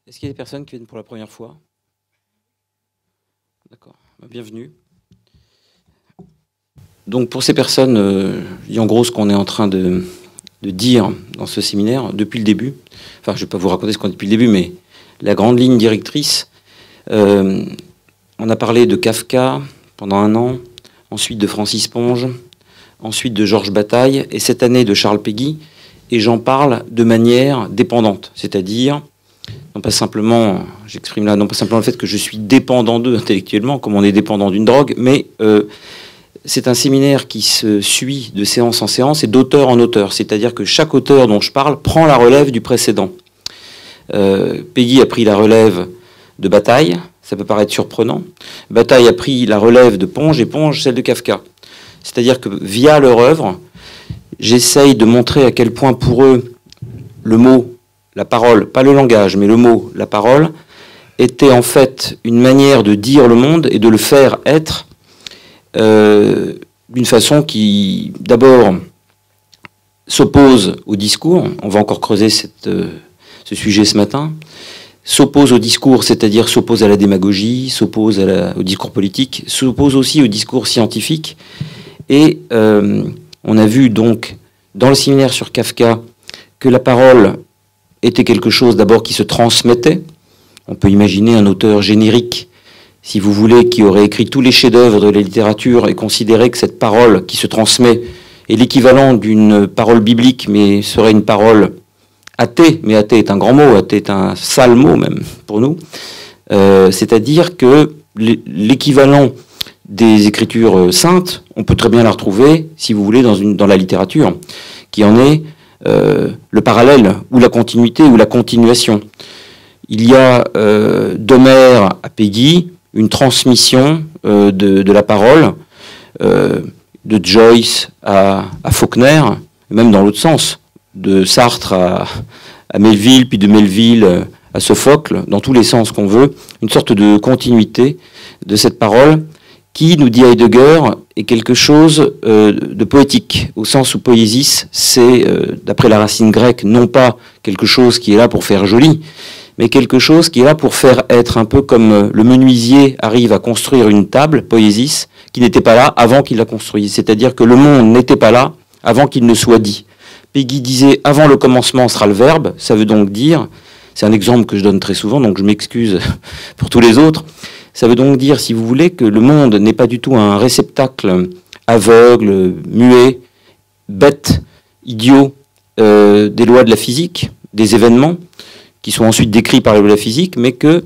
Est-ce qu'il y a des personnes qui viennent pour la première fois? D'accord, bienvenue. Donc pour ces personnes, en gros ce qu'on est en train de dire dans ce séminaire depuis le début, enfin je ne vais pas vous raconter ce qu'on dit depuis le début, mais la grande ligne directrice, on a parlé de Kafka pendant un an, ensuite de Francis Ponge, ensuite de Georges Bataille, et cette année de Charles Péguy, et j'en parle de manière dépendante, c'est-à-dire, non pas simplement, j'exprime là, non pas simplement le fait que je suis dépendant d'eux intellectuellement, comme on est dépendant d'une drogue, mais c'est un séminaire qui se suit de séance en séance et d'auteur en auteur, c'est-à-dire que chaque auteur dont je parle prend la relève du précédent. Péguy a pris la relève de Bataille, ça peut paraître surprenant. Bataille a pris la relève de Ponge et Ponge celle de Kafka. C'est-à-dire que via leur œuvre, j'essaye de montrer à quel point pour eux, le mot, la parole, pas le langage, mais le mot, la parole, était en fait une manière de dire le monde et de le faire être d'une façon qui, d'abord, s'oppose au discours. On va encore creuser ce sujet ce matin. S'oppose au discours, c'est-à-dire s'oppose à la démagogie, s'oppose au discours politique, s'oppose aussi au discours scientifique. Et on a vu donc dans le séminaire sur Kafka que la parole était quelque chose d'abord qui se transmettait. On peut imaginer un auteur générique, si vous voulez, qui aurait écrit tous les chefs-d'œuvre de la littérature et considéré que cette parole qui se transmet est l'équivalent d'une parole biblique, mais serait une parole athée. Mais athée est un grand mot, athée est un sale mot même pour nous. C'est-à-dire que l'équivalent des écritures saintes, on peut très bien la retrouver, si vous voulez, dans la littérature, qui en est le parallèle, ou la continuité, ou la continuation. Il y a d'Homère à Péguy une transmission de la parole, de Joyce à Faulkner, même dans l'autre sens, de Sartre à Melville, puis de Melville à Sophocle, dans tous les sens qu'on veut, une sorte de continuité de cette parole qui, nous dit Heidegger, est quelque chose de poétique, au sens où poésis, c'est, d'après la racine grecque, non pas quelque chose qui est là pour faire joli, mais quelque chose qui est là pour faire être, un peu comme le menuisier arrive à construire une table, poésis, qui n'était pas là avant qu'il la construise. C'est-à-dire que le monde n'était pas là avant qu'il ne soit dit. Péguy disait « avant le commencement sera le verbe », ça veut donc dire, c'est un exemple que je donne très souvent, donc je m'excuse pour tous les autres, ça veut donc dire, si vous voulez, que le monde n'est pas du tout un réceptacle aveugle, muet, bête, idiot des lois de la physique, des événements, qui sont ensuite décrits par les lois de la physique, mais que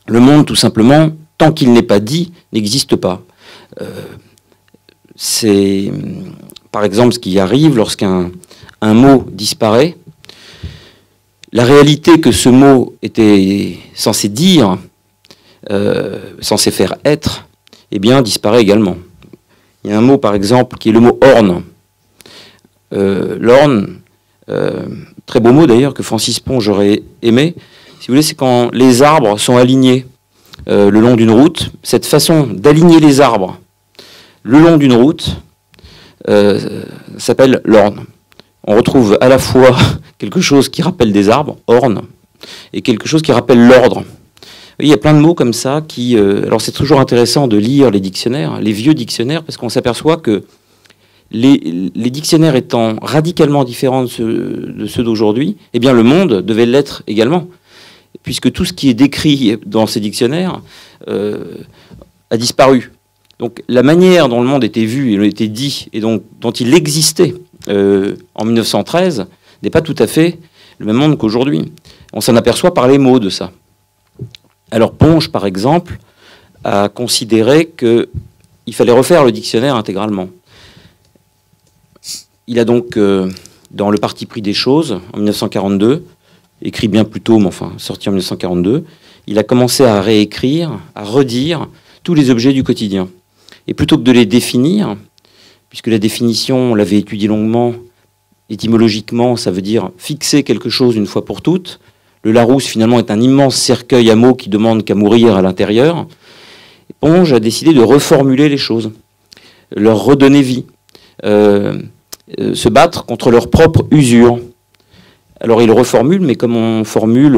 le monde, tout simplement, tant qu'il n'est pas dit, n'existe pas. C'est, par exemple, ce qui arrive lorsqu'un mot disparaît. La réalité que ce mot était censé dire, censé faire être, eh bien, disparaît également. Il y a un mot, par exemple, qui est le mot « orne ». L'orne, très beau mot d'ailleurs, que Francis Ponge aurait aimé, si vous voulez, c'est quand les arbres sont alignés le long d'une route. Cette façon d'aligner les arbres le long d'une route s'appelle l'orne. On retrouve à la fois quelque chose qui rappelle des arbres, orne, et quelque chose qui rappelle l'ordre. Il y a plein de mots comme ça qui... alors c'est toujours intéressant de lire les dictionnaires, les vieux dictionnaires, parce qu'on s'aperçoit que les dictionnaires étant radicalement différents de ceux d'aujourd'hui, eh bien le monde devait l'être également, puisque tout ce qui est décrit dans ces dictionnaires a disparu. Donc la manière dont le monde était vu et était dit, et donc dont il existait en 1913, n'est pas tout à fait le même monde qu'aujourd'hui. On s'en aperçoit par les mots de ça. Alors Ponge, par exemple, a considéré qu'il fallait refaire le dictionnaire intégralement. Il a donc, dans Le Parti pris des choses, en 1942, écrit bien plus tôt, mais enfin sorti en 1942, il a commencé à réécrire, à redire tous les objets du quotidien. Et plutôt que de les définir, puisque la définition, on l'avait étudiée longuement, étymologiquement, ça veut dire fixer quelque chose une fois pour toutes. Le Larousse, finalement, est un immense cercueil à mots qui demande qu'à mourir à l'intérieur. Ponge a décidé de reformuler les choses, leur redonner vie, se battre contre leur propre usure. Alors il reformule, mais comme on formule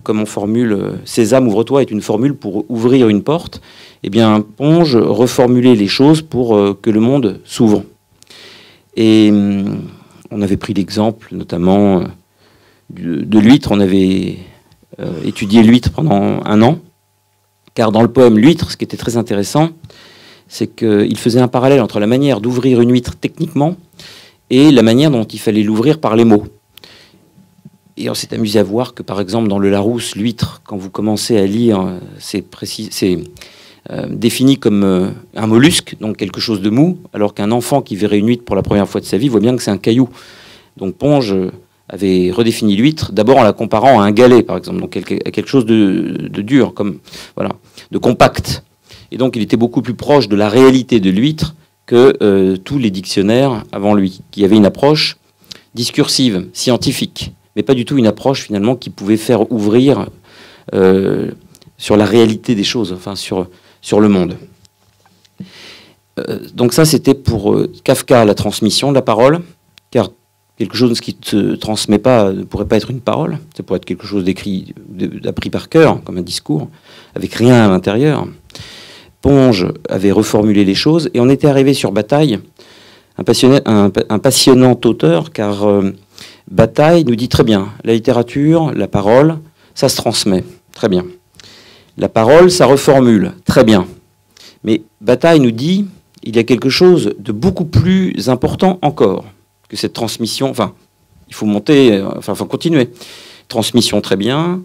comme on formule « Sésame, ouvre-toi » est une formule pour ouvrir une porte, eh bien, Ponge reformulait les choses pour que le monde s'ouvre. Et on avait pris l'exemple, notamment, de l'huître. On avait étudié l'huître pendant 1 an, car dans le poème « L'huître », ce qui était très intéressant, c'est qu'il faisait un parallèle entre la manière d'ouvrir une huître techniquement et la manière dont il fallait l'ouvrir par les mots. Et on s'est amusé à voir que, par exemple, dans le Larousse, l'huître, quand vous commencez à lire, c'est défini comme un mollusque, donc quelque chose de mou, alors qu'un enfant qui verrait une huître pour la première fois de sa vie voit bien que c'est un caillou. Donc Ponge avait redéfini l'huître, d'abord en la comparant à un galet, par exemple, donc à quelque chose de dur, comme, voilà, de compact. Et donc il était beaucoup plus proche de la réalité de l'huître que tous les dictionnaires avant lui, qui avaient une approche discursive, scientifique, mais pas du tout une approche finalement qui pouvait faire ouvrir sur la réalité des choses, enfin sur le monde. Donc ça, c'était pour Kafka, la transmission de la parole, car quelque chose qui ne se transmet pas ne pourrait pas être une parole, ça pourrait être quelque chose d'écrit, d'appris par cœur, comme un discours, avec rien à l'intérieur. Ponge avait reformulé les choses, et on était arrivé sur Bataille, un passionnant auteur, car Bataille nous dit très bien, la littérature, la parole, ça se transmet, très bien. La parole, ça reformule, très bien. Mais Bataille nous dit, il y a quelque chose de beaucoup plus important encore que cette transmission. Enfin, il faut monter, enfin, il faut continuer. Transmission, très bien.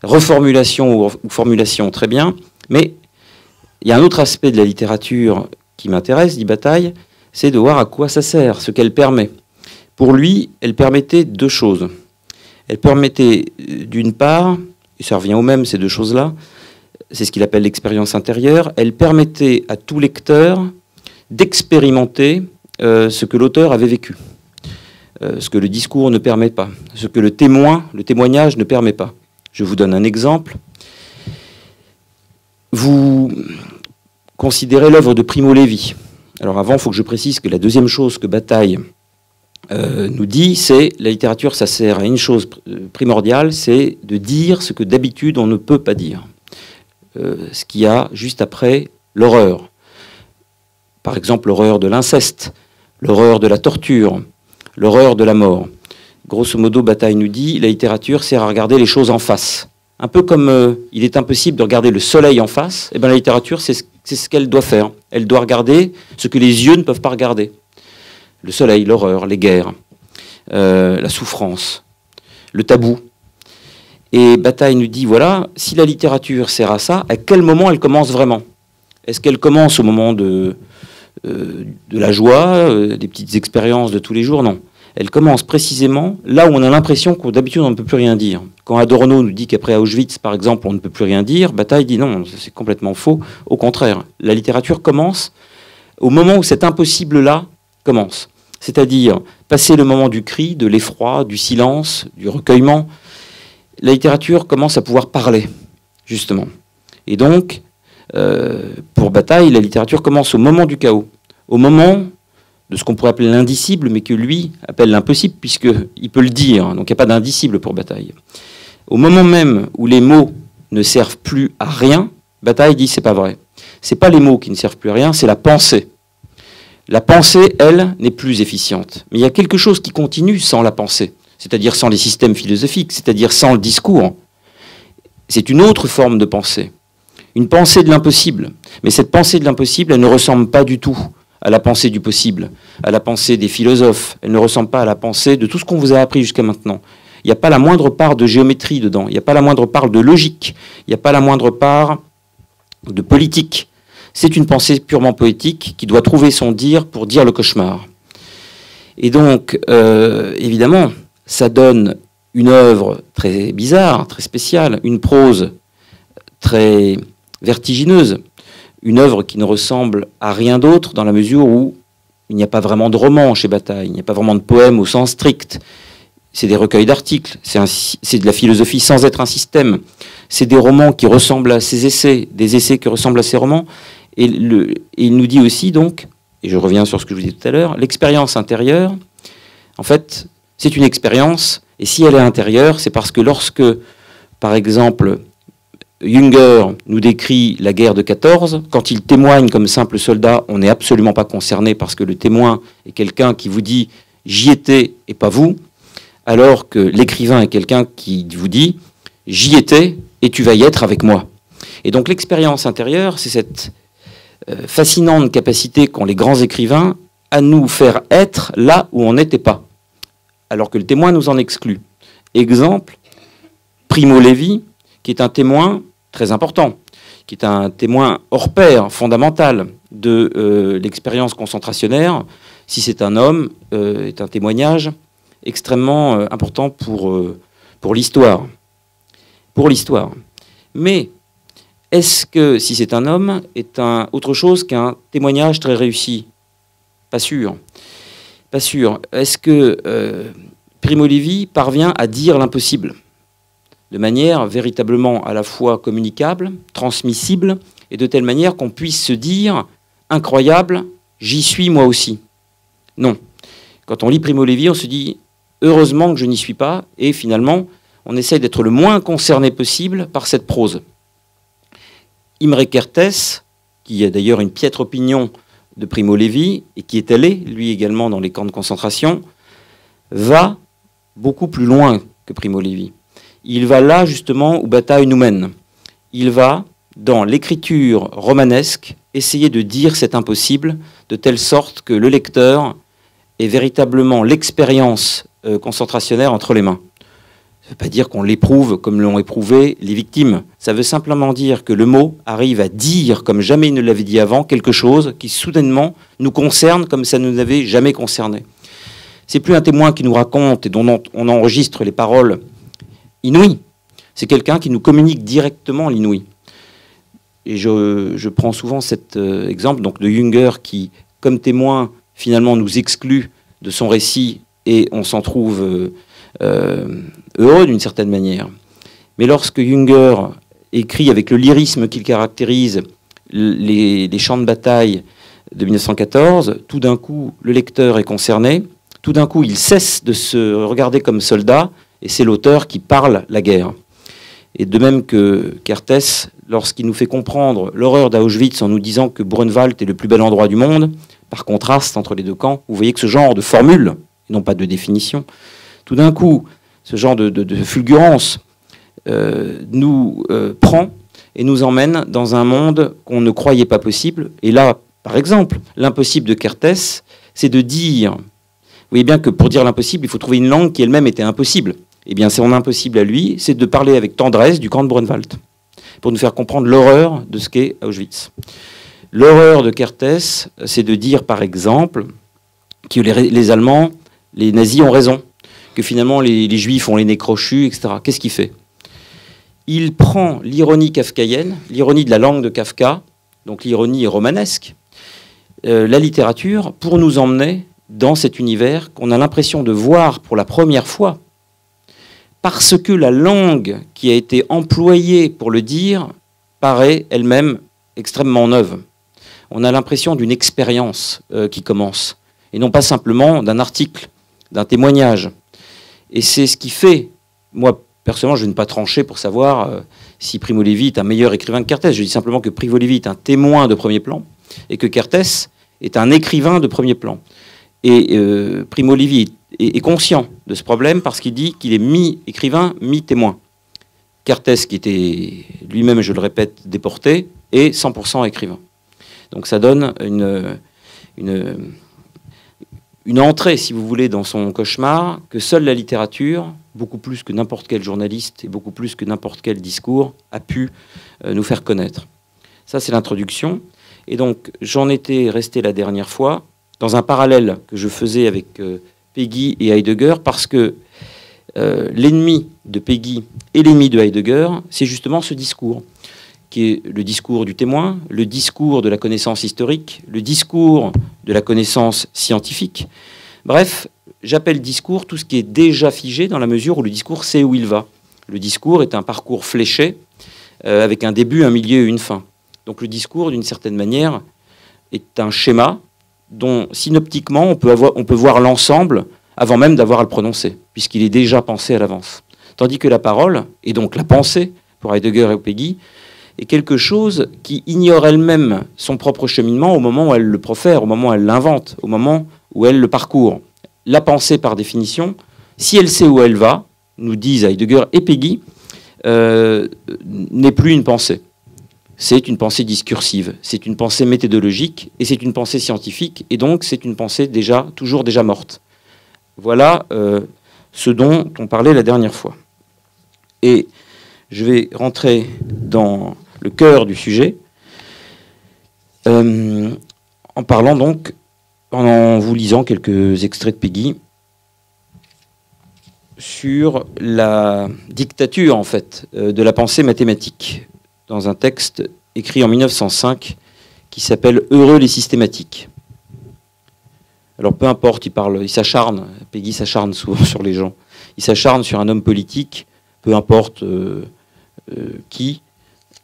Reformulation ou formulation, très bien. Mais il y a un autre aspect de la littérature qui m'intéresse, dit Bataille, c'est de voir à quoi ça sert, ce qu'elle permet. Pour lui, elle permettait 2 choses. Elle permettait, d'une part, et ça revient au même, ces 2 choses-là, c'est ce qu'il appelle l'expérience intérieure, elle permettait à tout lecteur d'expérimenter ce que l'auteur avait vécu, ce que le discours ne permet pas, ce que le témoignage ne permet pas. Je vous donne un exemple. Vous considérez l'œuvre de Primo Levi. Alors avant, il faut que je précise que la deuxième chose que Bataille nous dit, c'est la littérature, ça sert à une chose primordiale, c'est de dire ce que d'habitude on ne peut pas dire. Ce qu'il y a juste après l'horreur. Par exemple, l'horreur de l'inceste, l'horreur de la torture, l'horreur de la mort. Grosso modo, Bataille nous dit, la littérature sert à regarder les choses en face. Un peu comme il est impossible de regarder le soleil en face, et bien la littérature, c'est ce qu'elle doit faire. Elle doit regarder ce que les yeux ne peuvent pas regarder. Le soleil, l'horreur, les guerres, la souffrance, le tabou. Et Bataille nous dit, voilà, si la littérature sert à ça, à quel moment elle commence vraiment? Est-ce qu'elle commence au moment de la joie, des petites expériences de tous les jours? Non. Elle commence précisément là où on a l'impression que d'habitude on ne peut plus rien dire. Quand Adorno nous dit qu'après Auschwitz, par exemple, on ne peut plus rien dire, Bataille dit non, c'est complètement faux. Au contraire, la littérature commence au moment où cet impossible-là commence. C'est-à-dire passer le moment du cri, de l'effroi, du silence, du recueillement. La littérature commence à pouvoir parler, justement. Et donc, pour Bataille, la littérature commence au moment du chaos, au moment de ce qu'on pourrait appeler l'indicible, mais que lui appelle l'impossible, puisqu'il peut le dire, donc il n'y a pas d'indicible pour Bataille. Au moment même où les mots ne servent plus à rien, Bataille dit c'est pas vrai. C'est pas les mots qui ne servent plus à rien, c'est la pensée. La pensée, elle, n'est plus efficiente. Mais il y a quelque chose qui continue sans la pensée, c'est-à-dire sans les systèmes philosophiques, c'est-à-dire sans le discours. C'est une autre forme de pensée. Une pensée de l'impossible. Mais cette pensée de l'impossible, elle ne ressemble pas du tout à la pensée du possible, à la pensée des philosophes. Elle ne ressemble pas à la pensée de tout ce qu'on vous a appris jusqu'à maintenant. Il n'y a pas la moindre part de géométrie dedans. Il n'y a pas la moindre part de logique. Il n'y a pas la moindre part de politique. C'est une pensée purement poétique qui doit trouver son dire pour dire le cauchemar. Et donc, évidemment, ça donne une œuvre très bizarre, très spéciale, une prose très vertigineuse, une œuvre qui ne ressemble à rien d'autre dans la mesure où il n'y a pas vraiment de roman chez Bataille, il n'y a pas vraiment de poème au sens strict. C'est des recueils d'articles, c'est de la philosophie sans être un système. C'est des romans qui ressemblent à ses essais, des essais qui ressemblent à ses romans. Et il nous dit aussi, donc, et je reviens sur ce que je vous disais tout à l'heure, l'expérience intérieure, en fait, c'est une expérience, et si elle est intérieure, c'est parce que lorsque, Par exemple, Jünger nous décrit la guerre de 14. Quand il témoigne comme simple soldat, on n'est absolument pas concerné parce que le témoin est quelqu'un qui vous dit « j'y étais et pas vous », alors que l'écrivain est quelqu'un qui vous dit « j'y étais et tu vas y être avec moi ». Et donc l'expérience intérieure, c'est cette fascinante capacité qu'ont les grands écrivains à nous faire être là où on n'était pas, alors que le témoin nous en exclut. Exemple, Primo Levi, qui est un témoin très important, qui est un témoin hors pair, fondamental de l'expérience concentrationnaire, si c'est un homme, est un témoignage extrêmement important pour l'histoire. Pour l'histoire. Mais est-ce que, si c'est un homme, est autre chose qu'un témoignage très réussi? Pas sûr. Pas sûr. Est-ce que Primo Levi parvient à dire l'impossible de manière véritablement à la fois communicable, transmissible, et de telle manière qu'on puisse se dire « incroyable, j'y suis moi aussi ». Non. Quand on lit Primo Levi, on se dit « heureusement que je n'y suis pas », et finalement, on essaye d'être le moins concerné possible par cette prose. Imre Kertész, qui a d'ailleurs une piètre opinion de Primo Levi, et qui est allé, lui également, dans les camps de concentration, va beaucoup plus loin que Primo Levi. Il va là, justement, où bataille nous mène. Il va, dans l'écriture romanesque, essayer de dire cet impossible, de telle sorte que le lecteur ait véritablement l'expérience concentrationnaire entre les mains. Ça ne veut pas dire qu'on l'éprouve comme l'ont éprouvé les victimes. Ça veut simplement dire que le mot arrive à dire, comme jamais il ne l'avait dit avant, quelque chose qui soudainement nous concerne comme ça ne nous avait jamais concerné. C'est plus un témoin qui nous raconte et dont on enregistre les paroles inouïes. C'est quelqu'un qui nous communique directement l'inouï. Et je prends souvent cet exemple donc, de Jünger qui, comme témoin, finalement nous exclut de son récit et on s'en trouve heureux d'une certaine manière. Mais lorsque Jünger écrit avec le lyrisme qui caractérise les champs de bataille de 1914, tout d'un coup, le lecteur est concerné, tout d'un coup, il cesse de se regarder comme soldat, et c'est l'auteur qui parle la guerre. Et de même que Kertész, lorsqu'il nous fait comprendre l'horreur d'Auschwitz en nous disant que Brunwald est le plus bel endroit du monde, par contraste entre les deux camps, vous voyez que ce genre de formule, et non pas de définition, tout d'un coup, ce genre de fulgurance nous prend et nous emmène dans un monde qu'on ne croyait pas possible. Et là, par exemple, l'impossible de Kertész, c'est de dire... Vous voyez bien que pour dire l'impossible, il faut trouver une langue qui elle-même était impossible. Eh bien, son impossible à lui, c'est de parler avec tendresse du camp de Brunwald, pour nous faire comprendre l'horreur de ce qu'est Auschwitz. L'horreur de Kertész, c'est de dire, par exemple, que les Allemands, les nazis ont raison, que finalement les Juifs ont les nez crochus, etc. Qu'est-ce qu'il fait? Il prend l'ironie kafkaïenne, l'ironie de la langue de Kafka, donc l'ironie romanesque, la littérature, pour nous emmener dans cet univers qu'on a l'impression de voir pour la première fois, parce que la langue qui a été employée pour le dire paraît elle-même extrêmement neuve. On a l'impression d'une expérience qui commence, et non pas simplement d'un article, d'un témoignage. Et c'est ce qui fait, moi personnellement je ne vais pas trancher pour savoir si Primo Levi est un meilleur écrivain que Kertész. Je dis simplement que Primo Levi est un témoin de premier plan, et que Kertész est un écrivain de premier plan. Et Primo Levi est conscient de ce problème parce qu'il dit qu'il est mi-écrivain, mi-témoin. Kertész, qui était lui-même, je le répète, déporté, est 100% écrivain. Donc ça donne une entrée, si vous voulez, dans son cauchemar, que seule la littérature, beaucoup plus que n'importe quel journaliste et beaucoup plus que n'importe quel discours, a pu nous faire connaître. Ça, c'est l'introduction. Et donc, j'en étais resté la dernière fois dans un parallèle que je faisais avec Péguy et Heidegger, parce que l'ennemi de Péguy et l'ennemi de Heidegger, c'est justement ce discours, qui est le discours du témoin, le discours de la connaissance historique, le discours de la connaissance scientifique. Bref, j'appelle discours tout ce qui est déjà figé dans la mesure où le discours sait où il va. Le discours est un parcours fléché avec un début, un milieu et une fin. Donc le discours, d'une certaine manière, est un schéma dont, synoptiquement, on peut voir l'ensemble avant même d'avoir à le prononcer, puisqu'il est déjà pensé à l'avance. Tandis que la parole, et donc la pensée, pour Heidegger et Peggy, est quelque chose qui ignore elle-même son propre cheminement au moment où elle le profère, au moment où elle l'invente, au moment où elle le parcourt. La pensée, par définition, si elle sait où elle va, nous disent Heidegger et Peggy, n'est plus une pensée. C'est une pensée discursive, c'est une pensée méthodologique, et c'est une pensée scientifique, et donc c'est une pensée toujours déjà morte. Voilà ce dont on parlait la dernière fois. Et je vais rentrer dans le cœur du sujet, en parlant donc, en vous lisant quelques extraits de Peggy, sur la dictature, en fait, de la pensée mathématique, dans un texte écrit en 1905 qui s'appelle « Heureux les systématiques ». Alors peu importe, il s'acharne, Peggy s'acharne souvent sur les gens, il s'acharne sur un homme politique, peu importe qui.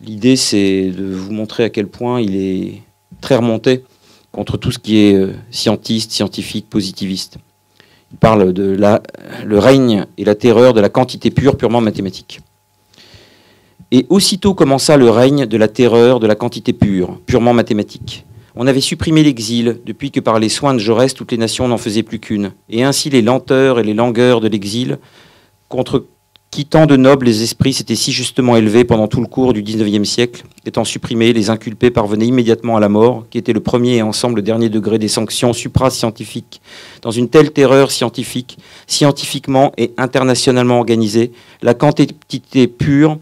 L'idée, c'est de vous montrer à quel point il est très remonté contre tout ce qui est scientiste, scientifique, positiviste. Il parle de le règne et la terreur de la quantité pure, purement mathématique. Et aussitôt commença le règne de la terreur de la quantité pure, purement mathématique. On avait supprimé l'exil, depuis que par les soins de Jaurès, toutes les nations n'en faisaient plus qu'une. Et ainsi les lenteurs et les langueurs de l'exil, contre qui tant de nobles esprits s'étaient si justement élevés pendant tout le cours du XIXe siècle, étant supprimés, les inculpés parvenaient immédiatement à la mort, qui était le premier et ensemble le dernier degré des sanctions supra-scientifiques. Dans une telle terreur scientifique, scientifiquement et internationalement organisée, la quantité pure,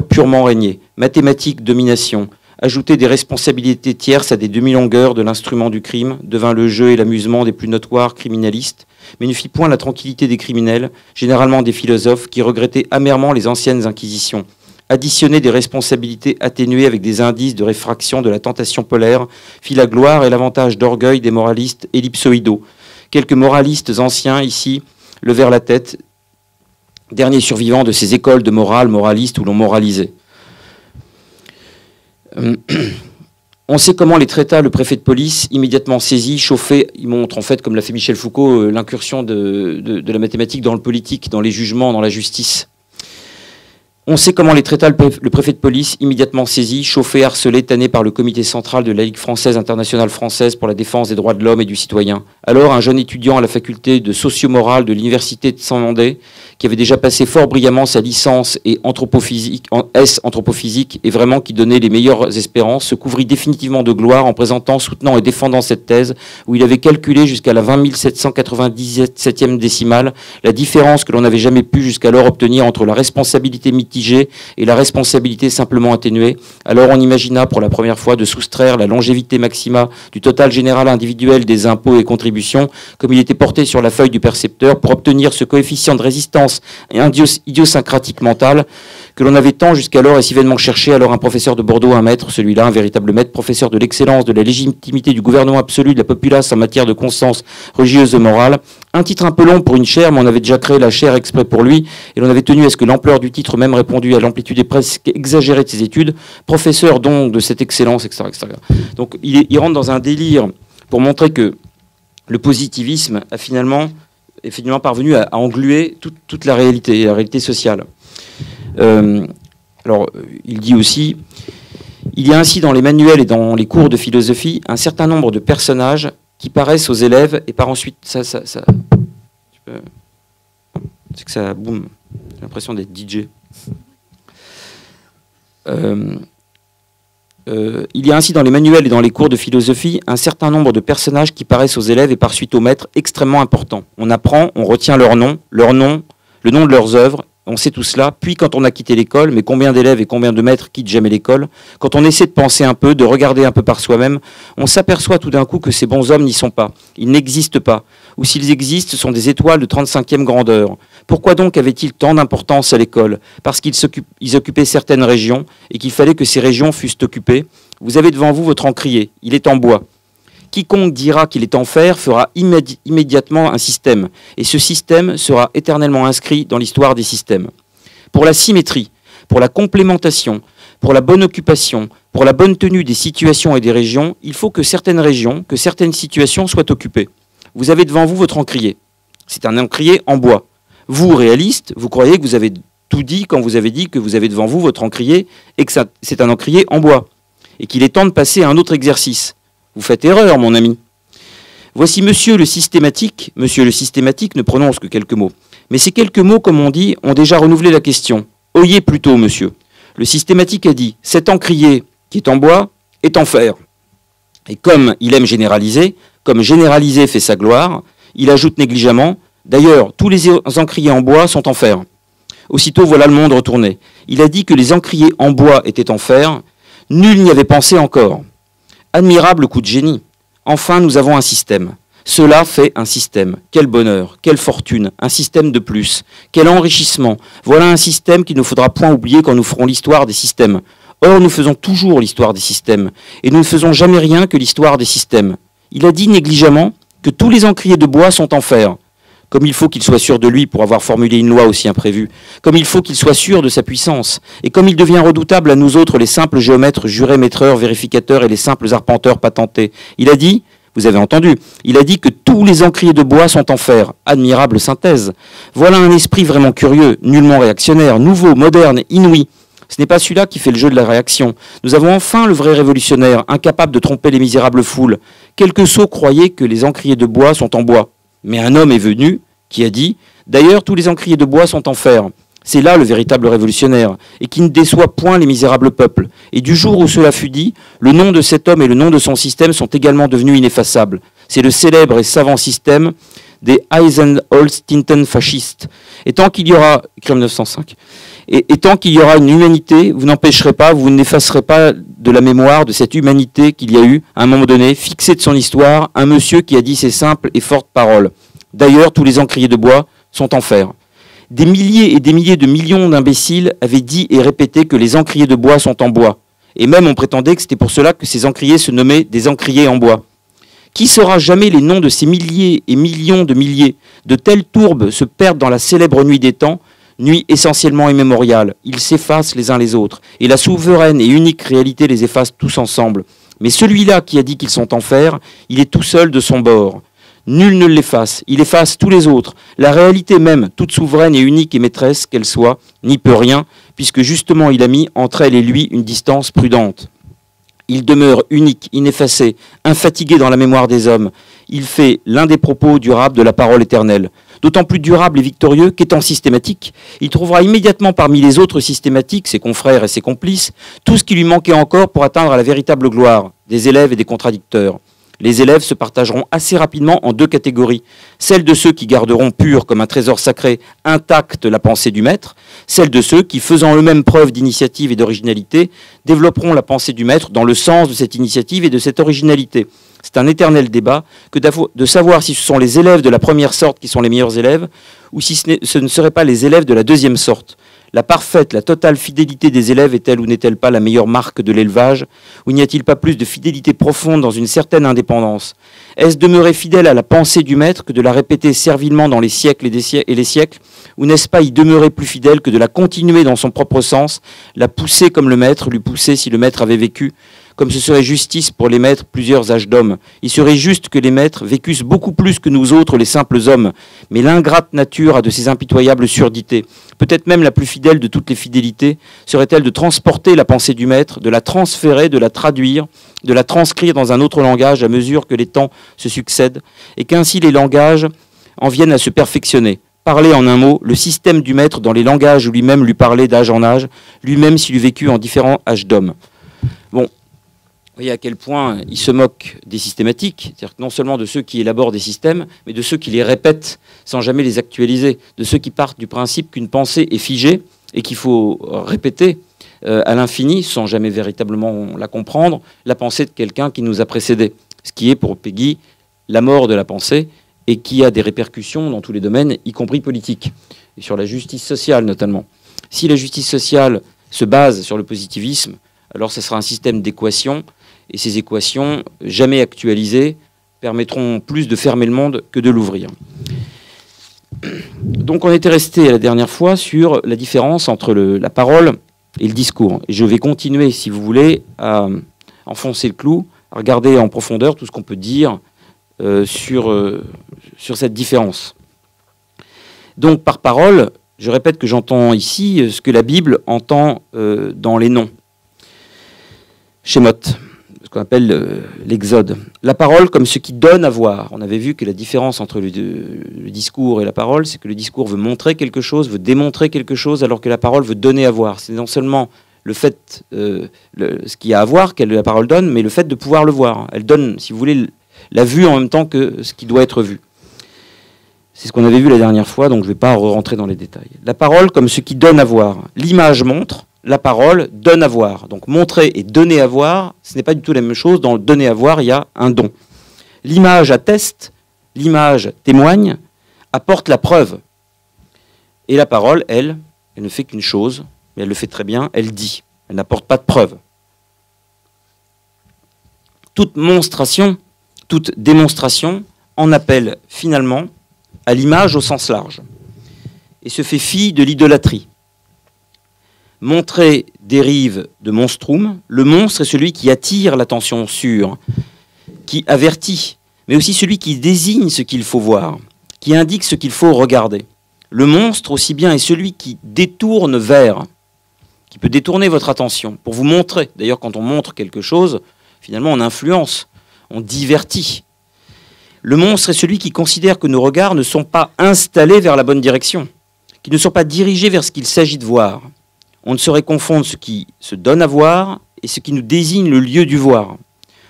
purement régnait. Mathématiques, domination. Ajouter des responsabilités tierces à des demi-longueurs de l'instrument du crime devint le jeu et l'amusement des plus notoires criminalistes, mais ne fit point la tranquillité des criminels, généralement des philosophes, qui regrettaient amèrement les anciennes inquisitions. Additionner des responsabilités atténuées avec des indices de réfraction de la tentation polaire fit la gloire et l'avantage d'orgueil des moralistes ellipsoïdaux. Quelques moralistes anciens, ici, levèrent la tête, derniers survivants de ces écoles de morale moraliste où l'on moralisait. On sait comment les traita le préfet de police, immédiatement saisi, chauffé. Il montre en fait, comme l'a fait Michel Foucault, l'incursion de la mathématique dans le politique, dans les jugements, dans la justice. On sait comment les traita le préfet de police, immédiatement saisi, chauffé, harcelé, tanné par le comité central de la Ligue française internationale française pour la défense des droits de l'homme et du citoyen. Alors, un jeune étudiant à la faculté de socio-morale de l'université de Saint-Mandé, qui avait déjà passé fort brillamment sa licence et anthropophysique, en S anthropophysique, et vraiment qui donnait les meilleures espérances, se couvrit définitivement de gloire en présentant, soutenant et défendant cette thèse, où il avait calculé jusqu'à la 20 797e décimale la différence que l'on n'avait jamais pu jusqu'alors obtenir entre la responsabilité mitigée et la responsabilité simplement atténuée. Alors on imagina pour la première fois de soustraire la longévité maxima du total général individuel des impôts et contributions, comme il était porté sur la feuille du percepteur, pour obtenir ce coefficient de résistance et idiosyncratique mentale que l'on avait tant jusqu'alors et si vainement cherché. Alors un professeur de Bordeaux, un maître, celui-là, un véritable maître, professeur de l'excellence, de la légitimité du gouvernement absolu de la populace en matière de conscience religieuse et morale. Un titre un peu long pour une chaire, mais on avait déjà créé la chaire exprès pour lui, et l'on avait tenu à ce que l'ampleur du titre même répondu à l'amplitude presque exagérée de ses études. Professeur donc de cette excellence, etc. etc. Donc il rentre dans un délire pour montrer que le positivisme est finalement parvenu à engluer toute la réalité sociale. Alors, il dit aussi, il y a ainsi dans les manuels et dans les cours de philosophie un certain nombre de personnages qui paraissent aux élèves et par ensuite, c'est que ça boum, j'ai l'impression d'être DJ. Il y a ainsi dans les manuels et dans les cours de philosophie un certain nombre de personnages qui paraissent aux élèves et par suite aux maîtres extrêmement importants. On apprend, on retient leur nom, le nom de leurs œuvres. On sait tout cela, puis quand on a quitté l'école, mais combien d'élèves et combien de maîtres quittent jamais l'école, quand on essaie de penser un peu, de regarder un peu par soi-même, on s'aperçoit tout d'un coup que ces bons hommes n'y sont pas, ils n'existent pas, ou s'ils existent, ce sont des étoiles de 35e grandeur. Pourquoi donc avait-il tant d'importance à l'école? Parce qu'ils occupaient certaines régions, et qu'il fallait que ces régions fussent occupées. Vous avez devant vous votre encrier, il est en bois. Quiconque dira qu'il est en fer fera immédiatement un système, et ce système sera éternellement inscrit dans l'histoire des systèmes. Pour la symétrie, pour la complémentation, pour la bonne occupation, pour la bonne tenue des situations et des régions, il faut que certaines régions, que certaines situations soient occupées. Vous avez devant vous votre encrier. C'est un encrier en bois. Vous, réaliste, vous croyez que vous avez tout dit quand vous avez dit que vous avez devant vous votre encrier et que c'est un encrier en bois et qu'il est temps de passer à un autre exercice. Vous faites erreur, mon ami. Voici monsieur le systématique. Monsieur le systématique ne prononce que quelques mots. Mais ces quelques mots, comme on dit, ont déjà renouvelé la question. Oyez plutôt, monsieur. Le systématique a dit, cet encrier qui est en bois est en fer. Et comme il aime généraliser, comme généraliser fait sa gloire, il ajoute négligemment, d'ailleurs, tous les encriers en bois sont en fer. Aussitôt, voilà le monde retourné. Il a dit que les encriers en bois étaient en fer. Nul n'y avait pensé encore. Admirable coup de génie. Enfin, nous avons un système. Cela fait un système. Quel bonheur, quelle fortune, un système de plus. Quel enrichissement. Voilà un système qu'il ne faudra point oublier quand nous ferons l'histoire des systèmes. Or, nous faisons toujours l'histoire des systèmes. Et nous ne faisons jamais rien que l'histoire des systèmes. Il a dit négligemment que tous les encriers de bois sont en fer. Comme il faut qu'il soit sûr de lui pour avoir formulé une loi aussi imprévue, comme il faut qu'il soit sûr de sa puissance, et comme il devient redoutable à nous autres, les simples géomètres, jurés, maîtreurs, vérificateurs et les simples arpenteurs patentés. Il a dit, vous avez entendu, il a dit que tous les encriers de bois sont en fer. Admirable synthèse. Voilà un esprit vraiment curieux, nullement réactionnaire, nouveau, moderne, inouï. Ce n'est pas celui-là qui fait le jeu de la réaction. Nous avons enfin le vrai révolutionnaire, incapable de tromper les misérables foules. Quelques sots croyaient que les encriers de bois sont en bois. Mais un homme est venu qui a dit « D'ailleurs, tous les encriers de bois sont en fer ». C'est là le véritable révolutionnaire, et qui ne déçoit point les misérables peuples. Et du jour où cela fut dit, le nom de cet homme et le nom de son système sont également devenus ineffaçables. C'est le célèbre et savant système des Eisenholz-Tinten fascistes. Et tant qu'il y aura, écrit en 1905, et tant qu'il y aura une humanité, vous n'empêcherez pas, vous n'effacerez pas de la mémoire de cette humanité qu'il y a eu, à un moment donné, fixé de son histoire, un monsieur qui a dit ces simples et fortes paroles. D'ailleurs, tous les encriers de bois sont en fer. Des milliers et des milliers de millions d'imbéciles avaient dit et répété que les encriers de bois sont en bois. Et même on prétendait que c'était pour cela que ces encriers se nommaient des encriers en bois. Qui saura jamais les noms de ces milliers et millions de milliers? De telles tourbes se perdent dans la célèbre nuit des temps, nuit essentiellement immémoriale. Ils s'effacent les uns les autres, et la souveraine et unique réalité les efface tous ensemble. Mais celui-là qui a dit qu'ils sont en fer, il est tout seul de son bord. Nul ne l'efface, il efface tous les autres. La réalité même, toute souveraine et unique et maîtresse qu'elle soit, n'y peut rien, puisque justement il a mis entre elle et lui une distance prudente. Il demeure unique, ineffacé, infatigué dans la mémoire des hommes. Il fait l'un des propos durables de la parole éternelle. D'autant plus durable et victorieux qu'étant systématique, il trouvera immédiatement parmi les autres systématiques, ses confrères et ses complices, tout ce qui lui manquait encore pour atteindre à la véritable gloire, des élèves et des contradicteurs. Les élèves se partageront assez rapidement en deux catégories. Celle de ceux qui garderont pure comme un trésor sacré intacte la pensée du maître, celle de ceux qui, faisant eux-mêmes preuve d'initiative et d'originalité, développeront la pensée du maître dans le sens de cette initiative et de cette originalité. C'est un éternel débat que de savoir si ce sont les élèves de la première sorte qui sont les meilleurs élèves ou si ce ne seraient pas les élèves de la deuxième sorte. La parfaite, la totale fidélité des élèves est-elle ou n'est-elle pas la meilleure marque de l'élevage? Ou n'y a-t-il pas plus de fidélité profonde dans une certaine indépendance? Est-ce demeurer fidèle à la pensée du maître que de la répéter servilement dans les siècles et les siècles? Ou n'est-ce pas y demeurer plus fidèle que de la continuer dans son propre sens, la pousser comme le maître l'eût poussé si le maître avait vécu? Comme ce serait justice pour les maîtres plusieurs âges d'hommes. Il serait juste que les maîtres vécussent beaucoup plus que nous autres, les simples hommes. Mais l'ingrate nature a de ces impitoyables surdités. Peut-être même la plus fidèle de toutes les fidélités serait-elle de transporter la pensée du maître, de la transférer, de la traduire, de la transcrire dans un autre langage à mesure que les temps se succèdent, et qu'ainsi les langages en viennent à se perfectionner. Parler en un mot, le système du maître dans les langages où lui-même lui parlait d'âge en âge, lui-même s'il eût vécu en différents âges d'hommes. Bon. Vous voyez à quel point il se moque des systématiques, c'est-à-dire non seulement de ceux qui élaborent des systèmes, mais de ceux qui les répètent sans jamais les actualiser, de ceux qui partent du principe qu'une pensée est figée et qu'il faut répéter à l'infini, sans jamais véritablement la comprendre, la pensée de quelqu'un qui nous a précédés. Ce qui est pour Péguy la mort de la pensée et qui a des répercussions dans tous les domaines, y compris politiques, et sur la justice sociale notamment. Si la justice sociale se base sur le positivisme, alors ce sera un système d'équations. Et ces équations, jamais actualisées, permettront plus de fermer le monde que de l'ouvrir. Donc on était resté la dernière fois sur la différence entre la parole et le discours. Et je vais continuer, si vous voulez, à enfoncer le clou, à regarder en profondeur tout ce qu'on peut dire sur cette différence. Donc par parole, je répète que j'entends ici ce que la Bible entend dans les noms. Shemot, ce qu'on appelle l'Exode. La parole comme ce qui donne à voir. On avait vu que la différence entre le discours et la parole, c'est que le discours veut montrer quelque chose, veut démontrer quelque chose, alors que la parole veut donner à voir. C'est non seulement le fait, ce qu'il y a à voir qu'elle la parole donne, mais le fait de pouvoir le voir. Elle donne, si vous voulez, la vue en même temps que ce qui doit être vu. C'est ce qu'on avait vu la dernière fois, donc je ne vais pas rentrer dans les détails. La parole comme ce qui donne à voir. L'image montre, la parole donne à voir. Donc montrer et donner à voir, ce n'est pas du tout la même chose. Dans le donner à voir, il y a un don. L'image atteste, l'image témoigne, apporte la preuve. Et la parole, elle ne fait qu'une chose, mais elle le fait très bien, elle dit. Elle n'apporte pas de preuve. Toute monstration, toute démonstration en appelle finalement à l'image au sens large et se fait fi de l'idolâtrie. Montrer dérive de monstrum. Le monstre est celui qui attire l'attention sur, qui avertit, mais aussi celui qui désigne ce qu'il faut voir, qui indique ce qu'il faut regarder. Le monstre aussi bien est celui qui détourne vers, qui peut détourner votre attention pour vous montrer. D'ailleurs, quand on montre quelque chose, finalement, on influence, on divertit. Le monstre est celui qui considère que nos regards ne sont pas installés vers la bonne direction, qui ne sont pas dirigés vers ce qu'il s'agit de voir. On ne saurait confondre ce qui se donne à voir et ce qui nous désigne le lieu du voir.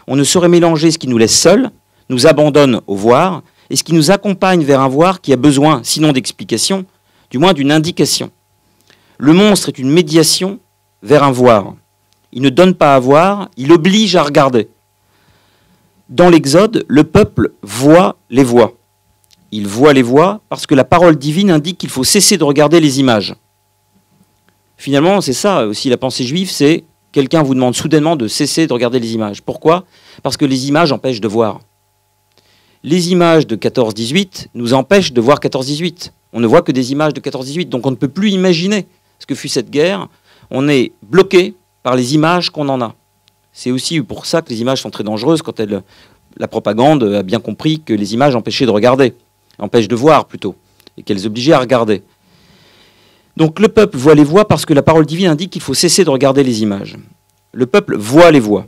On ne saurait mélanger ce qui nous laisse seuls, nous abandonne au voir, et ce qui nous accompagne vers un voir qui a besoin, sinon d'explication, du moins d'une indication. Le monstre est une médiation vers un voir. Il ne donne pas à voir, il oblige à regarder. Dans l'Exode, le peuple voit les voix. Il voit les voix parce que la parole divine indique qu'il faut cesser de regarder les images. Finalement, c'est ça aussi la pensée juive, c'est quelqu'un vous demande soudainement de cesser de regarder les images. Pourquoi ? Parce que les images empêchent de voir. Les images de 14-18 nous empêchent de voir 14-18. On ne voit que des images de 14-18, donc on ne peut plus imaginer ce que fut cette guerre. On est bloqué par les images qu'on en a. C'est aussi pour ça que les images sont très dangereuses quand la propagande a bien compris que les images empêchaient de regarder, empêchent de voir plutôt, et qu'elles obligeaient à regarder. Donc le peuple voit les voix parce que la parole divine indique qu'il faut cesser de regarder les images. Le peuple voit les voix.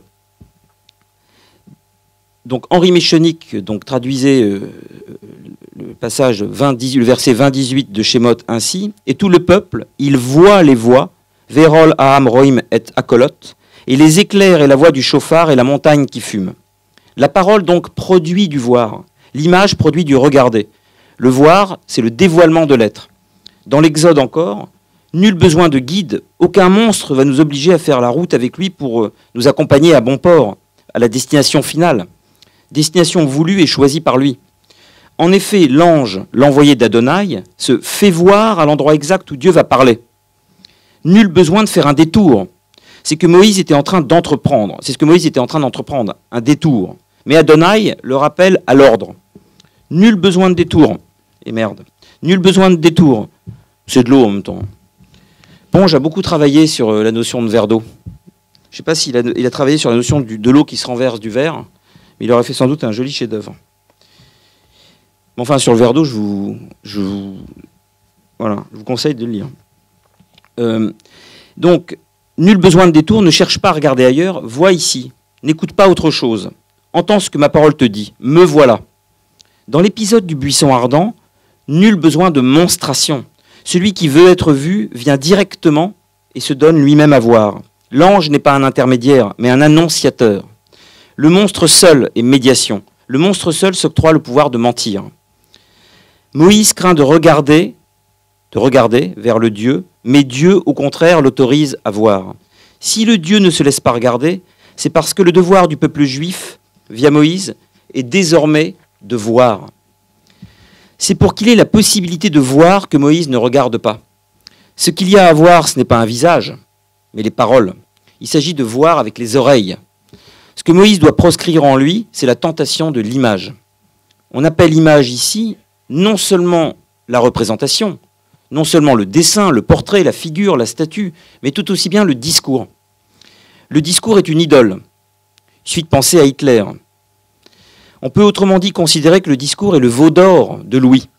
Donc Henri Méchonic traduisait le passage le verset 20-18 de Shemot ainsi, et tout le peuple, il voit les voix, Vérol Aham Roim et Akolot, et les éclairs et la voix du chauffard et la montagne qui fume. La parole donc produit du voir, l'image produit du regarder. Le voir, c'est le dévoilement de l'être. Dans l'Exode encore, nul besoin de guide, aucun monstre va nous obliger à faire la route avec lui pour nous accompagner à bon port, à la destination finale, destination voulue et choisie par lui. En effet, l'ange, l'envoyé d'Adonai, se fait voir à l'endroit exact où Dieu va parler. Nul besoin de faire un détour. C'est que Moïse était en train d'entreprendre. C'est ce que Moïse était en train d'entreprendre, un détour. Mais Adonai le rappelle à l'ordre. Nul besoin de détour. Et merde. Nul besoin de détour. C'est de l'eau en même temps. Ponge a beaucoup travaillé sur la notion de verre d'eau. Je ne sais pas s'il a travaillé sur la notion de l'eau qui se renverse du verre, mais il aurait fait sans doute un joli chef-d'œuvre. Enfin, sur le verre d'eau, je vous conseille de le lire. Donc, nul besoin de détour, ne cherche pas à regarder ailleurs, vois ici, n'écoute pas autre chose. Entends ce que ma parole te dit, me voilà. Dans l'épisode du buisson ardent, nul besoin de monstration. Celui qui veut être vu vient directement et se donne lui-même à voir. L'ange n'est pas un intermédiaire, mais un annonciateur. Le monstre seul est médiation. Le monstre seul s'octroie le pouvoir de mentir. Moïse craint de regarder vers le Dieu, mais Dieu, au contraire, l'autorise à voir. Si le Dieu ne se laisse pas regarder, c'est parce que le devoir du peuple juif, via Moïse, est désormais de voir. C'est pour qu'il ait la possibilité de voir que Moïse ne regarde pas. Ce qu'il y a à voir, ce n'est pas un visage, mais les paroles. Il s'agit de voir avec les oreilles. Ce que Moïse doit proscrire en lui, c'est la tentation de l'image. On appelle image ici non seulement la représentation, non seulement le dessin, le portrait, la figure, la statue, mais tout aussi bien le discours. Le discours est une idole. Il suffit de penser à Hitler. On peut autrement dit considérer que le discours est le veau d'or de Louis.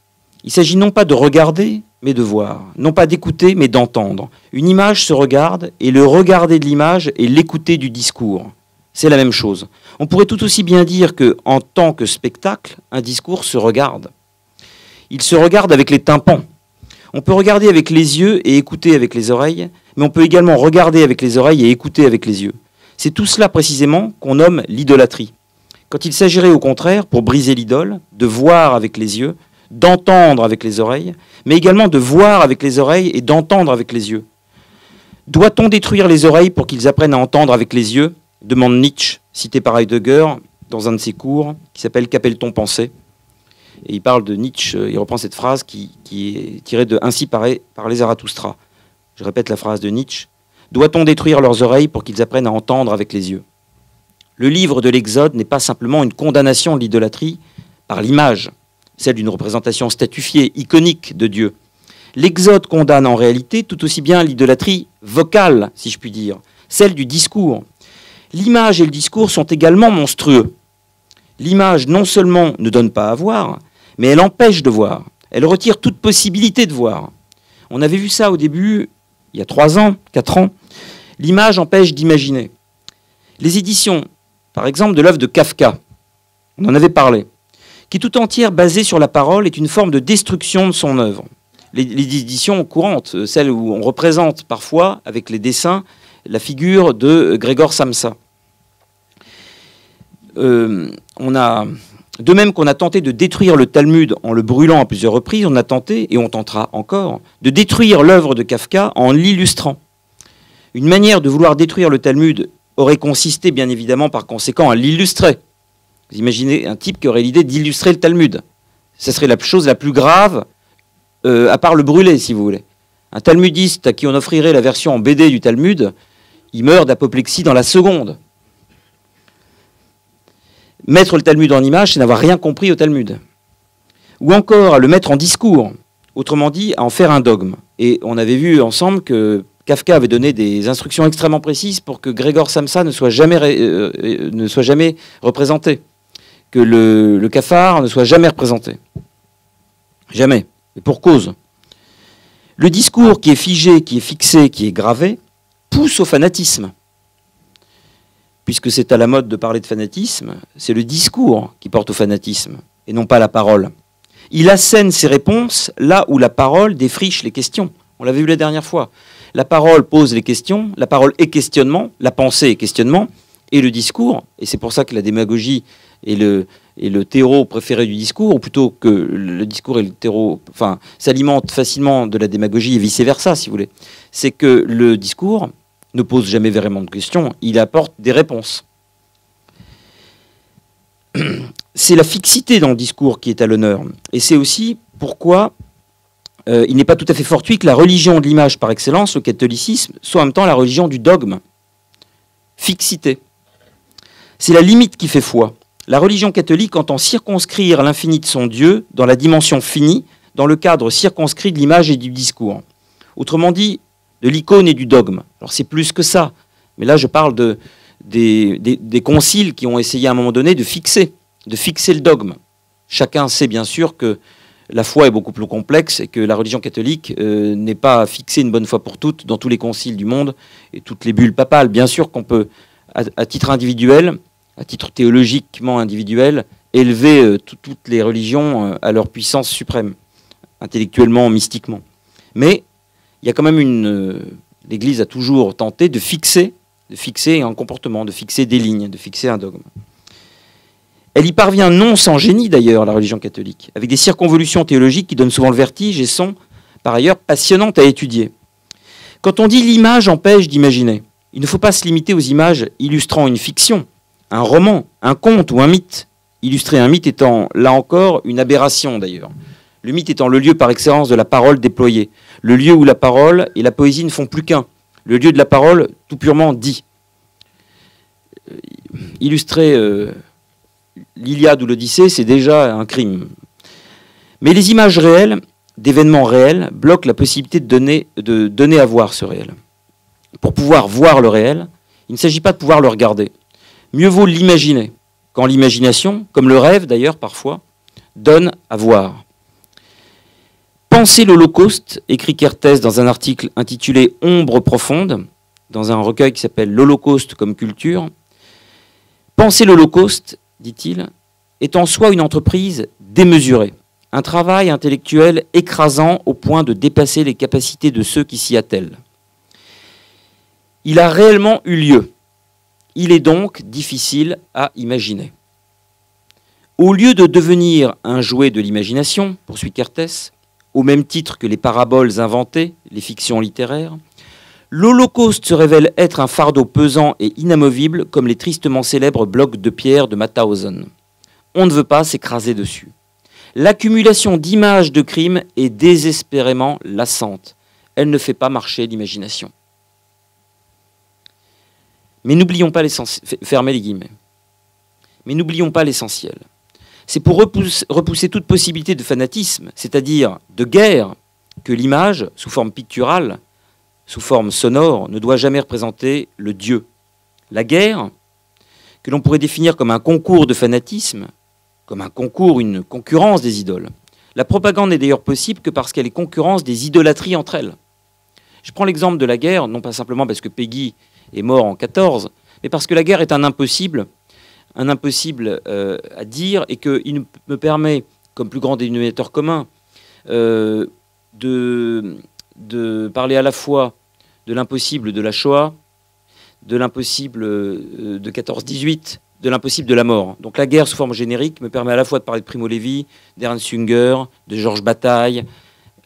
Il s'agit non pas de regarder, mais de voir. Non pas d'écouter, mais d'entendre. Une image se regarde, et le regarder de l'image est l'écouter du discours. C'est la même chose. On pourrait tout aussi bien dire qu'en tant que spectacle, un discours se regarde. Il se regarde avec les tympans. On peut regarder avec les yeux et écouter avec les oreilles, mais on peut également regarder avec les oreilles et écouter avec les yeux. C'est tout cela précisément qu'on nomme l'idolâtrie. Quand il s'agirait au contraire, pour briser l'idole, de voir avec les yeux, d'entendre avec les oreilles, mais également de voir avec les oreilles et d'entendre avec les yeux. Doit-on détruire les oreilles pour qu'ils apprennent à entendre avec les yeux ? Demande Nietzsche, cité par Heidegger dans un de ses cours, qui s'appelle « Qu'appelle-t-on penser ?» Et il parle de Nietzsche, il reprend cette phrase qui est tirée de « Ainsi parlait Zarathustra ». Je répète la phrase de Nietzsche. « Doit-on détruire leurs oreilles pour qu'ils apprennent à entendre avec les yeux ?» Le livre de l'Exode n'est pas simplement une condamnation de l'idolâtrie par l'image, celle d'une représentation statufiée, iconique de Dieu. L'Exode condamne en réalité tout aussi bien l'idolâtrie vocale, si je puis dire, celle du discours. L'image et le discours sont également monstrueux. L'image non seulement ne donne pas à voir, mais elle empêche de voir. Elle retire toute possibilité de voir. On avait vu ça au début, il y a 3 ans, 4 ans. L'image empêche d'imaginer. Les éditions, par exemple, de l'œuvre de Kafka, on en avait parlé, qui est tout entière basée sur la parole, est une forme de destruction de son œuvre. Les éditions courantes, celles où on représente parfois, avec les dessins, la figure de Grégor Samsa. De même qu'on a tenté de détruire le Talmud en le brûlant à plusieurs reprises, on a tenté, et on tentera encore, de détruire l'œuvre de Kafka en l'illustrant. Une manière de vouloir détruire le Talmud aurait consisté, bien évidemment, par conséquent, à l'illustrer. Vous imaginez un type qui aurait l'idée d'illustrer le Talmud. Ce serait la chose la plus grave, à part le brûler, si vous voulez. Un talmudiste à qui on offrirait la version en BD du Talmud, il meurt d'apoplexie dans la seconde. Mettre le Talmud en image, c'est n'avoir rien compris au Talmud. Ou encore à le mettre en discours, autrement dit, à en faire un dogme. Et on avait vu ensemble que Kafka avait donné des instructions extrêmement précises pour que Grégor Samsa ne soit jamais représenté, que le cafard ne soit jamais représenté. Jamais. Et pour cause. Le discours qui est figé, qui est fixé, qui est gravé, pousse au fanatisme. Puisque c'est à la mode de parler de fanatisme, c'est le discours qui porte au fanatisme, et non pas la parole. Il assène ses réponses là où la parole défriche les questions. On l'avait vu la dernière fois. La parole pose les questions, la parole est questionnement, la pensée est questionnement, et le discours, et c'est pour ça que la démagogie est le terreau préféré du discours, ou plutôt que le discours est le terreau, enfin, s'alimente facilement de la démagogie et vice-versa, si vous voulez, c'est que le discours ne pose jamais vraiment de questions, il apporte des réponses. C'est la fixité dans le discours qui est à l'honneur, et c'est aussi pourquoi il n'est pas tout à fait fortuit que la religion de l'image par excellence, le catholicisme, soit en même temps la religion du dogme. Fixité. C'est la limite qui fait foi. La religion catholique entend circonscrire l'infini de son Dieu dans la dimension finie, dans le cadre circonscrit de l'image et du discours. Autrement dit, de l'icône et du dogme. Alors c'est plus que ça, mais là je parle des conciles qui ont essayé à un moment donné de fixer le dogme. Chacun sait bien sûr que la foi est beaucoup plus complexe et que la religion catholique n'est pas fixée une bonne fois pour toutes dans tous les conciles du monde et toutes les bulles papales. Bien sûr qu'on peut, à titre individuel, à titre théologiquement individuel, élever toutes les religions à leur puissance suprême, intellectuellement, mystiquement. Mais il y a quand même l'Église a toujours tenté de fixer un comportement, de fixer des lignes, de fixer un dogme. Elle y parvient non sans génie d'ailleurs, la religion catholique, avec des circonvolutions théologiques qui donnent souvent le vertige et sont par ailleurs passionnantes à étudier. Quand on dit l'image empêche d'imaginer, il ne faut pas se limiter aux images illustrant une fiction, un roman, un conte ou un mythe. Illustrer un mythe étant, là encore, une aberration d'ailleurs. Le mythe étant le lieu par excellence de la parole déployée, le lieu où la parole et la poésie ne font plus qu'un, le lieu de la parole tout purement dit. Illustrer l'Iliade ou l'Odyssée, c'est déjà un crime. Mais les images réelles, d'événements réels, bloquent la possibilité de donner à voir ce réel. Pour pouvoir voir le réel, il ne s'agit pas de pouvoir le regarder. Mieux vaut l'imaginer, quand l'imagination, comme le rêve d'ailleurs parfois, donne à voir. Penser l'Holocauste, écrit Kertész dans un article intitulé « Ombre profonde », dans un recueil qui s'appelle « L'Holocauste comme culture ». Penser l'Holocauste, dit-il, est en soi une entreprise démesurée, un travail intellectuel écrasant au point de dépasser les capacités de ceux qui s'y attellent. Il a réellement eu lieu. Il est donc difficile à imaginer. Au lieu de devenir un jouet de l'imagination, poursuit Kertész, au même titre que les paraboles inventées, les fictions littéraires, l'Holocauste se révèle être un fardeau pesant et inamovible comme les tristement célèbres blocs de pierre de Mauthausen. On ne veut pas s'écraser dessus. L'accumulation d'images de crimes est désespérément lassante. Elle ne fait pas marcher l'imagination. Mais n'oublions pas l'essentiel. Fermez les guillemets. Mais n'oublions pas l'essentiel. C'est pour repousser toute possibilité de fanatisme, c'est-à-dire de guerre, que l'image, sous forme picturale, sous forme sonore, ne doit jamais représenter le Dieu. La guerre, que l'on pourrait définir comme un concours de fanatisme, comme un concours, une concurrence des idoles. La propagande n'est d'ailleurs possible que parce qu'elle est concurrence des idolâtries entre elles. Je prends l'exemple de la guerre, non pas simplement parce que Péguy est mort en 14, mais parce que la guerre est un impossible à dire et qu'il me permet, comme plus grand dénominateur commun, de parler à la fois de l'impossible de la Shoah, de l'impossible de 14-18, de l'impossible de la mort. Donc la guerre sous forme générique me permet à la fois de parler de Primo Levi, d'Ernst Jünger, de Georges Bataille.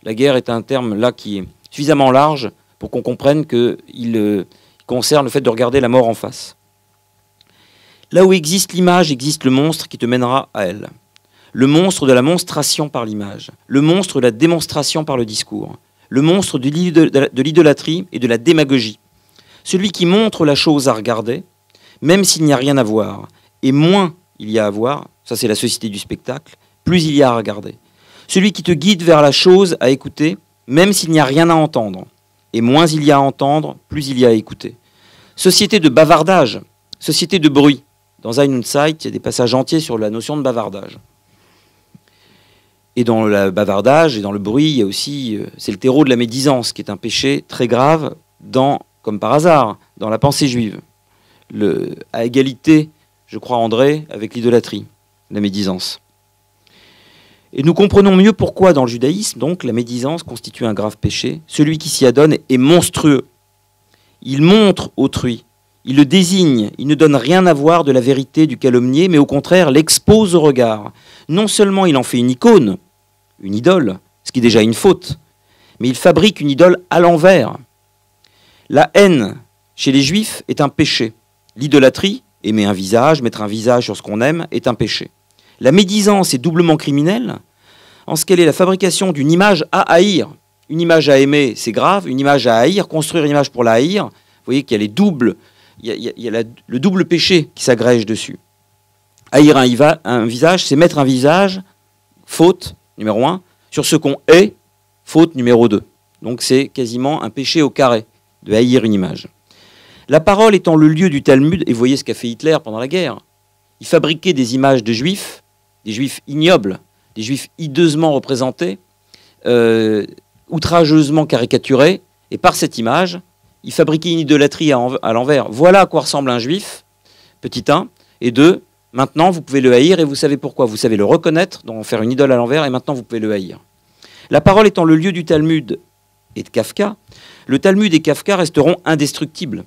La guerre est un terme là qui est suffisamment large pour qu'on comprenne qu'il concerne le fait de regarder la mort en face. Là où existe l'image, existe le monstre qui te mènera à elle. Le monstre de la monstration par l'image. Le monstre de la démonstration par le discours. Le monstre de l'idolâtrie et de la démagogie. Celui qui montre la chose à regarder, même s'il n'y a rien à voir. Et moins il y a à voir, ça c'est la société du spectacle, plus il y a à regarder. Celui qui te guide vers la chose à écouter, même s'il n'y a rien à entendre. Et moins il y a à entendre, plus il y a à écouter. Société de bavardage, société de bruit. Dans Ein und Zeit, il y a des passages entiers sur la notion de bavardage. Et dans le bavardage et dans le bruit, il y a aussi, c'est le terreau de la médisance, qui est un péché très grave, comme par hasard, dans la pensée juive. À égalité, je crois, André, avec l'idolâtrie, la médisance. Et nous comprenons mieux pourquoi, dans le judaïsme, donc, la médisance constitue un grave péché. Celui qui s'y adonne est monstrueux. Il montre autrui. Il le désigne, il ne donne rien à voir de la vérité du calomnier, mais au contraire l'expose au regard. Non seulement il en fait une icône, une idole, ce qui est déjà une faute, mais il fabrique une idole à l'envers. La haine, chez les Juifs, est un péché. L'idolâtrie, aimer un visage, mettre un visage sur ce qu'on aime, est un péché. La médisance est doublement criminelle, en ce qu'elle est la fabrication d'une image à haïr. Une image à aimer, c'est grave, une image à haïr, construire une image pour la haïr, vous voyez qu'il y a les doubles. Il y a le double péché qui s'agrège dessus. Haïr un visage, c'est mettre un visage, faute, numéro 1, sur ce qu'on est, faute, numéro 2. Donc c'est quasiment un péché au carré, de haïr une image. La parole étant le lieu du Talmud, et vous voyez ce qu'a fait Hitler pendant la guerre, il fabriquait des images de juifs, des juifs ignobles, des juifs hideusement représentés, outrageusement caricaturés, et par cette image, il fabriquait une idolâtrie à l'envers. Voilà à quoi ressemble un juif, petit 1, et 2, maintenant vous pouvez le haïr et vous savez pourquoi. Vous savez le reconnaître, donc faire une idole à l'envers, et maintenant vous pouvez le haïr. La parole étant le lieu du Talmud et de Kafka, le Talmud et Kafka resteront indestructibles.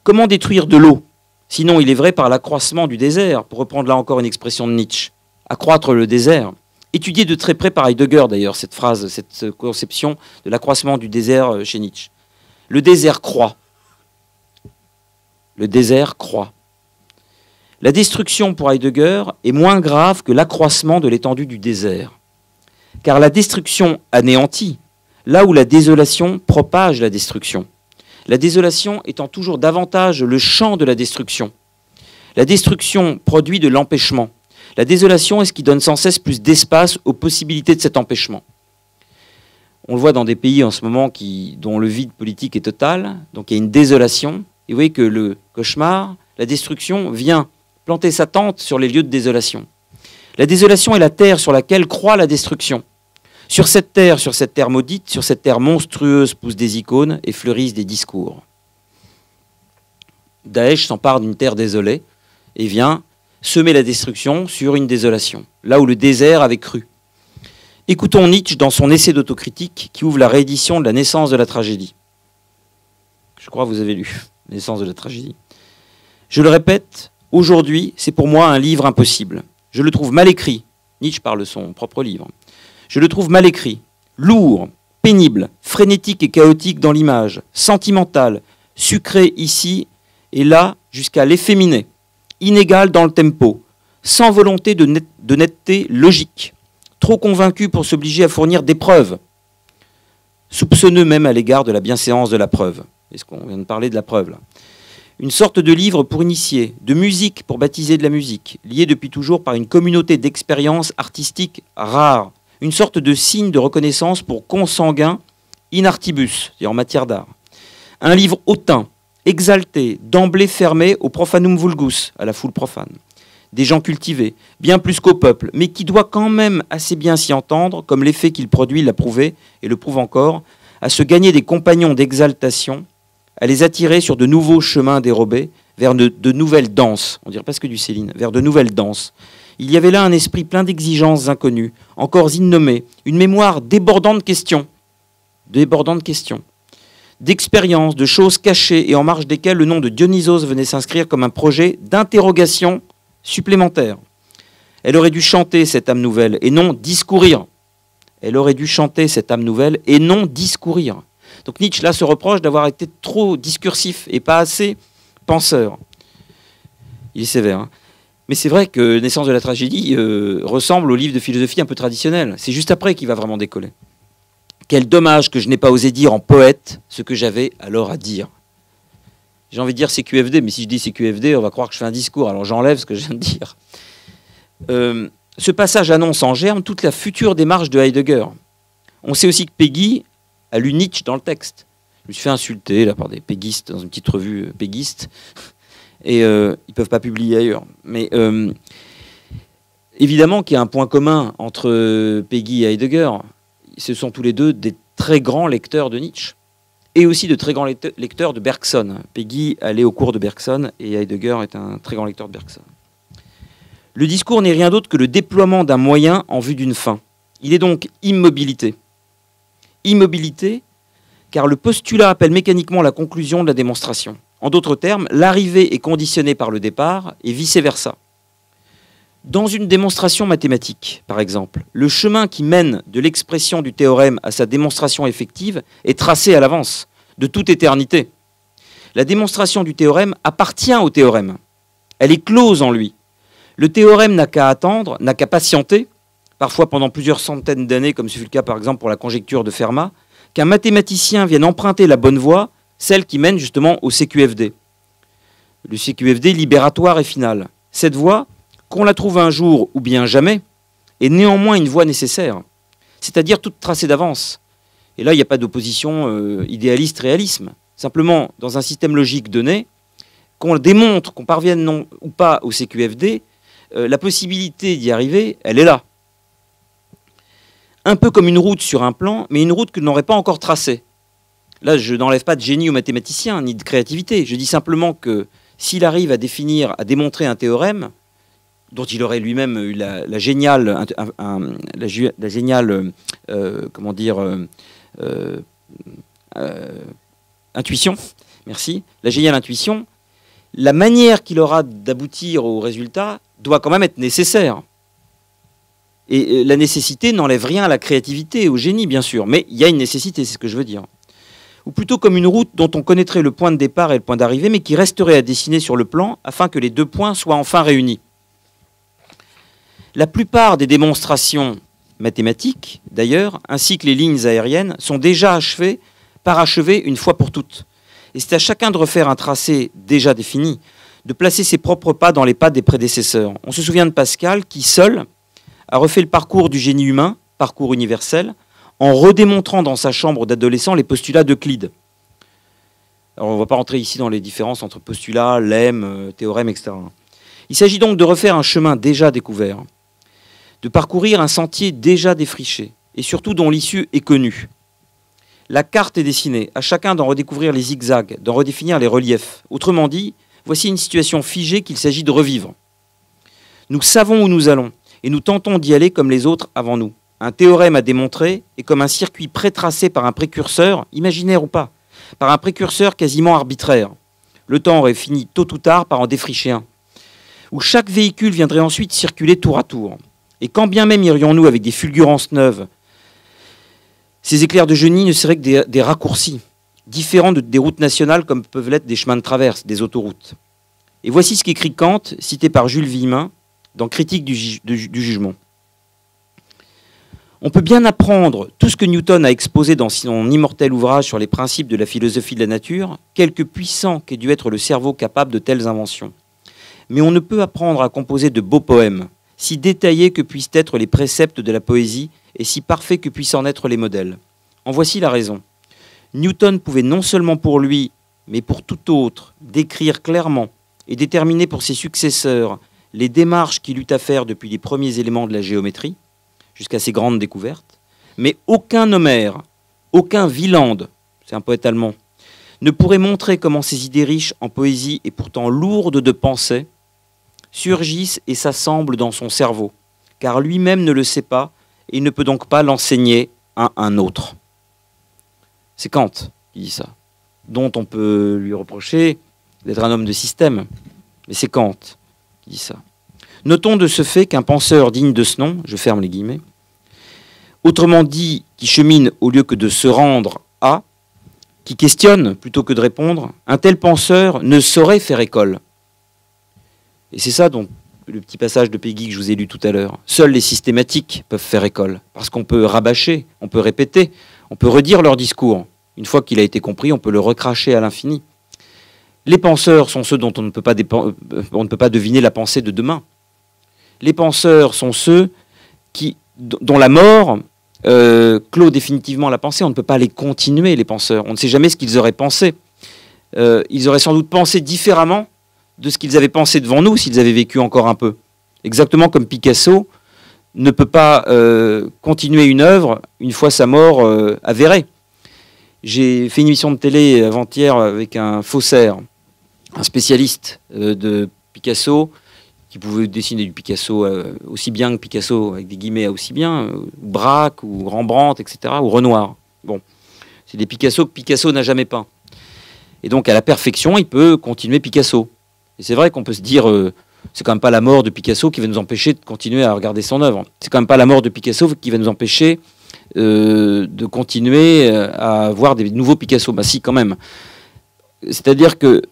Comment détruire de l'eau? Sinon, il est vrai par l'accroissement du désert, pour reprendre là encore une expression de Nietzsche. Accroître le désert. Étudier de très près par Heidegger d'ailleurs, cette phrase, cette conception de l'accroissement du désert chez Nietzsche. Le désert croît. Le désert croît. La destruction pour Heidegger est moins grave que l'accroissement de l'étendue du désert. Car la destruction anéantit, là où la désolation propage la destruction. La désolation étant toujours davantage le champ de la destruction. La destruction produit de l'empêchement. La désolation est ce qui donne sans cesse plus d'espace aux possibilités de cet empêchement. On le voit dans des pays en ce moment dont le vide politique est total, donc il y a une désolation. Et vous voyez que le cauchemar, la destruction, vient planter sa tente sur les lieux de désolation. La désolation est la terre sur laquelle croît la destruction. Sur cette terre maudite, sur cette terre monstrueuse poussent des icônes et fleurissent des discours. Daesh s'empare d'une terre désolée et vient semer la destruction sur une désolation, là où le désert avait cru. Écoutons Nietzsche dans son essai d'autocritique qui ouvre la réédition de La naissance de la tragédie. Je crois que vous avez lu La naissance de la tragédie. Je le répète, aujourd'hui, c'est pour moi un livre impossible. Je le trouve mal écrit. Nietzsche parle de son propre livre. Je le trouve mal écrit, lourd, pénible, frénétique et chaotique dans l'image, sentimental, sucré ici et là jusqu'à l'efféminé, inégal dans le tempo, sans volonté de netteté logique, trop convaincu pour s'obliger à fournir des preuves, soupçonneux même à l'égard de la bienséance de la preuve. Est-ce qu'on vient de parler de la preuve là? Une sorte de livre pour initier, de musique pour baptiser de la musique, lié depuis toujours par une communauté d'expériences artistiques rares, une sorte de signe de reconnaissance pour consanguins in artibus, c'est-à-dire en matière d'art. Un livre hautain, exalté, d'emblée fermé au profanum vulgus, à la foule profane. Des gens cultivés, bien plus qu'au peuple, mais qui doit quand même assez bien s'y entendre, comme l'effet qu'il produit l'a prouvé, et le prouve encore, à se gagner des compagnons d'exaltation, à les attirer sur de nouveaux chemins dérobés, vers de nouvelles danses, on dirait presque du Céline, vers de nouvelles danses. Il y avait là un esprit plein d'exigences inconnues, encore innommées, une mémoire débordante de questions, d'expériences, de choses cachées et en marge desquelles le nom de Dionysos venait s'inscrire comme un projet d'interrogation supplémentaire. Elle aurait dû chanter cette âme nouvelle et non discourir. Elle aurait dû chanter cette âme nouvelle et non discourir. Donc Nietzsche, là, se reproche d'avoir été trop discursif et pas assez penseur. Il est sévère. Hein. Mais c'est vrai que Naissance de la tragédie ressemble au livre de philosophie un peu traditionnel. C'est juste après qu'il va vraiment décoller. Quel dommage que je n'ai pas osé dire en poète ce que j'avais alors à dire. J'ai envie de dire CQFD, mais si je dis CQFD, on va croire que je fais un discours. Alors j'enlève ce que je viens de dire. Ce passage annonce en germe toute la future démarche de Heidegger. On sait aussi que Peggy a lu Nietzsche dans le texte. Je me suis fait insulter là, par des péguistes dans une petite revue péguiste. Et ils ne peuvent pas publier ailleurs. Mais évidemment qu'il y a un point commun entre Peggy et Heidegger. Ce sont tous les deux des très grands lecteurs de Nietzsche. Et aussi de très grands lecteurs de Bergson. Peggy allait au cours de Bergson et Heidegger est un très grand lecteur de Bergson. Le discours n'est rien d'autre que le déploiement d'un moyen en vue d'une fin. Il est donc immobilité. Immobilité, car le postulat appelle mécaniquement la conclusion de la démonstration. En d'autres termes, l'arrivée est conditionnée par le départ et vice-versa. Dans une démonstration mathématique, par exemple, le chemin qui mène de l'expression du théorème à sa démonstration effective est tracé à l'avance, de toute éternité. La démonstration du théorème appartient au théorème. Elle est close en lui. Le théorème n'a qu'à attendre, n'a qu'à patienter, parfois pendant plusieurs centaines d'années, comme ce fut le cas par exemple pour la conjecture de Fermat, qu'un mathématicien vienne emprunter la bonne voie, celle qui mène justement au CQFD. Le CQFD libératoire et final. Cette voie, qu'on la trouve un jour ou bien jamais, est néanmoins une voie nécessaire, c'est-à-dire toute tracée d'avance. Et là, il n'y a pas d'opposition idéaliste-réalisme. Simplement, dans un système logique donné, qu'on démontre qu'on parvienne non ou pas au CQFD, la possibilité d'y arriver, elle est là. Un peu comme une route sur un plan, mais une route que n'aurait pas encore tracée. Là, je n'enlève pas de génie aux mathématiciens, ni de créativité. Je dis simplement que s'il arrive à définir, à démontrer un théorème, dont il aurait lui-même eu la géniale intuition, merci, la géniale intuition, la manière qu'il aura d'aboutir au résultat doit quand même être nécessaire. Et la nécessité n'enlève rien à la créativité, au génie, bien sûr, mais il y a une nécessité, c'est ce que je veux dire. Ou plutôt comme une route dont on connaîtrait le point de départ et le point d'arrivée, mais qui resterait à dessiner sur le plan afin que les deux points soient enfin réunis. La plupart des démonstrations mathématiques, d'ailleurs, ainsi que les lignes aériennes, sont déjà parachevées une fois pour toutes. Et c'est à chacun de refaire un tracé déjà défini, de placer ses propres pas dans les pas des prédécesseurs. On se souvient de Pascal qui, seul, a refait le parcours du génie humain, parcours universel, en redémontrant dans sa chambre d'adolescent les postulats d'Euclide. Alors on ne va pas rentrer ici dans les différences entre postulats, lemmes, théorèmes, etc. Il s'agit donc de refaire un chemin déjà découvert, de parcourir un sentier déjà défriché, et surtout dont l'issue est connue. La carte est dessinée, à chacun d'en redécouvrir les zigzags, d'en redéfinir les reliefs. Autrement dit, voici une situation figée qu'il s'agit de revivre. Nous savons où nous allons, et nous tentons d'y aller comme les autres avant nous. Un théorème à démontrer est comme un circuit pré-tracé par un précurseur, imaginaire ou pas, par un précurseur quasiment arbitraire. Le temps aurait fini tôt ou tard par en défricher un, où chaque véhicule viendrait ensuite circuler tour à tour. Et quand bien même irions-nous avec des fulgurances neuves, ces éclairs de génie ne seraient que des raccourcis, différents des routes nationales comme peuvent l'être des chemins de traverse, des autoroutes. Et voici ce qu'écrit Kant, cité par Jules Villemin, dans Critique du jugement. On peut bien apprendre tout ce que Newton a exposé dans son immortel ouvrage sur les principes de la philosophie de la nature, quelque puissant qu'ait dû être le cerveau capable de telles inventions. Mais on ne peut apprendre à composer de beaux poèmes, si détaillés que puissent être les préceptes de la poésie et si parfaits que puissent en être les modèles. En voici la raison. Newton pouvait non seulement pour lui, mais pour tout autre, décrire clairement et déterminer pour ses successeurs les démarches qu'il eut à faire depuis les premiers éléments de la géométrie, jusqu'à ses grandes découvertes, mais aucun Homère, aucun Wieland, c'est un poète allemand, ne pourrait montrer comment ces idées riches en poésie et pourtant lourdes de pensée surgissent et s'assemblent dans son cerveau, car lui-même ne le sait pas et il ne peut donc pas l'enseigner à un autre. C'est Kant qui dit ça, dont on peut lui reprocher d'être un homme de système, mais c'est Kant qui dit ça. Notons de ce fait qu'un penseur digne de ce nom, je ferme les guillemets, autrement dit, qui chemine au lieu que de se rendre à, qui questionne plutôt que de répondre, un tel penseur ne saurait faire école. Et c'est ça dont le petit passage de Péguy que je vous ai lu tout à l'heure. Seuls les systématiques peuvent faire école, parce qu'on peut rabâcher, on peut répéter, on peut redire leur discours. Une fois qu'il a été compris, on peut le recracher à l'infini. Les penseurs sont ceux dont on ne peut pas deviner la pensée de demain. Les penseurs sont ceux dont la mort clôt définitivement la pensée. On ne peut pas les continuer, les penseurs. On ne sait jamais ce qu'ils auraient pensé. Ils auraient sans doute pensé différemment de ce qu'ils avaient pensé devant nous s'ils avaient vécu encore un peu. Exactement comme Picasso ne peut pas continuer une œuvre une fois sa mort avérée. J'ai fait une émission de télé avant-hier avec un faussaire, un spécialiste de Picasso, qui pouvait dessiner du Picasso aussi bien que Picasso, avec des guillemets aussi bien, ou Braque, ou Rembrandt, etc., ou Renoir. Bon, c'est des Picasso que Picasso n'a jamais peint. Et donc, à la perfection, il peut continuer Picasso. Et c'est vrai qu'on peut se dire, c'est quand même pas la mort de Picasso qui va nous empêcher de continuer à regarder son œuvre. C'est quand même pas la mort de Picasso qui va nous empêcher de continuer à voir des nouveaux Picasso. Bah si, quand même. C'est-à-dire que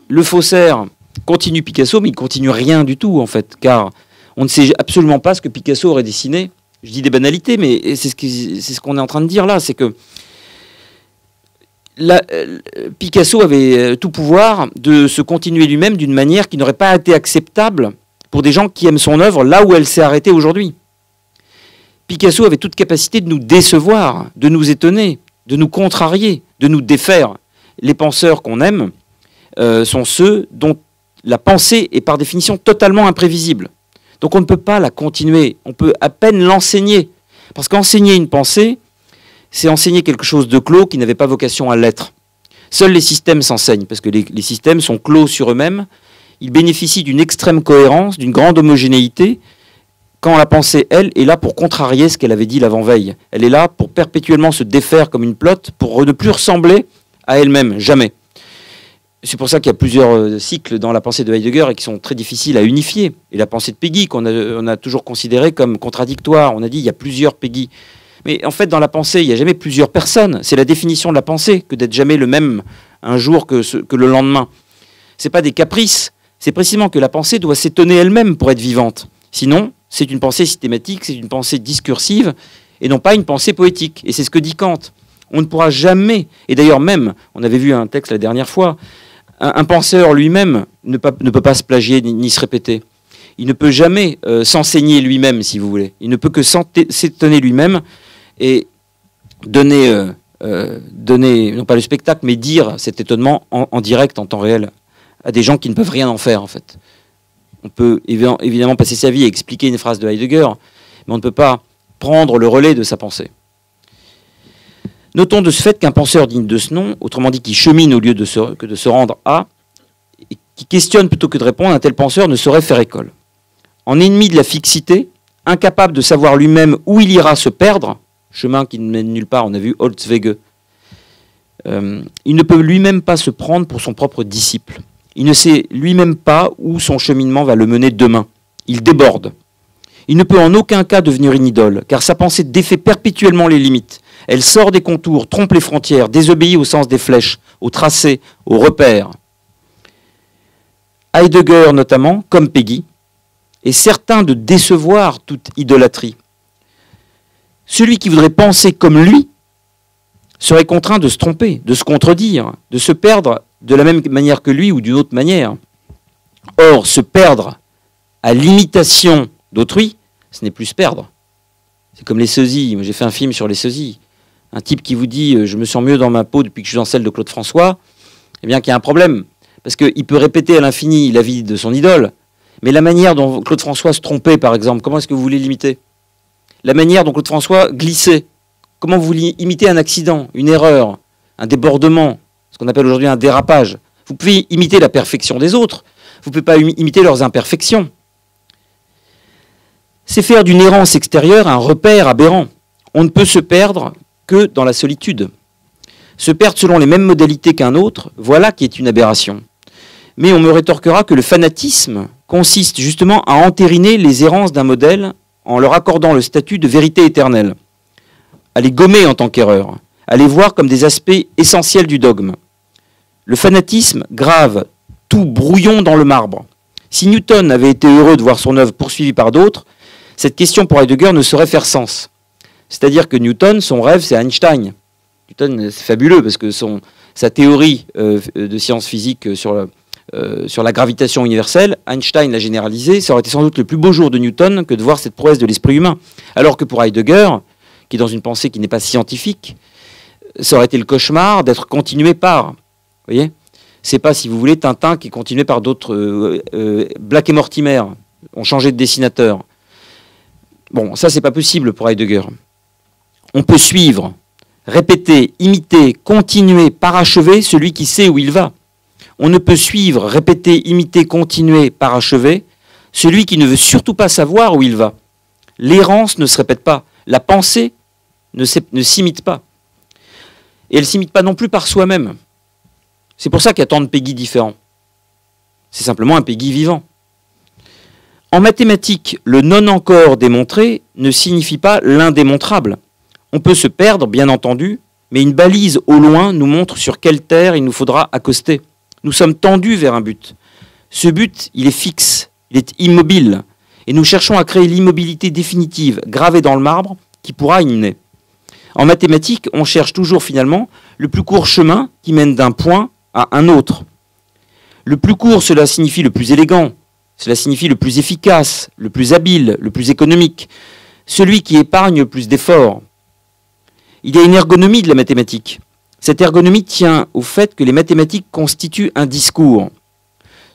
le faussaire continue Picasso, mais il ne continue rien du tout, en fait, car on ne sait absolument pas ce que Picasso aurait dessiné. Je dis des banalités, mais c'est ce qu'on est en train de dire là, c'est que Picasso avait tout pouvoir de se continuer lui-même d'une manière qui n'aurait pas été acceptable pour des gens qui aiment son œuvre là où elle s'est arrêtée aujourd'hui. Picasso avait toute capacité de nous décevoir, de nous étonner, de nous contrarier, de nous défaire. Les penseurs qu'on aime sont ceux dont la pensée est par définition totalement imprévisible. Donc on ne peut pas la continuer, on peut à peine l'enseigner. Parce qu'enseigner une pensée, c'est enseigner quelque chose de clos qui n'avait pas vocation à l'être. Seuls les systèmes s'enseignent, parce que les systèmes sont clos sur eux-mêmes, ils bénéficient d'une extrême cohérence, d'une grande homogénéité, quand la pensée, elle, est là pour contrarier ce qu'elle avait dit l'avant-veille. Elle est là pour perpétuellement se défaire comme une plotte, pour ne plus ressembler à elle-même, jamais. C'est pour ça qu'il y a plusieurs cycles dans la pensée de Heidegger et qui sont très difficiles à unifier. Et la pensée de Péguy, qu'on a toujours considérée comme contradictoire. On a dit il y a plusieurs Péguy. Mais en fait, dans la pensée, il n'y a jamais plusieurs personnes. C'est la définition de la pensée que d'être jamais le même un jour que le lendemain. Ce n'est pas des caprices. C'est précisément que la pensée doit s'étonner elle-même pour être vivante. Sinon, c'est une pensée systématique, c'est une pensée discursive et non pas une pensée poétique. Et c'est ce que dit Kant. On ne pourra jamais, et d'ailleurs même, on avait vu un texte la dernière fois, un penseur lui-même ne peut pas se plagier ni se répéter. Il ne peut jamais s'enseigner lui-même, si vous voulez. Il ne peut que s'étonner lui-même et donner, non pas le spectacle, mais dire cet étonnement en direct, en temps réel, à des gens qui ne peuvent rien en faire, en fait. On peut évidemment passer sa vie à expliquer une phrase de Heidegger, mais on ne peut pas prendre le relais de sa pensée. Notons de ce fait qu'un penseur digne de ce nom, autrement dit qui chemine au lieu de se rendre à, et qui questionne plutôt que de répondre, un tel penseur ne saurait faire école. En ennemi de la fixité, incapable de savoir lui-même où il ira se perdre, chemin qui ne mène nulle part, on a vu Holzwege, il ne peut lui-même pas se prendre pour son propre disciple. Il ne sait lui-même pas où son cheminement va le mener demain. Il déborde. Il ne peut en aucun cas devenir une idole, car sa pensée défait perpétuellement les limites. Elle sort des contours, trompe les frontières, désobéit au sens des flèches, au tracé, aux repères. Heidegger notamment, comme Péguy, est certain de décevoir toute idolâtrie. Celui qui voudrait penser comme lui serait contraint de se tromper, de se contredire, de se perdre de la même manière que lui ou d'une autre manière. Or, se perdre à l'imitation d'autrui, ce n'est plus se perdre. C'est comme les sosies. J'ai fait un film sur les sosies. Un type qui vous dit « je me sens mieux dans ma peau depuis que je suis dans celle de Claude François », eh bien qu'il y a un problème. Parce qu'il peut répéter à l'infini la vie de son idole, mais la manière dont Claude François se trompait, par exemple, comment est-ce que vous voulez l'imiter? La manière dont Claude François glissait. Comment vous voulez imiter un accident, une erreur, un débordement, ce qu'on appelle aujourd'hui un dérapage? Vous pouvez imiter la perfection des autres, vous ne pouvez pas imiter leurs imperfections. C'est faire d'une errance extérieure un repère aberrant. On ne peut se perdre que dans la solitude. Se perdre selon les mêmes modalités qu'un autre, voilà qui est une aberration. Mais on me rétorquera que le fanatisme consiste justement à entériner les errances d'un modèle en leur accordant le statut de vérité éternelle, à les gommer en tant qu'erreur, à les voir comme des aspects essentiels du dogme. Le fanatisme grave tout brouillon dans le marbre. Si Newton avait été heureux de voir son œuvre poursuivie par d'autres, cette question pour Heidegger ne saurait faire sens. C'est-à-dire que Newton, son rêve, c'est Einstein. Newton, c'est fabuleux parce que sa théorie de sciences physiques sur la gravitation universelle, Einstein l'a généralisée, ça aurait été sans doute le plus beau jour de Newton que de voir cette prouesse de l'esprit humain. Alors que pour Heidegger, qui est dans une pensée qui n'est pas scientifique, ça aurait été le cauchemar d'être continué par. Vous voyez ? C'est pas, si vous voulez, Tintin qui est continué par d'autres. Black et Mortimer ont changé de dessinateur. Bon, ça, c'est pas possible pour Heidegger. On peut suivre, répéter, imiter, continuer, parachever celui qui sait où il va. On ne peut suivre, répéter, imiter, continuer, parachever celui qui ne veut surtout pas savoir où il va. L'errance ne se répète pas. La pensée ne s'imite pas. Et elle ne s'imite pas non plus par soi-même. C'est pour ça qu'il y a tant de Péguy différents. C'est simplement un Péguy vivant. En mathématiques, le non encore démontré ne signifie pas l'indémontrable. On peut se perdre, bien entendu, mais une balise au loin nous montre sur quelle terre il nous faudra accoster. Nous sommes tendus vers un but. Ce but, il est fixe, il est immobile. Et nous cherchons à créer l'immobilité définitive, gravée dans le marbre, qui pourra y mener. En mathématiques, on cherche toujours finalement le plus court chemin qui mène d'un point à un autre. Le plus court, cela signifie le plus élégant, cela signifie le plus efficace, le plus habile, le plus économique, celui qui épargne le plus d'efforts. Il y a une ergonomie de la mathématique. Cette ergonomie tient au fait que les mathématiques constituent un discours.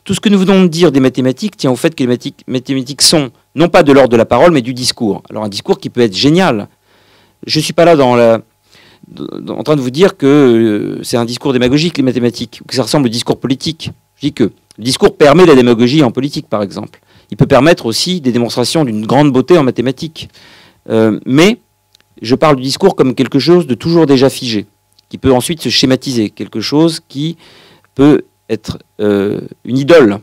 Tout ce que nous venons de dire des mathématiques tient au fait que les mathématiques sont non pas de l'ordre de la parole, mais du discours. Alors un discours qui peut être génial. Je ne suis pas là en train de vous dire que c'est un discours démagogique, les mathématiques, ou que ça ressemble au discours politique. Je dis que le discours permet la démagogie en politique, par exemple. Il peut permettre aussi des démonstrations d'une grande beauté en mathématiques. Mais je parle du discours comme quelque chose de toujours déjà figé, qui peut ensuite se schématiser, quelque chose qui peut être une idole,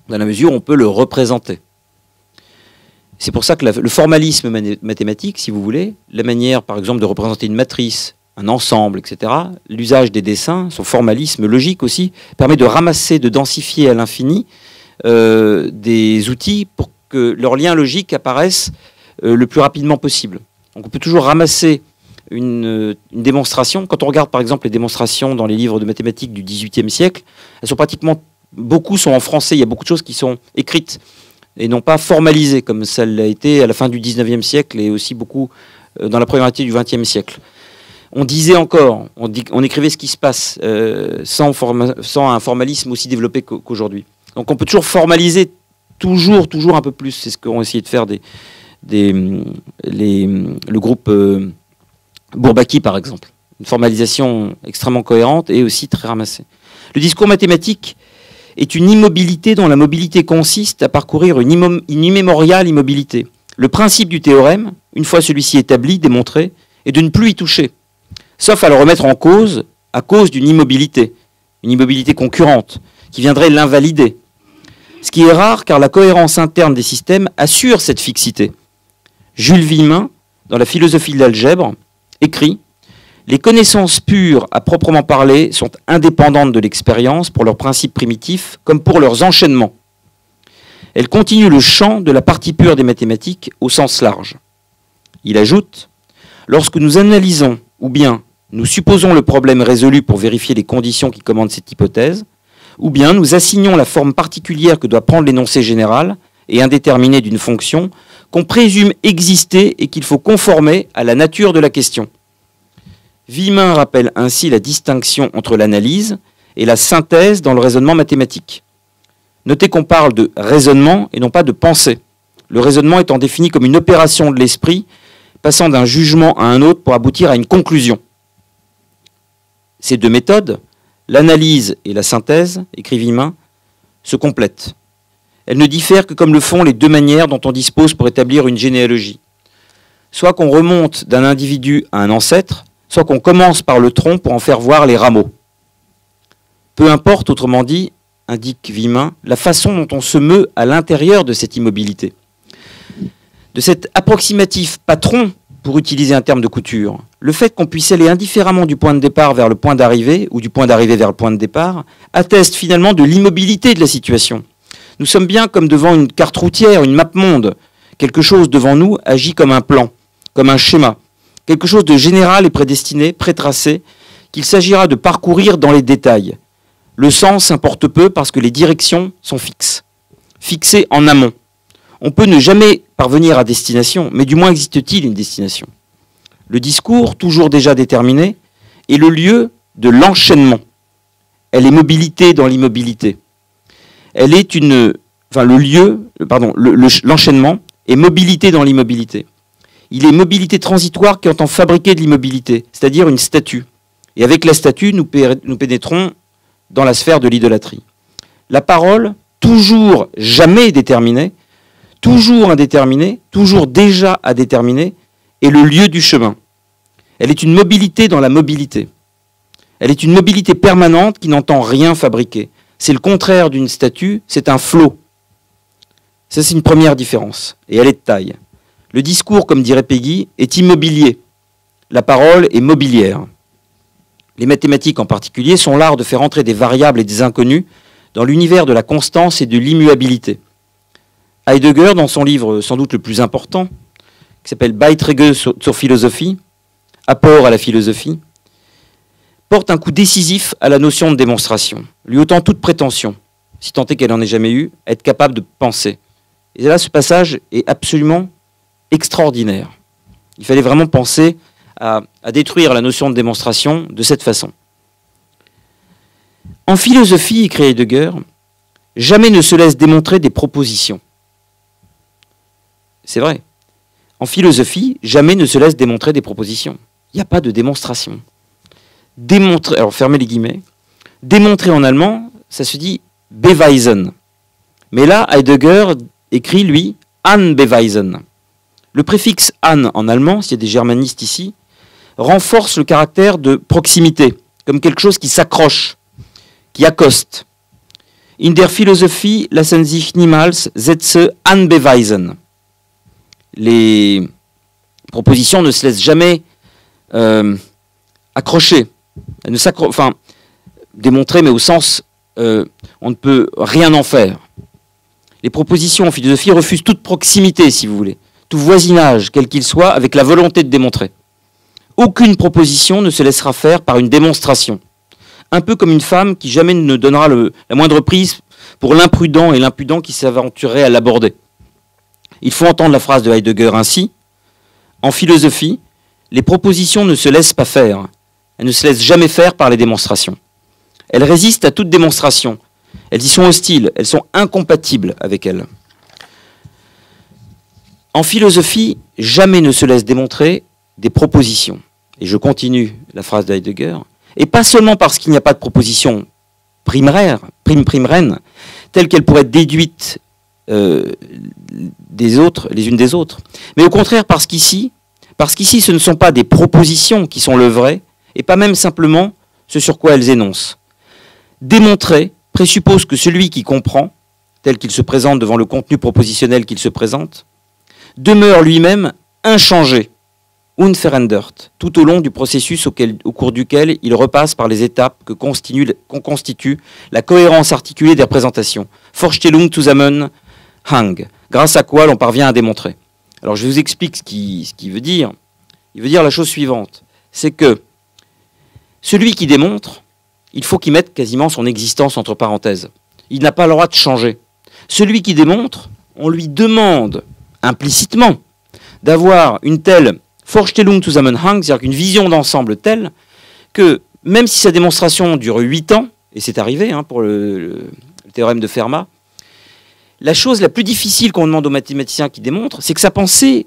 dans la mesure où on peut le représenter. C'est pour ça que le formalisme mathématique, si vous voulez, la manière, par exemple, de représenter une matrice, un ensemble, etc., l'usage des dessins, son formalisme logique aussi, permet de ramasser, de densifier à l'infini des outils pour que leurs liens logiques apparaissent le plus rapidement possible. Donc on peut toujours ramasser une démonstration. Quand on regarde, par exemple, les démonstrations dans les livres de mathématiques du XVIIIe siècle, elles sont pratiquement, beaucoup sont en français, il y a beaucoup de choses qui sont écrites et non pas formalisées, comme ça l'a été à la fin du XIXe siècle et aussi beaucoup dans la première moitié du XXe siècle. On disait encore, on écrivait ce qui se passe sans un formalisme aussi développé qu'aujourd'hui. Donc on peut toujours formaliser, toujours un peu plus. C'est ce qu'ont essayé de faire le groupe Bourbaki, par exemple. Une formalisation extrêmement cohérente et aussi très ramassée. Le discours mathématique est une immobilité dont la mobilité consiste à parcourir une immémoriale immobilité. Le principe du théorème, une fois celui-ci établi, démontré, est de ne plus y toucher, sauf à le remettre en cause à cause d'une immobilité, une immobilité concurrente, qui viendrait l'invalider. Ce qui est rare car la cohérence interne des systèmes assure cette fixité. Jules Villemin, dans la philosophie de l'algèbre, écrit « Les connaissances pures à proprement parler sont indépendantes de l'expérience pour leurs principes primitifs comme pour leurs enchaînements. Elles continuent le champ de la partie pure des mathématiques au sens large. » Il ajoute « Lorsque nous analysons, ou bien nous supposons le problème résolu pour vérifier les conditions qui commandent cette hypothèse, ou bien nous assignons la forme particulière que doit prendre l'énoncé général et indéterminé d'une fonction qu'on présume exister et qu'il faut conformer à la nature de la question. » Villemin rappelle ainsi la distinction entre l'analyse et la synthèse dans le raisonnement mathématique. Notez qu'on parle de raisonnement et non pas de pensée. Le raisonnement étant défini comme une opération de l'esprit passant d'un jugement à un autre pour aboutir à une conclusion. Ces deux méthodes, l'analyse et la synthèse, écrit Villemin, se complètent. Elles ne diffèrent que comme le font les deux manières dont on dispose pour établir une généalogie. Soit qu'on remonte d'un individu à un ancêtre, soit qu'on commence par le tronc pour en faire voir les rameaux. Peu importe, autrement dit, indique Villemin, la façon dont on se meut à l'intérieur de cette immobilité. De cet approximatif patron, pour utiliser un terme de couture, le fait qu'on puisse aller indifféremment du point de départ vers le point d'arrivée, ou du point d'arrivée vers le point de départ, atteste finalement de l'immobilité de la situation. Nous sommes bien comme devant une carte routière, une map monde. Quelque chose devant nous agit comme un plan, comme un schéma. Quelque chose de général et prédestiné, prétracé, qu'il s'agira de parcourir dans les détails. Le sens importe peu parce que les directions sont fixes, fixées en amont. On peut ne jamais parvenir à destination, mais du moins existe-t-il une destination. Le discours, toujours déjà déterminé, est le lieu de l'enchaînement. Elle est mobilité dans l'immobilité. Elle est l'enchaînement est mobilité dans l'immobilité. Il est mobilité transitoire qui entend fabriquer de l'immobilité, c'est-à-dire une statue. Et avec la statue, nous pénétrons dans la sphère de l'idolâtrie. La parole, toujours jamais déterminée, toujours indéterminée, toujours déjà à déterminer, est le lieu du chemin. Elle est une mobilité dans la mobilité. Elle est une mobilité permanente qui n'entend rien fabriquer. C'est le contraire d'une statue, c'est un flot. Ça, c'est une première différence, et elle est de taille. Le discours, comme dirait Péguy, est immobilier. La parole est mobilière. Les mathématiques en particulier sont l'art de faire entrer des variables et des inconnus dans l'univers de la constance et de l'immuabilité. Heidegger, dans son livre sans doute le plus important, qui s'appelle Beiträge zur Philosophie, Apport à la philosophie, porte un coup décisif à la notion de démonstration, lui ôtant toute prétention, si tant est qu'elle n'en ait jamais eu, à être capable de penser. Et là, ce passage est absolument extraordinaire. Il fallait vraiment penser à détruire la notion de démonstration de cette façon. En philosophie, écrit Heidegger, jamais ne se laisse démontrer des propositions. C'est vrai. En philosophie, jamais ne se laisse démontrer des propositions. Il n'y a pas de démonstration. Démontrer, alors fermez les guillemets, démontrer en allemand, ça se dit beweisen. Mais là, Heidegger écrit, lui, anbeweisen. Le préfixe an en allemand, s'il y a des germanistes ici, renforce le caractère de proximité, comme quelque chose qui s'accroche, qui accoste. In der Philosophie lassen sich niemals Sätze anbeweisen. Les propositions ne se laissent jamais accrocher. Elles ne enfin, démontrer, mais au sens, on ne peut rien en faire. Les propositions en philosophie refusent toute proximité, si vous voulez, tout voisinage, quel qu'il soit, avec la volonté de démontrer. Aucune proposition ne se laissera faire par une démonstration. Un peu comme une femme qui jamais ne donnera la moindre prise pour l'imprudent et l'impudent qui s'aventurerait à l'aborder. Il faut entendre la phrase de Heidegger ainsi. En philosophie, les propositions ne se laissent pas faire. Elles ne se laissent jamais faire par les démonstrations. Elles résistent à toute démonstration. Elles y sont hostiles, elles sont incompatibles avec elles. En philosophie, jamais ne se laisse démontrer des propositions. Et je continue la phrase d'Heidegger. Et pas seulement parce qu'il n'y a pas de proposition primaire, telle qu'elle pourrait être déduite des autres, les unes des autres, mais au contraire parce qu'ici, ce ne sont pas des propositions qui sont le vrai, et pas même simplement ce sur quoi elles énoncent. Démontrer présuppose que celui qui comprend, tel qu'il se présente devant le contenu propositionnel qu'il se présente, demeure lui-même inchangé, unverändert, tout au long du processus au cours duquel il repasse par les étapes que constitue la cohérence articulée des représentations, Vorstellung, Zusammenhang, grâce à quoi l'on parvient à démontrer. Alors je vous explique ce qu'il veut dire. Il veut dire la chose suivante, c'est que celui qui démontre, il faut qu'il mette quasiment son existence entre parenthèses. Il n'a pas le droit de changer. Celui qui démontre, on lui demande implicitement d'avoir une telle Vorstellung, Zusammenhang, c'est-à-dire qu'une vision d'ensemble telle que même si sa démonstration dure 8 ans, et c'est arrivé pour le théorème de Fermat, la chose la plus difficile qu'on demande aux mathématiciens qui démontrent, c'est que sa pensée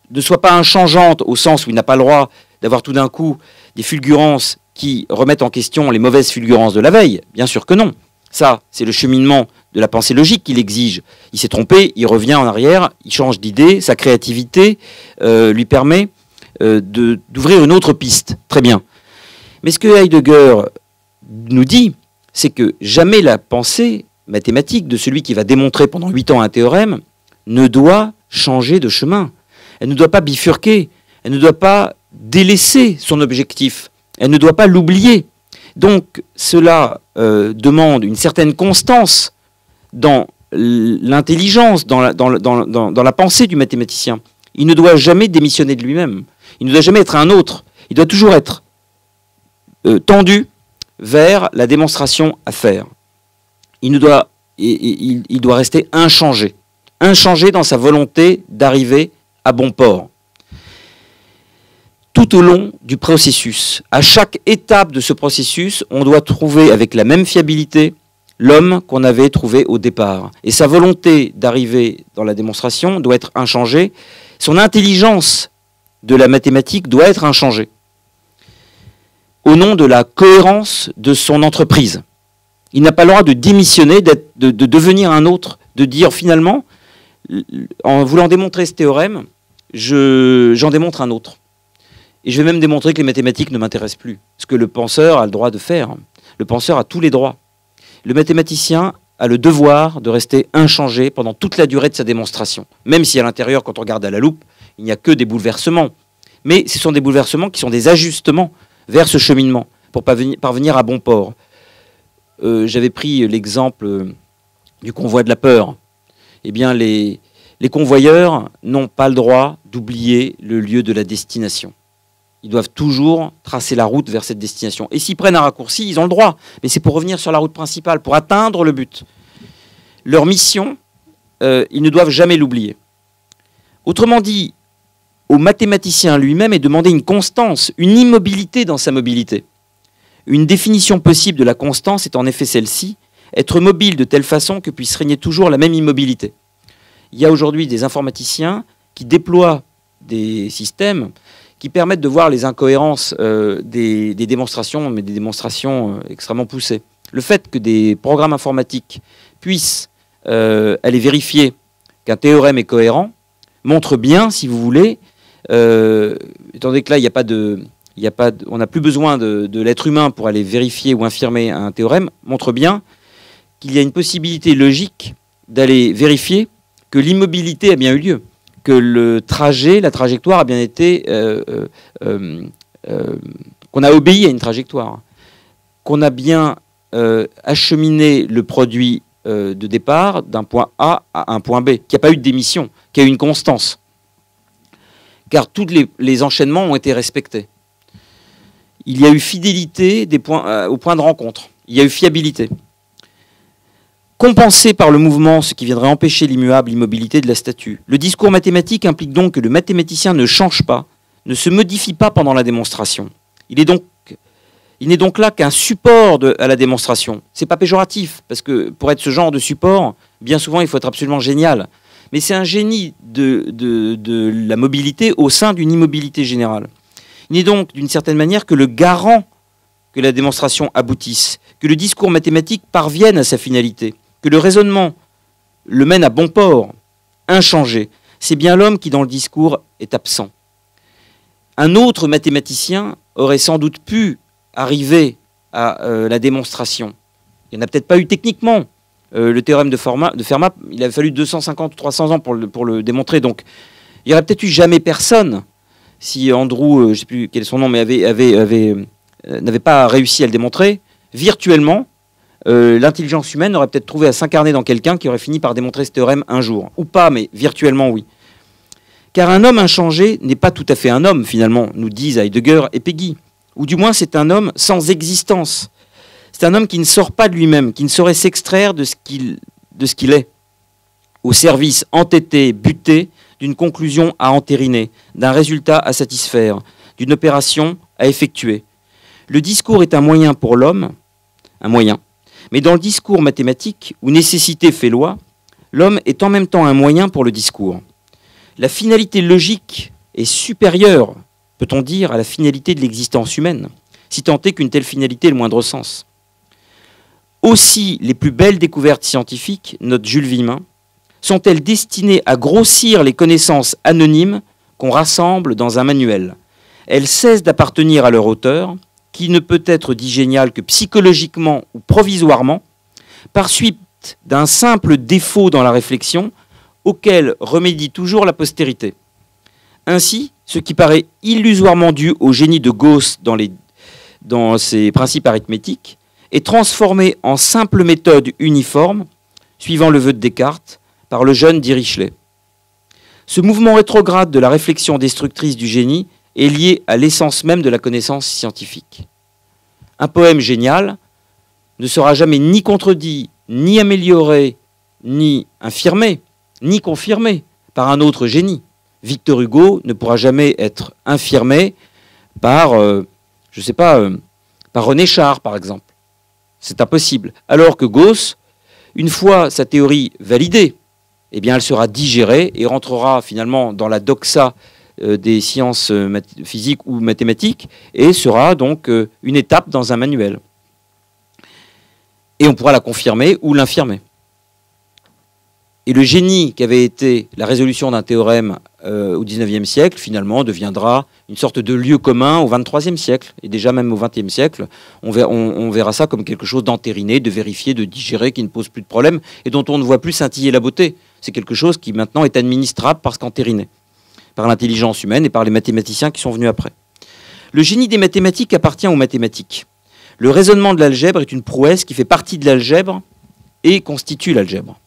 ne soit pas inchangeante au sens où il n'a pas le droit d'avoir tout d'un coup des fulgurances qui remettent en question les mauvaises fulgurances de la veille. Bien sûr que non. Ça, c'est le cheminement de la pensée logique qu'il exige. Il s'est trompé, il revient en arrière, il change d'idée, sa créativité lui permet d'ouvrir une autre piste. Très bien. Mais ce que Heidegger nous dit, c'est que jamais la pensée mathématique de celui qui va démontrer pendant 8 ans un théorème ne doit changer de chemin. Elle ne doit pas bifurquer, elle ne doit pas délaisser son objectif, elle ne doit pas l'oublier. Donc cela demande une certaine constance dans l'intelligence, dans la pensée du mathématicien. Il ne doit jamais démissionner de lui-même, il ne doit jamais être un autre, il doit toujours être tendu vers la démonstration à faire. Il doit rester inchangé dans sa volonté d'arriver à bon port. Tout au long du processus, à chaque étape de ce processus, on doit trouver avec la même fiabilité l'homme qu'on avait trouvé au départ. Et sa volonté d'arriver dans la démonstration doit être inchangée. Son intelligence de la mathématique doit être inchangée. Au nom de la cohérence de son entreprise. Il n'a pas le droit de démissionner, de devenir un autre, de dire finalement, en voulant démontrer ce théorème, j'en démontre un autre. Et je vais même démontrer que les mathématiques ne m'intéressent plus. Ce que le penseur a le droit de faire. Le penseur a tous les droits. Le mathématicien a le devoir de rester inchangé pendant toute la durée de sa démonstration. Même si à l'intérieur, quand on regarde à la loupe, il n'y a que des bouleversements. Mais ce sont des bouleversements qui sont des ajustements vers ce cheminement, pour parvenir à bon port. J'avais pris l'exemple du convoi de la peur. Eh bien, les convoyeurs n'ont pas le droit d'oublier le lieu de la destination. Ils doivent toujours tracer la route vers cette destination. Et s'ils prennent un raccourci, ils ont le droit. Mais c'est pour revenir sur la route principale, pour atteindre le but. Leur mission, ils ne doivent jamais l'oublier. Autrement dit, au mathématicien lui-même est demandé une constance, une immobilité dans sa mobilité. Une définition possible de la constance est en effet celle-ci, être mobile de telle façon que puisse régner toujours la même immobilité. Il y a aujourd'hui des informaticiens qui déploient des systèmes qui permettent de voir les incohérences des démonstrations, mais des démonstrations extrêmement poussées. Le fait que des programmes informatiques puissent aller vérifier qu'un théorème est cohérent montre bien, si vous voulez, étant donné que là, on n'a plus besoin de l'être humain pour aller vérifier ou infirmer un théorème, montre bien qu'il y a une possibilité logique d'aller vérifier que l'immobilité a bien eu lieu, que le trajet, la trajectoire a bien été... qu'on a obéi à une trajectoire, qu'on a bien acheminé le produit de départ d'un point A à un point B, qu'il n'y a pas eu de démission, qu'il y a eu une constance. Car tous les enchaînements ont été respectés. Il y a eu fidélité au point de rencontre. Il y a eu fiabilité. Compenser par le mouvement ce qui viendrait empêcher l'immuable immobilité de la statue. Le discours mathématique implique donc que le mathématicien ne change pas, ne se modifie pas pendant la démonstration. Il n'est donc là qu'un support à la démonstration. Ce n'est pas péjoratif, parce que pour être ce genre de support, bien souvent, il faut être absolument génial. mais c'est un génie de la mobilité au sein d'une immobilité générale. Il n'est donc d'une certaine manière que le garant que la démonstration aboutisse, que le discours mathématique parvienne à sa finalité, que le raisonnement le mène à bon port, inchangé. C'est bien l'homme qui, dans le discours, est absent. Un autre mathématicien aurait sans doute pu arriver à la démonstration. Il n'y en a peut-être pas eu techniquement. Le théorème de Fermat, il a fallu 250 ou 300 ans pour le démontrer. Donc, il n'y aurait peut-être eu jamais personne si Andrew, je ne sais plus quel est son nom, mais n'avait pas réussi à le démontrer. Virtuellement, l'intelligence humaine aurait peut-être trouvé à s'incarner dans quelqu'un qui aurait fini par démontrer ce théorème un jour. Ou pas, mais virtuellement, oui. Car un homme inchangé n'est pas tout à fait un homme, finalement, nous disent Heidegger et Peggy. Ou du moins, c'est un homme sans existence. C'est un homme qui ne sort pas de lui-même, qui ne saurait s'extraire de ce qu'il est, au service entêté, buté, d'une conclusion à entériner, d'un résultat à satisfaire, d'une opération à effectuer. Le discours est un moyen pour l'homme, un moyen. Mais dans le discours mathématique, où nécessité fait loi, l'homme est en même temps un moyen pour le discours. La finalité logique est supérieure, peut-on dire, à la finalité de l'existence humaine, si tant est qu'une telle finalité ait le moindre sens. Aussi, les plus belles découvertes scientifiques, note Jules Vimin, sont-elles destinées à grossir les connaissances anonymes qu'on rassemble dans un manuel. Elles cessent d'appartenir à leur auteur, qui ne peut être dit génial que psychologiquement ou provisoirement, par suite d'un simple défaut dans la réflexion, auquel remédie toujours la postérité. Ainsi, ce qui paraît illusoirement dû au génie de Gauss dans ses principes arithmétiques est transformé en simple méthode uniforme, suivant le vœu de Descartes, par le jeune Dirichlet. Ce mouvement rétrograde de la réflexion destructrice du génie est lié à l'essence même de la connaissance scientifique. Un poème génial ne sera jamais ni contredit, ni amélioré, ni infirmé, ni confirmé par un autre génie. Victor Hugo ne pourra jamais être infirmé par, par René Char, par exemple. C'est impossible. Alors que Gauss, une fois sa théorie validée, eh bien, elle sera digérée et rentrera finalement dans la doxa des sciences physiques ou mathématiques et sera donc une étape dans un manuel. Et on pourra la confirmer ou l'infirmer. Et le génie qu'avait été la résolution d'un théorème au XIXe siècle, finalement, deviendra une sorte de lieu commun au XXIIIe siècle. Et déjà même au XXe siècle, on verra ça comme quelque chose d'entériné, de vérifié, de digéré, qui ne pose plus de problème et dont on ne voit plus scintiller la beauté. C'est quelque chose qui maintenant est administrable parce qu'entériné par l'intelligence humaine et par les mathématiciens qui sont venus après. Le génie des mathématiques appartient aux mathématiques. Le raisonnement de l'algèbre est une prouesse qui fait partie de l'algèbre et constitue l'algèbre.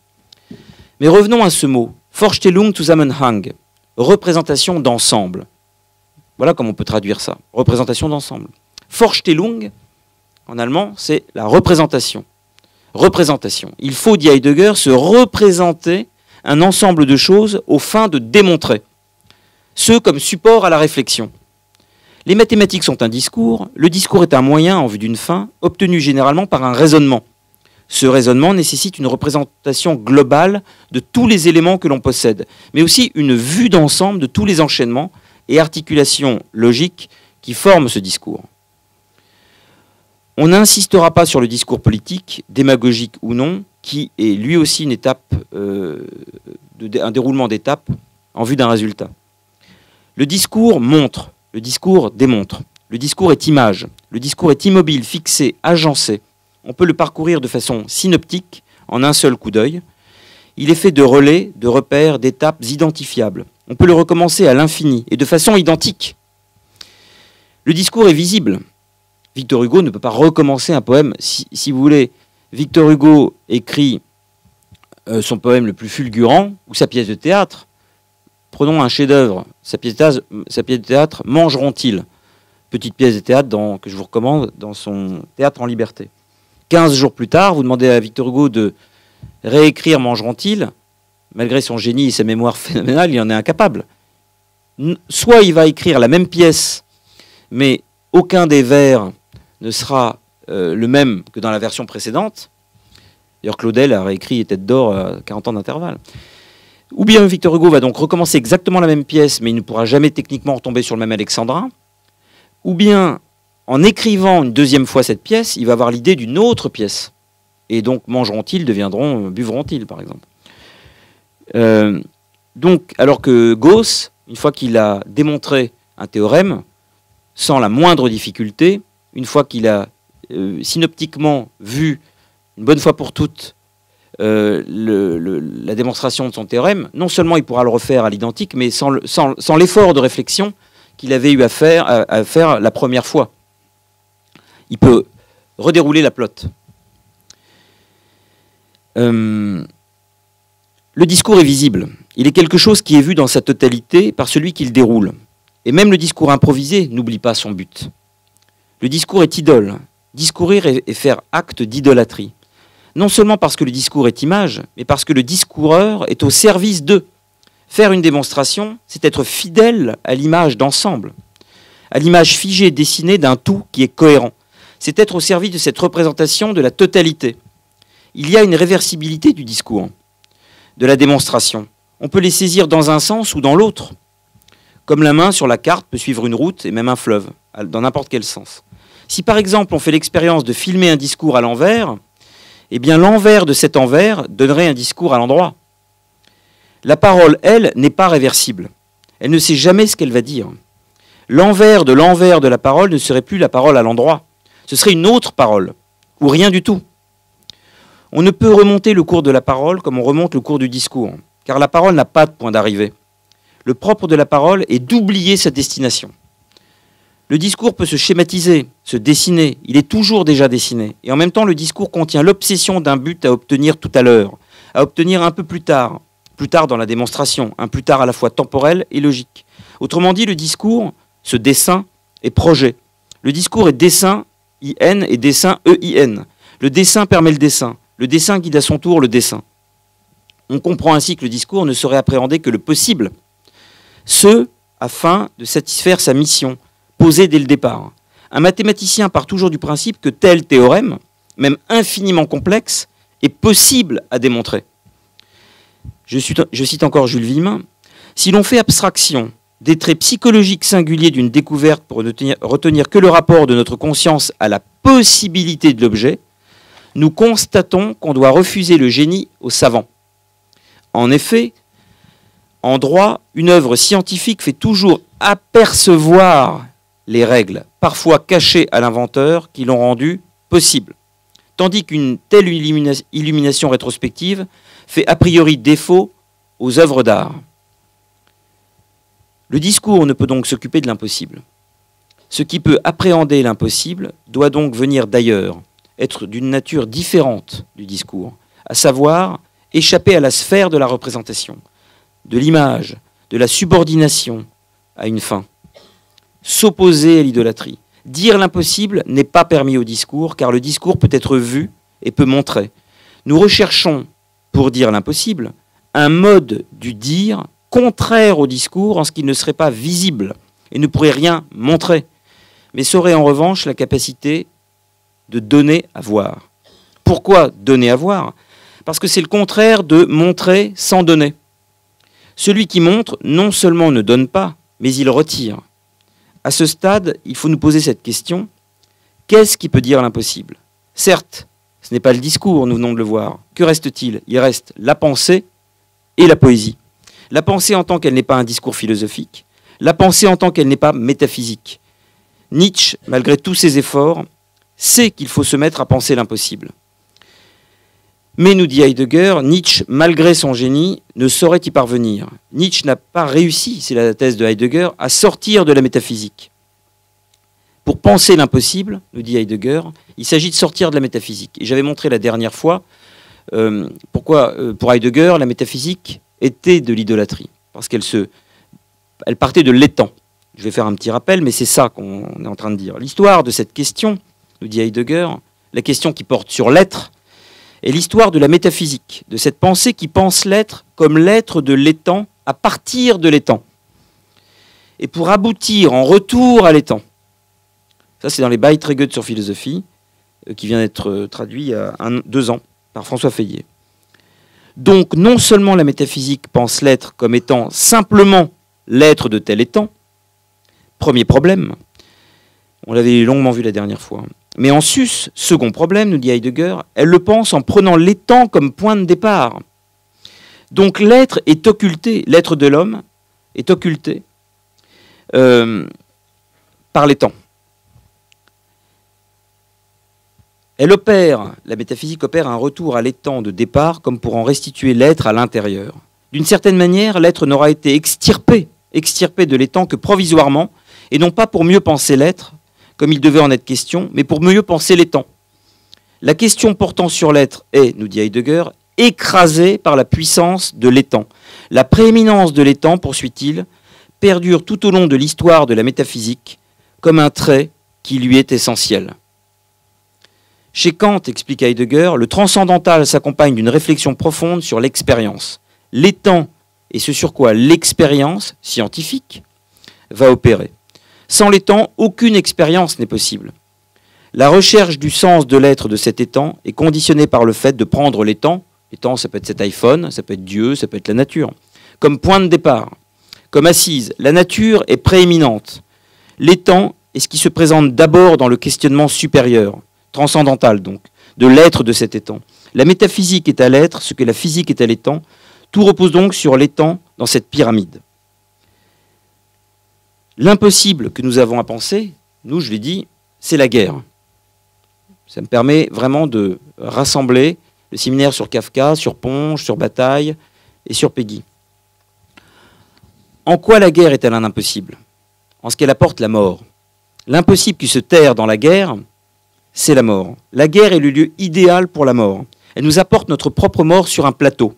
Mais revenons à ce mot, Vorstellung Zusammenhang, représentation d'ensemble. Voilà comment on peut traduire ça, représentation d'ensemble. Vorstellung, en allemand, c'est la représentation. Représentation. Il faut, dit Heidegger, se représenter un ensemble de choses aux fins de démontrer, ce comme support à la réflexion. Les mathématiques sont un discours, le discours est un moyen en vue d'une fin, obtenu généralement par un raisonnement. Ce raisonnement nécessite une représentation globale de tous les éléments que l'on possède, mais aussi une vue d'ensemble de tous les enchaînements et articulations logiques qui forment ce discours. On n'insistera pas sur le discours politique, démagogique ou non, qui est lui aussi une étape, un déroulement d'étapes en vue d'un résultat. Le discours montre, le discours démontre, le discours est image, le discours est immobile, fixé, agencé. On peut le parcourir de façon synoptique, en un seul coup d'œil. Il est fait de relais, de repères, d'étapes identifiables. On peut le recommencer à l'infini et de façon identique. Le discours est visible. Victor Hugo ne peut pas recommencer un poème. Si vous voulez, Victor Hugo écrit son poème le plus fulgurant ou sa pièce de théâtre. Prenons un chef-d'œuvre, sa pièce de théâtre, Mangeront-ils ? Petite pièce de théâtre que je vous recommande dans son Théâtre en liberté. 15 jours plus tard, vous demandez à Victor Hugo de réécrire Mangeront-ils, malgré son génie et sa mémoire phénoménale, il en est incapable. Soit il va écrire la même pièce, mais aucun des vers ne sera le même que dans la version précédente. D'ailleurs, Claudel a réécrit Tête d'or à 40 ans d'intervalle. Ou bien Victor Hugo va donc recommencer exactement la même pièce, mais il ne pourra jamais techniquement retomber sur le même alexandrin. Ou bien, en écrivant une deuxième fois cette pièce, il va avoir l'idée d'une autre pièce. Et donc, mangeront-ils, buveront-ils, par exemple. Donc, alors que Gauss, une fois qu'il a démontré un théorème, sans la moindre difficulté, une fois qu'il a synoptiquement vu, une bonne fois pour toutes, la démonstration de son théorème, non seulement il pourra le refaire à l'identique, mais sans l'effort de réflexion qu'il avait eu à faire la première fois. Il peut redérouler la plotte. Le discours est visible. Il est quelque chose qui est vu dans sa totalité par celui qui le déroule. Et même le discours improvisé n'oublie pas son but. Le discours est idole. Discourir et faire acte d'idolâtrie. Non seulement parce que le discours est image, mais parce que le discoureur est au service d'eux. Faire une démonstration, c'est être fidèle à l'image d'ensemble, à l'image figée, dessinée d'un tout qui est cohérent. C'est être au service de cette représentation de la totalité. Il y a une réversibilité du discours, de la démonstration. On peut les saisir dans un sens ou dans l'autre. Comme la main sur la carte peut suivre une route et même un fleuve, dans n'importe quel sens. Si par exemple on fait l'expérience de filmer un discours à l'envers, eh bien l'envers de cet envers donnerait un discours à l'endroit. La parole, elle, n'est pas réversible. Elle ne sait jamais ce qu'elle va dire. L'envers de la parole ne serait plus la parole à l'endroit. Ce serait une autre parole, ou rien du tout. On ne peut remonter le cours de la parole comme on remonte le cours du discours, car la parole n'a pas de point d'arrivée. Le propre de la parole est d'oublier sa destination. Le discours peut se schématiser, se dessiner, il est toujours déjà dessiné. Et en même temps, le discours contient l'obsession d'un but à obtenir tout à l'heure, à obtenir un peu plus tard dans la démonstration, un plus tard à la fois temporel et logique. Autrement dit, le discours, ce dessin, est projet. Le discours est dessin, IN, et dessin, EIN. Le dessin permet le dessin guide à son tour le dessin. On comprend ainsi que le discours ne serait appréhendé que le possible, ce afin de satisfaire sa mission, posée dès le départ. Un mathématicien part toujours du principe que tel théorème, même infiniment complexe, est possible à démontrer. Je cite encore Jules Villemin. Si l'on fait abstraction des traits psychologiques singuliers d'une découverte pour ne retenir que le rapport de notre conscience à la possibilité de l'objet, nous constatons qu'on doit refuser le génie aux savants. En effet, en droit, une œuvre scientifique fait toujours apercevoir les règles, parfois cachées à l'inventeur, qui l'ont rendu possible. Tandis qu'une telle illumination rétrospective fait a priori défaut aux œuvres d'art. Le discours ne peut donc s'occuper de l'impossible. Ce qui peut appréhender l'impossible doit donc venir d'ailleurs, être d'une nature différente du discours, à savoir échapper à la sphère de la représentation, de l'image, de la subordination à une fin, s'opposer à l'idolâtrie. Dire l'impossible n'est pas permis au discours, car le discours peut être vu et peut montrer. Nous recherchons, pour dire l'impossible, un mode du dire contraire au discours en ce qu'il ne serait pas visible et ne pourrait rien montrer, mais serait en revanche la capacité de donner à voir. Pourquoi donner à voir ? Parce que c'est le contraire de montrer sans donner. Celui qui montre non seulement ne donne pas, mais il retire. À ce stade, il faut nous poser cette question. Qu'est-ce qui peut dire l'impossible ? Certes, ce n'est pas le discours, nous venons de le voir. Que reste-t-il ? Il reste la pensée et la poésie. La pensée en tant qu'elle n'est pas un discours philosophique. La pensée en tant qu'elle n'est pas métaphysique. Nietzsche, malgré tous ses efforts, sait qu'il faut se mettre à penser l'impossible. Mais, nous dit Heidegger, Nietzsche, malgré son génie, ne saurait y parvenir. Nietzsche n'a pas réussi, c'est la thèse de Heidegger, à sortir de la métaphysique. Pour penser l'impossible, nous dit Heidegger, il s'agit de sortir de la métaphysique. Et j'avais montré la dernière fois pourquoi, pour Heidegger, la métaphysique était de l'idolâtrie. Parce elle partait de l'étang. Je vais faire un petit rappel, mais c'est ça qu'on est en train de dire. L'histoire de cette question, nous dit Heidegger, la question qui porte sur l'être, est l'histoire de la métaphysique, de cette pensée qui pense l'être comme l'être de l'étang à partir de l'étang. Et pour aboutir en retour à l'étang. Ça, c'est dans les Beiträge sur philosophie, qui vient d'être traduit il y a 2 ans par François Feillier. Donc non seulement la métaphysique pense l'être comme étant simplement l'être de tel étant, premier problème, on l'avait longuement vu la dernière fois, mais en sus, second problème, nous dit Heidegger, elle le pense en prenant l'étant comme point de départ. Donc l'être est occulté, l'être de l'homme est occulté par l'étant. Elle opère, la métaphysique opère un retour à l'étant de départ comme pour en restituer l'être à l'intérieur. D'une certaine manière, l'être n'aura été extirpé de l'étant que provisoirement, et non pas pour mieux penser l'être, comme il devait en être question, mais pour mieux penser l'étant. La question portant sur l'être est, nous dit Heidegger, écrasée par la puissance de l'étant. La prééminence de l'étant, poursuit-il, perdure tout au long de l'histoire de la métaphysique comme un trait qui lui est essentiel. Chez Kant, explique Heidegger, le transcendantal s'accompagne d'une réflexion profonde sur l'expérience. L'étant est ce sur quoi l'expérience scientifique va opérer. Sans l'étant, aucune expérience n'est possible. La recherche du sens de l'être de cet étant est conditionnée par le fait de prendre l'étant, l'étant ça peut être cet iPhone, ça peut être Dieu, ça peut être la nature, comme point de départ, comme assise. La nature est prééminente. L'étant est ce qui se présente d'abord dans le questionnement supérieur, transcendantal donc, de l'être de cet étant. La métaphysique est à l'être ce que la physique est à l'étant. Tout repose donc sur l'étant dans cette pyramide. L'impossible que nous avons à penser, nous je l'ai dit, c'est la guerre. Ça me permet vraiment de rassembler le séminaire sur Kafka, sur Ponge, sur Bataille et sur Péguy. En quoi la guerre est-elle un impossible? En ce qu'elle apporte la mort. L'impossible qui se terre dans la guerre, c'est la mort. La guerre est le lieu idéal pour la mort. Elle nous apporte notre propre mort sur un plateau.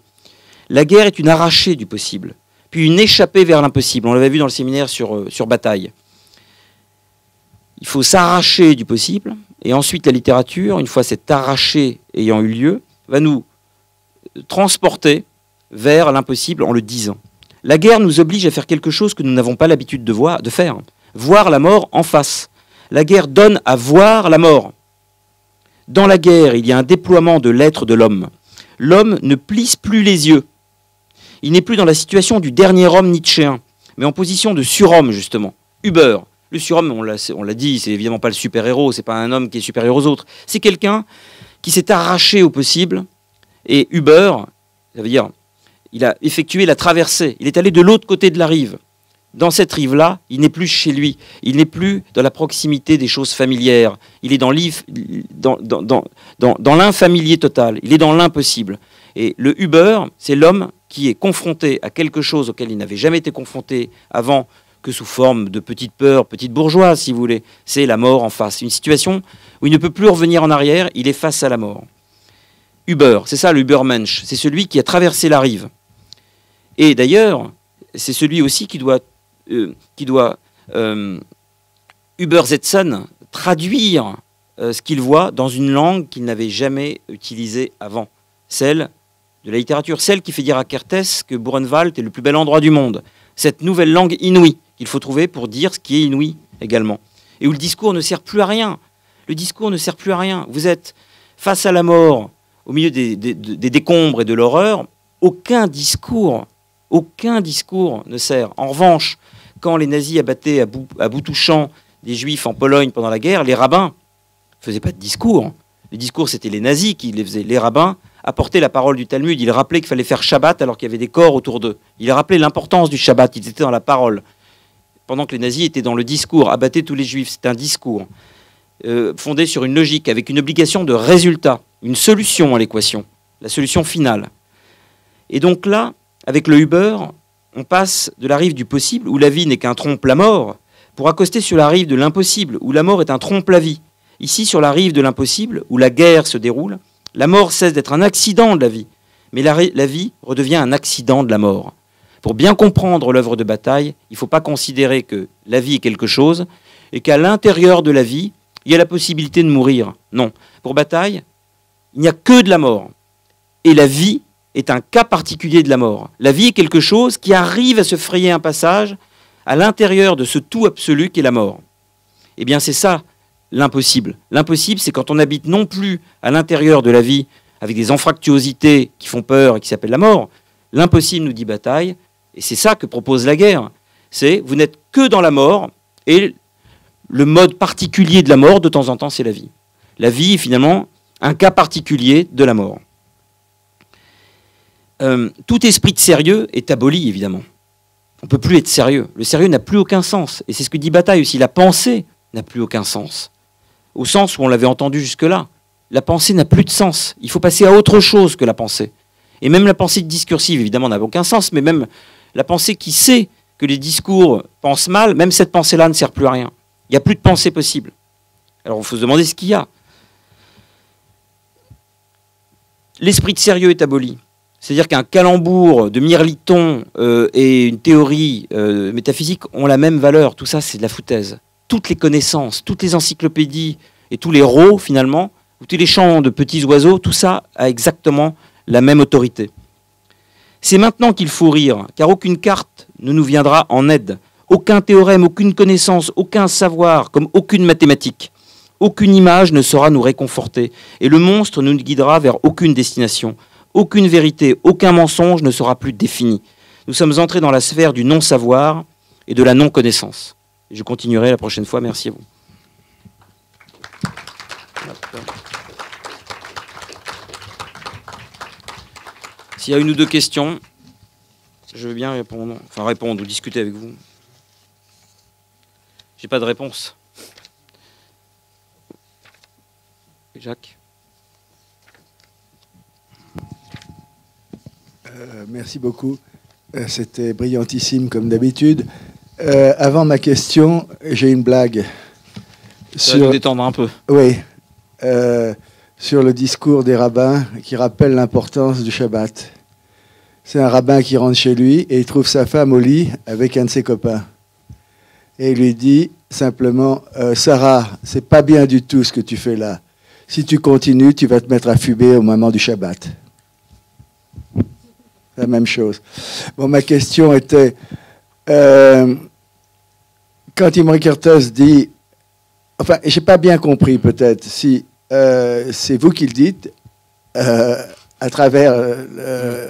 La guerre est une arrachée du possible, puis une échappée vers l'impossible. On l'avait vu dans le séminaire sur Bataille. Il faut s'arracher du possible, et ensuite la littérature, une fois cet arraché ayant eu lieu, va nous transporter vers l'impossible en le disant. La guerre nous oblige à faire quelque chose que nous n'avons pas l'habitude de faire. Voir la mort en face. La guerre donne à voir la mort. Dans la guerre, il y a un déploiement de l'être de l'homme. L'homme ne plisse plus les yeux. Il n'est plus dans la situation du dernier homme nietzschéen, mais en position de surhomme, justement. Uber. Le surhomme, on l'a dit, c'est évidemment pas le super-héros, c'est pas un homme qui est supérieur aux autres. C'est quelqu'un qui s'est arraché au possible. Et Uber, ça veut dire, il a effectué la traversée. Il est allé de l'autre côté de la rive. Dans cette rive-là, il n'est plus chez lui. Il n'est plus dans la proximité des choses familières. Il est dans l'infamilier total. Il est dans l'impossible. Et le Uber, c'est l'homme qui est confronté à quelque chose auquel il n'avait jamais été confronté avant que sous forme de petite peur, petite bourgeoise, si vous voulez. C'est la mort en face. Une situation où il ne peut plus revenir en arrière, il est face à la mort. Uber, c'est ça le Übermensch. C'est celui qui a traversé la rive. Et d'ailleurs, c'est celui aussi qui doit übersetzen, traduire ce qu'il voit dans une langue qu'il n'avait jamais utilisée avant, celle de la littérature, celle qui fait dire à Kertész que Buchenwald est le plus bel endroit du monde, cette nouvelle langue inouïe qu'il faut trouver pour dire ce qui est inouï également, et où le discours ne sert plus à rien. Le discours ne sert plus à rien. Vous êtes face à la mort, au milieu des décombres et de l'horreur, aucun discours ne sert. En revanche, quand les nazis abattaient à bout touchant des juifs en Pologne pendant la guerre, les rabbins ne faisaient pas de discours. Les discours, c'était les nazis qui les faisaient. Les rabbins apportaient la parole du Talmud. Ils rappelaient qu'il fallait faire Shabbat alors qu'il y avait des corps autour d'eux. Ils rappelaient l'importance du Shabbat. Ils étaient dans la parole. Pendant que les nazis étaient dans le discours, abattaient tous les juifs. C'était un discours fondé sur une logique, avec une obligation de résultat, une solution à l'équation, la solution finale. Et donc là, avec le Uber, on passe de la rive du possible, où la vie n'est qu'un trompe-la-mort, pour accoster sur la rive de l'impossible, où la mort est un trompe-la-vie. Ici, sur la rive de l'impossible, où la guerre se déroule, la mort cesse d'être un accident de la vie, mais la vie redevient un accident de la mort. Pour bien comprendre l'œuvre de Bataille, il ne faut pas considérer que la vie est quelque chose, et qu'à l'intérieur de la vie, il y a la possibilité de mourir. Non. Pour Bataille, il n'y a que de la mort. Et la vie est un cas particulier de la mort. La vie est quelque chose qui arrive à se frayer un passage à l'intérieur de ce tout absolu qu'est la mort. Eh bien, c'est ça l'impossible. L'impossible, c'est quand on habite non plus à l'intérieur de la vie avec des anfractuosités qui font peur et qui s'appellent la mort. L'impossible, nous dit Bataille, et c'est ça que propose la guerre. C'est vous n'êtes que dans la mort, et le mode particulier de la mort, de temps en temps, c'est la vie. La vie est finalement un cas particulier de la mort. Tout esprit de sérieux est aboli, évidemment. On ne peut plus être sérieux. Le sérieux n'a plus aucun sens. Et c'est ce que dit Bataille aussi. La pensée n'a plus aucun sens. Au sens où on l'avait entendu jusque-là. La pensée n'a plus de sens. Il faut passer à autre chose que la pensée. Et même la pensée discursive, évidemment, n'a aucun sens, mais même la pensée qui sait que les discours pensent mal, même cette pensée-là ne sert plus à rien. Il n'y a plus de pensée possible. Alors il faut se demander ce qu'il y a. L'esprit de sérieux est aboli. C'est-à-dire qu'un calembour de mirliton et une théorie métaphysique ont la même valeur. Tout ça, c'est de la foutaise. Toutes les connaissances, toutes les encyclopédies et tous les rots, finalement, ou tous les chants de petits oiseaux, tout ça a exactement la même autorité. C'est maintenant qu'il faut rire, car aucune carte ne nous viendra en aide. Aucun théorème, aucune connaissance, aucun savoir, comme aucune mathématique. Aucune image ne saura nous réconforter. Et le monstre ne nous guidera vers aucune destination. Aucune vérité, aucun mensonge ne sera plus défini. Nous sommes entrés dans la sphère du non-savoir et de la non-connaissance. Je continuerai la prochaine fois. Merci à vous. S'il y a une ou deux questions, je veux bien répondre ou discuter avec vous. J'ai pas de réponse. Jacques. Merci beaucoup. C'était brillantissime comme d'habitude. Avant ma question, j'ai une blague. Ça va nous détendre un peu. Oui. Sur le discours des rabbins qui rappelle l'importance du Shabbat. C'est un rabbin qui rentre chez lui et il trouve sa femme au lit avec un de ses copains. Et il lui dit simplement Sarah, c'est pas bien du tout ce que tu fais là. Si tu continues, tu vas te mettre à fumer au moment du Shabbat. La même chose. Bon, ma question était quand Imre Kertész dit, enfin, j'ai pas bien compris peut-être si c'est vous qui le dites à travers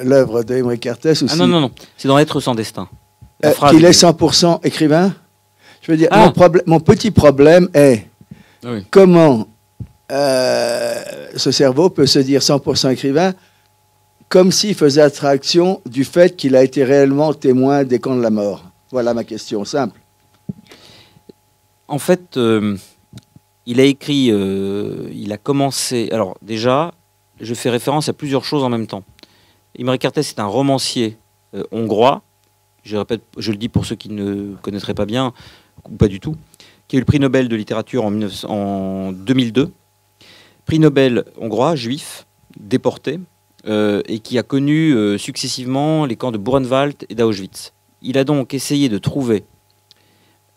l'œuvre d'Imre Kertész ou si... Non, c'est dans Être sans destin. Qu'il est 100% écrivain. Je veux dire, mon petit problème est comment ce cerveau peut se dire 100% écrivain comme s'il faisait abstraction du fait qu'il a été réellement témoin des camps de la mort. Voilà ma question, simple. En fait, il a écrit, il a commencé... Alors déjà, je fais référence à plusieurs choses en même temps. Imre Kertész est un romancier hongrois, je répète, je le dis pour ceux qui ne connaîtraient pas bien, ou pas du tout, qui a eu le prix Nobel de littérature en 2002. Prix Nobel hongrois, juif, déporté, et qui a connu successivement les camps de Buchenwald et d'Auschwitz. Il a donc essayé de trouver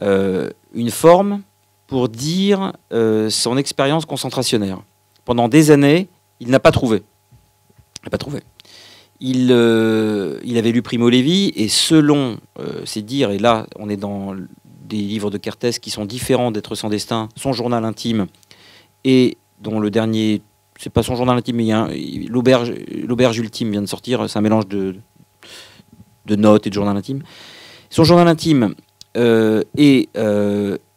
une forme pour dire son expérience concentrationnaire. Pendant des années, il n'a pas trouvé. Il avait lu Primo Levi, et selon ses dires, et là on est dans des livres de Kertész qui sont différents d'Être sans destin, son journal intime, et dont le dernier, c'est pas son journal intime, mais l'auberge ultime vient de sortir, c'est un mélange de notes et de journal intime. Son journal intime et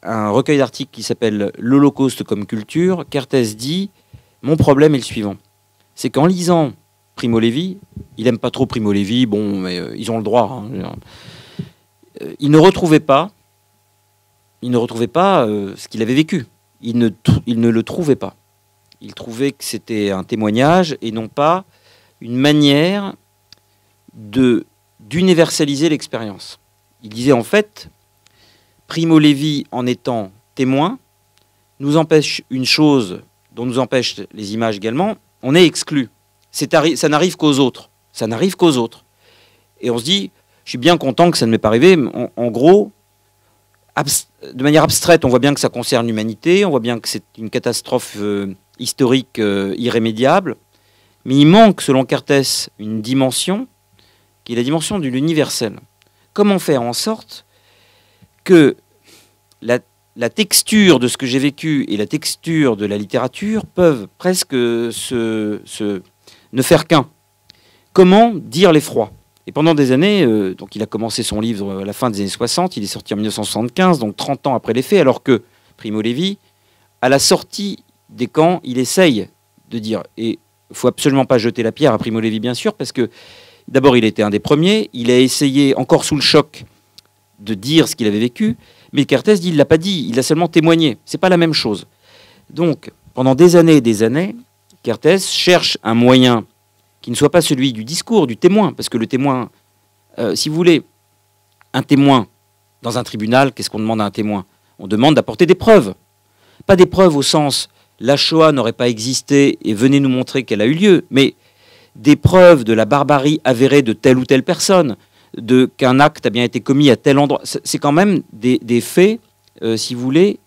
un recueil d'articles qui s'appelle L'Holocauste comme culture. Kertész dit « Mon problème est le suivant. C'est qu'en lisant Primo Levi, il n'aime pas trop Primo Levi, bon, mais ils ont le droit. Hein, il ne retrouvait pas ce qu'il avait vécu. Il ne le trouvait pas. Il trouvait que c'était un témoignage et non pas une manière d'universaliser l'expérience. Il disait en fait, Primo Levi, en étant témoin, nous empêche une chose dont nous empêchent les images également, on est exclu. Ça n'arrive qu'aux autres. Ça n'arrive qu'aux autres. Et on se dit, je suis bien content que ça ne m'est pas arrivé. En gros, de manière abstraite, on voit bien que ça concerne l'humanité, on voit bien que c'est une catastrophe historique irrémédiable, mais il manque, selon Kertész, une dimension qui est la dimension de l'universel. Comment faire en sorte que la texture de ce que j'ai vécu et la texture de la littérature peuvent presque se ne faire qu'un. Comment dire l'effroi? Et pendant des années, donc il a commencé son livre à la fin des années 60, il est sorti en 1975, donc 30 ans après les faits, alors que Primo Levi, à la sortie des camps, il essaye de dire, et il ne faut absolument pas jeter la pierre à Primo Levi, bien sûr, parce que d'abord, il était un des premiers, il a essayé, encore sous le choc, de dire ce qu'il avait vécu, mais Kertész dit, il ne l'a pas dit, il a seulement témoigné. Ce n'est pas la même chose. Donc, pendant des années, Kertész cherche un moyen qui ne soit pas celui du discours, du témoin, parce que le témoin, si vous voulez, un témoin dans un tribunal, qu'est-ce qu'on demande à un témoin? On demande d'apporter des preuves. Pas des preuves au sens, la Shoah n'aurait pas existé et venez nous montrer qu'elle a eu lieu, mais des preuves de la barbarie avérée de telle ou telle personne, qu'un acte a bien été commis à tel endroit. C'est quand même des faits, si vous voulez,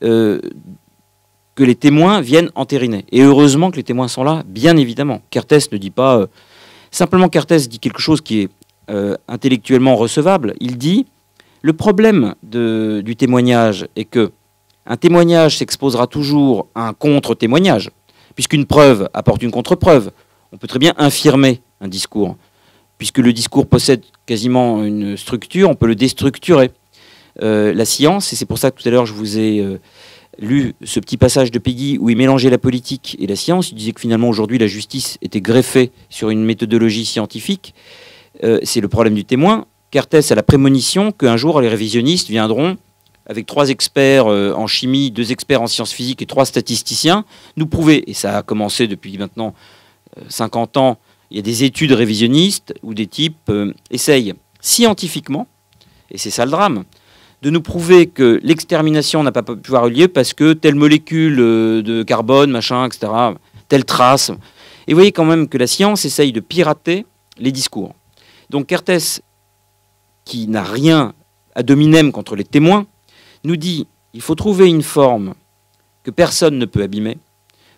que les témoins viennent entériner. Et heureusement que les témoins sont là, bien évidemment. Kertész ne dit pas... simplement, Kertész dit quelque chose qui est intellectuellement recevable. Il dit, le problème du témoignage est que un témoignage s'exposera toujours à un contre-témoignage, puisqu'une preuve apporte une contre-preuve. On peut très bien infirmer un discours. Puisque le discours possède quasiment une structure, on peut le déstructurer. La science, et c'est pour ça que tout à l'heure je vous ai lu ce petit passage de Péguy où il mélangeait la politique et la science, il disait que finalement aujourd'hui la justice était greffée sur une méthodologie scientifique. C'est le problème du témoin. Kertész a la prémonition qu'un jour les révisionnistes viendront avec 3 experts en chimie, 2 experts en sciences physiques et 3 statisticiens, nous prouver, et ça a commencé depuis maintenant 50 ans, il y a des études révisionnistes où des types essayent scientifiquement, et c'est ça le drame, de nous prouver que l'extermination n'a pas pu avoir lieu parce que telle molécule de carbone, machin, etc., telle trace. Et vous voyez quand même que la science essaye de pirater les discours. Donc Kertész, qui n'a rien ad hominem contre les témoins, nous dit il faut trouver une forme que personne ne peut abîmer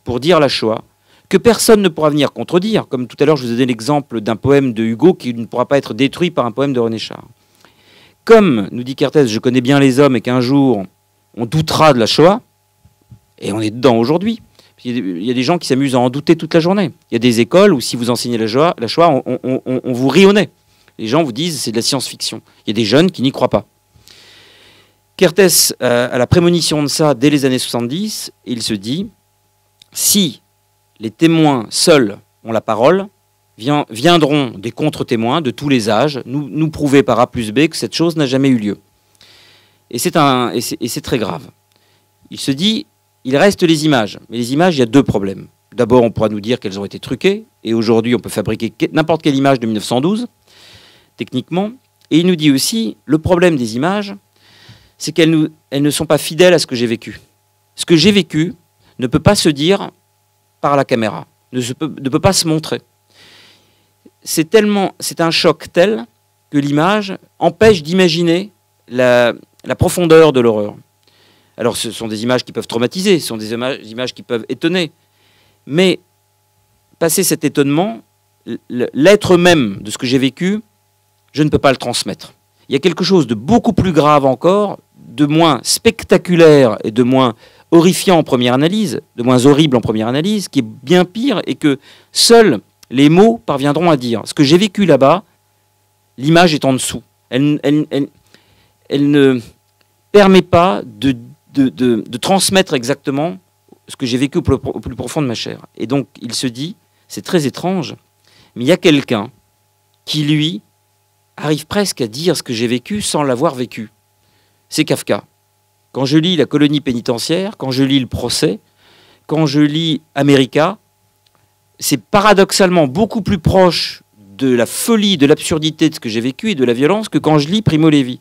pour dire la Shoah, que personne ne pourra venir contredire, comme tout à l'heure je vous ai donné l'exemple d'un poème de Hugo qui ne pourra pas être détruit par un poème de René Char. Comme, nous dit Kertész, je connais bien les hommes et qu'un jour on doutera de la Shoah, et on est dedans aujourd'hui. Il y a des gens qui s'amusent à en douter toute la journée. Il y a des écoles où si vous enseignez la Shoah, on vous rit au nez. Les gens vous disent c'est de la science-fiction. Il y a des jeunes qui n'y croient pas. Kertész a la prémonition de ça dès les années 70, et il se dit, si les témoins seuls ont la parole, viendront des contre-témoins de tous les âges, nous prouver par A plus B que cette chose n'a jamais eu lieu. Et c'est très grave. Il se dit, il reste les images. Mais les images, il y a 2 problèmes. D'abord, on pourra nous dire qu'elles ont été truquées, et aujourd'hui, on peut fabriquer n'importe quelle image de 1912, techniquement. Et il nous dit aussi, le problème des images, c'est qu'elles ne sont pas fidèles à ce que j'ai vécu. Ce que j'ai vécu ne peut pas se dire par la caméra, ne peut pas se montrer. C'est un choc tel que l'image empêche d'imaginer la profondeur de l'horreur. Alors ce sont des images qui peuvent traumatiser, ce sont des images qui peuvent étonner. Mais passer cet étonnement, l'être même de ce que j'ai vécu, je ne peux pas le transmettre. Il y a quelque chose de beaucoup plus grave encore, de moins spectaculaire et de moins horrifiant en première analyse, de moins horrible en première analyse, qui est bien pire et que seuls les mots parviendront à dire. Ce que j'ai vécu là-bas, l'image est en dessous. Elle ne permet pas de transmettre exactement ce que j'ai vécu au plus profond de ma chair. Et donc, il se dit, c'est très étrange, mais il y a quelqu'un qui, lui, arrive presque à dire ce que j'ai vécu sans l'avoir vécu. C'est Kafka. Quand je lis La colonie pénitentiaire, quand je lis Le procès, quand je lis America, c'est paradoxalement beaucoup plus proche de la folie, de l'absurdité de ce que j'ai vécu et de la violence que quand je lis Primo Levi.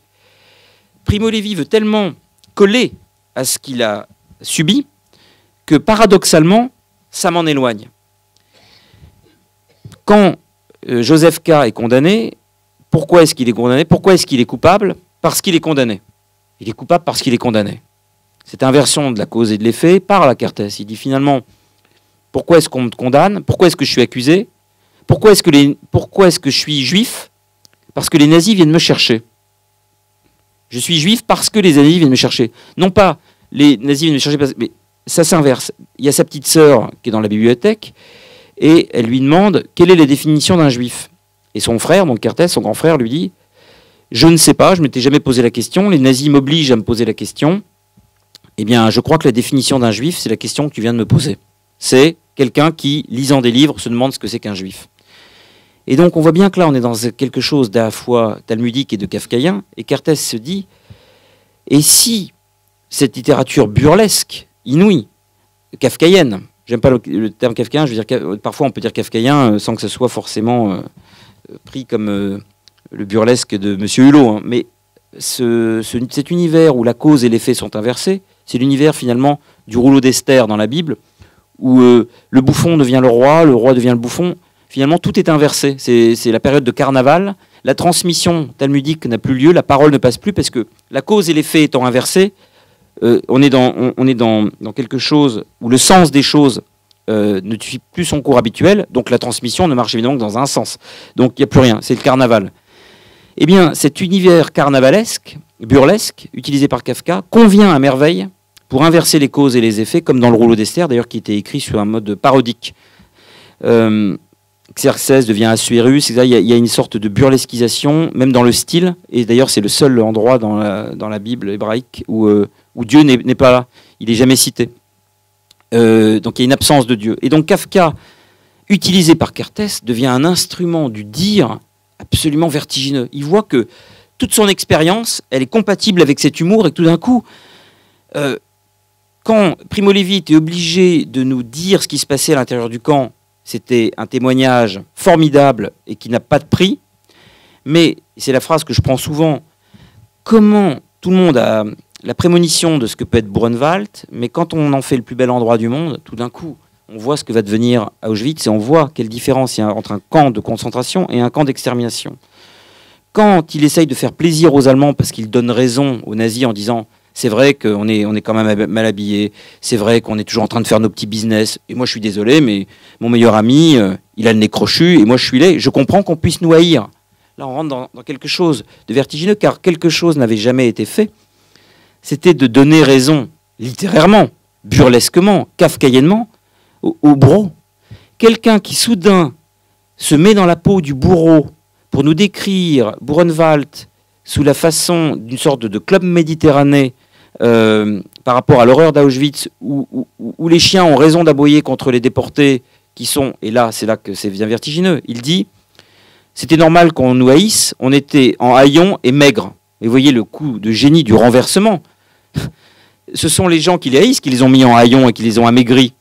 Primo Levi veut tellement coller à ce qu'il a subi que paradoxalement, ça m'en éloigne. Quand Joseph K. est condamné, pourquoi est-ce qu'il est condamné? Pourquoi est-ce qu'il est coupable? Parce qu'il est condamné. Il est coupable parce qu'il est condamné. Cette inversion de la cause et de l'effet parle à Kertész. Il dit finalement, pourquoi est-ce qu'on me condamne? Pourquoi est-ce que je suis accusé? Pourquoi est-ce que je suis juif? Parce que les nazis viennent me chercher. Je suis juif parce que les nazis viennent me chercher. Non pas les nazis viennent me chercher, mais ça s'inverse. Il y a sa petite sœur qui est dans la bibliothèque, et elle lui demande quelle est la définition d'un juif. Et son frère, donc Kertész, son grand frère, lui dit « Je ne sais pas, je ne m'étais jamais posé la question, les nazis m'obligent à me poser la question. Eh bien, je crois que la définition d'un juif, c'est la question que tu viens de me poser. C'est quelqu'un qui, lisant des livres, se demande ce que c'est qu'un juif. » Et donc, on voit bien que là, on est dans quelque chose d'à la fois talmudique et de kafkaïen, et Kertész se dit « Et si cette littérature burlesque, inouïe, kafkaïenne, j'aime pas le terme kafkaïen, je veux dire, parfois on peut dire kafkaïen sans que ce soit forcément pris comme le burlesque de M. Hulot, hein, mais cet univers où la cause et l'effet sont inversés, c'est l'univers finalement du rouleau d'Esther dans la Bible, où le bouffon devient le roi devient le bouffon. Finalement, tout est inversé. C'est la période de carnaval. La transmission talmudique n'a plus lieu, la parole ne passe plus, parce que la cause et l'effet étant inversés, on est dans quelque chose où le sens des choses ne suit plus son cours habituel, donc la transmission ne marche évidemment que dans un sens. Donc il n'y a plus rien, c'est le carnaval. Eh bien, cet univers carnavalesque, burlesque, utilisé par Kafka, convient à merveille pour inverser les causes et les effets, comme dans le rouleau d'Esther, d'ailleurs, qui était écrit sur un mode parodique. Xerxès devient Assuérus, il y a une sorte de burlesquisation, même dans le style, et d'ailleurs c'est le seul endroit dans la Bible hébraïque où Dieu n'est pas là, il n'est jamais cité. Donc il y a une absence de Dieu. Et donc Kafka, utilisé par Kertész, devient un instrument du dire absolument vertigineux. Il voit que toute son expérience, elle est compatible avec cet humour, et que tout d'un coup, quand Primo Levi était obligé de nous dire ce qui se passait à l'intérieur du camp, c'était un témoignage formidable et qui n'a pas de prix. Mais, c'est la phrase que je prends souvent, comment tout le monde a la prémonition de ce que peut être Buchenwald, mais quand on en fait le plus bel endroit du monde, tout d'un coup, on voit ce que va devenir Auschwitz et on voit quelle différence il y a entre un camp de concentration et un camp d'extermination. Quand il essaye de faire plaisir aux Allemands parce qu'il donne raison aux nazis en disant « c'est vrai qu'on est quand même mal habillés, c'est vrai qu'on est toujours en train de faire nos petits business, et moi je suis désolé, mais mon meilleur ami, il a le nez crochu, et moi je suis laid, je comprends qu'on puisse nous haïr. » Là on rentre dans quelque chose de vertigineux, car quelque chose n'avait jamais été fait. C'était de donner raison, littérairement, burlesquement, kafkaïennement, au bourreau. Quelqu'un qui soudain se met dans la peau du bourreau pour nous décrire Buchenwald sous la façon d'une sorte de club méditerranéen par rapport à l'horreur d'Auschwitz, où les chiens ont raison d'aboyer contre les déportés qui sont, et là c'est là que c'est bien vertigineux, il dit « c'était normal qu'on nous haïsse, on était en haillons et maigres ». Et vous voyez le coup de génie du renversement. Ce sont les gens qui les haïssent, qui les ont mis en haillons et qui les ont amaigris.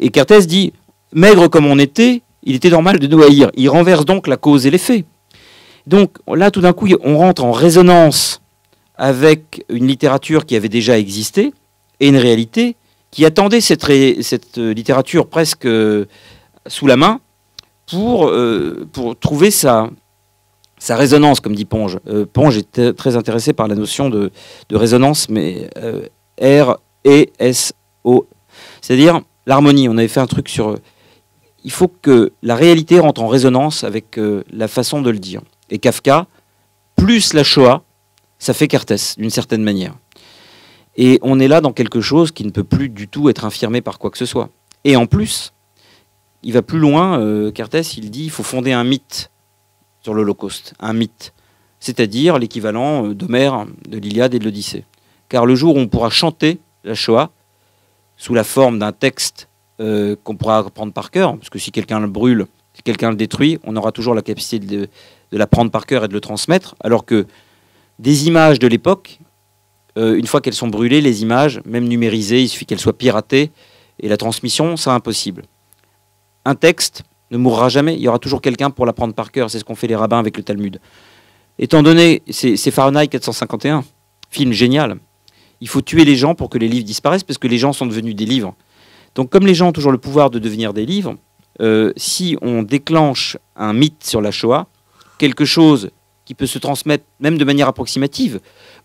Et Kertész dit, maigre comme on était, il était normal de nous haïr. Il renverse donc la cause et l'effet. Donc là, tout d'un coup, on rentre en résonance avec une littérature qui avait déjà existé et une réalité qui attendait cette littérature presque sous la main pour trouver sa résonance, comme dit Ponge. Ponge est très intéressé par la notion de résonance, mais R-E-S-O. C'est-à-dire l'harmonie. On avait fait un truc sur... il faut que la réalité rentre en résonance avec la façon de le dire. Et Kafka, plus la Shoah, ça fait Kertész, d'une certaine manière. Et on est là dans quelque chose qui ne peut plus du tout être infirmé par quoi que ce soit. Et en plus, il va plus loin, Kertész, il dit il faut fonder un mythe sur l'Holocauste, un mythe, c'est-à-dire l'équivalent d'Homère, de l'Iliade et de l'Odyssée. Car le jour où on pourra chanter la Shoah, sous la forme d'un texte qu'on pourra apprendre par cœur, parce que si quelqu'un le brûle, si quelqu'un le détruit, on aura toujours la capacité de l'apprendre par cœur et de le transmettre, alors que des images de l'époque, une fois qu'elles sont brûlées, les images, même numérisées, il suffit qu'elles soient piratées, et la transmission, c'est impossible. Un texte ne mourra jamais, il y aura toujours quelqu'un pour l'apprendre par cœur, c'est ce qu'ont fait les rabbins avec le Talmud. Étant donné, c'est Fahrenheit 451, film génial, il faut tuer les gens pour que les livres disparaissent, parce que les gens sont devenus des livres. Donc comme les gens ont toujours le pouvoir de devenir des livres, si on déclenche un mythe sur la Shoah, quelque chose qui peut se transmettre même de manière approximative,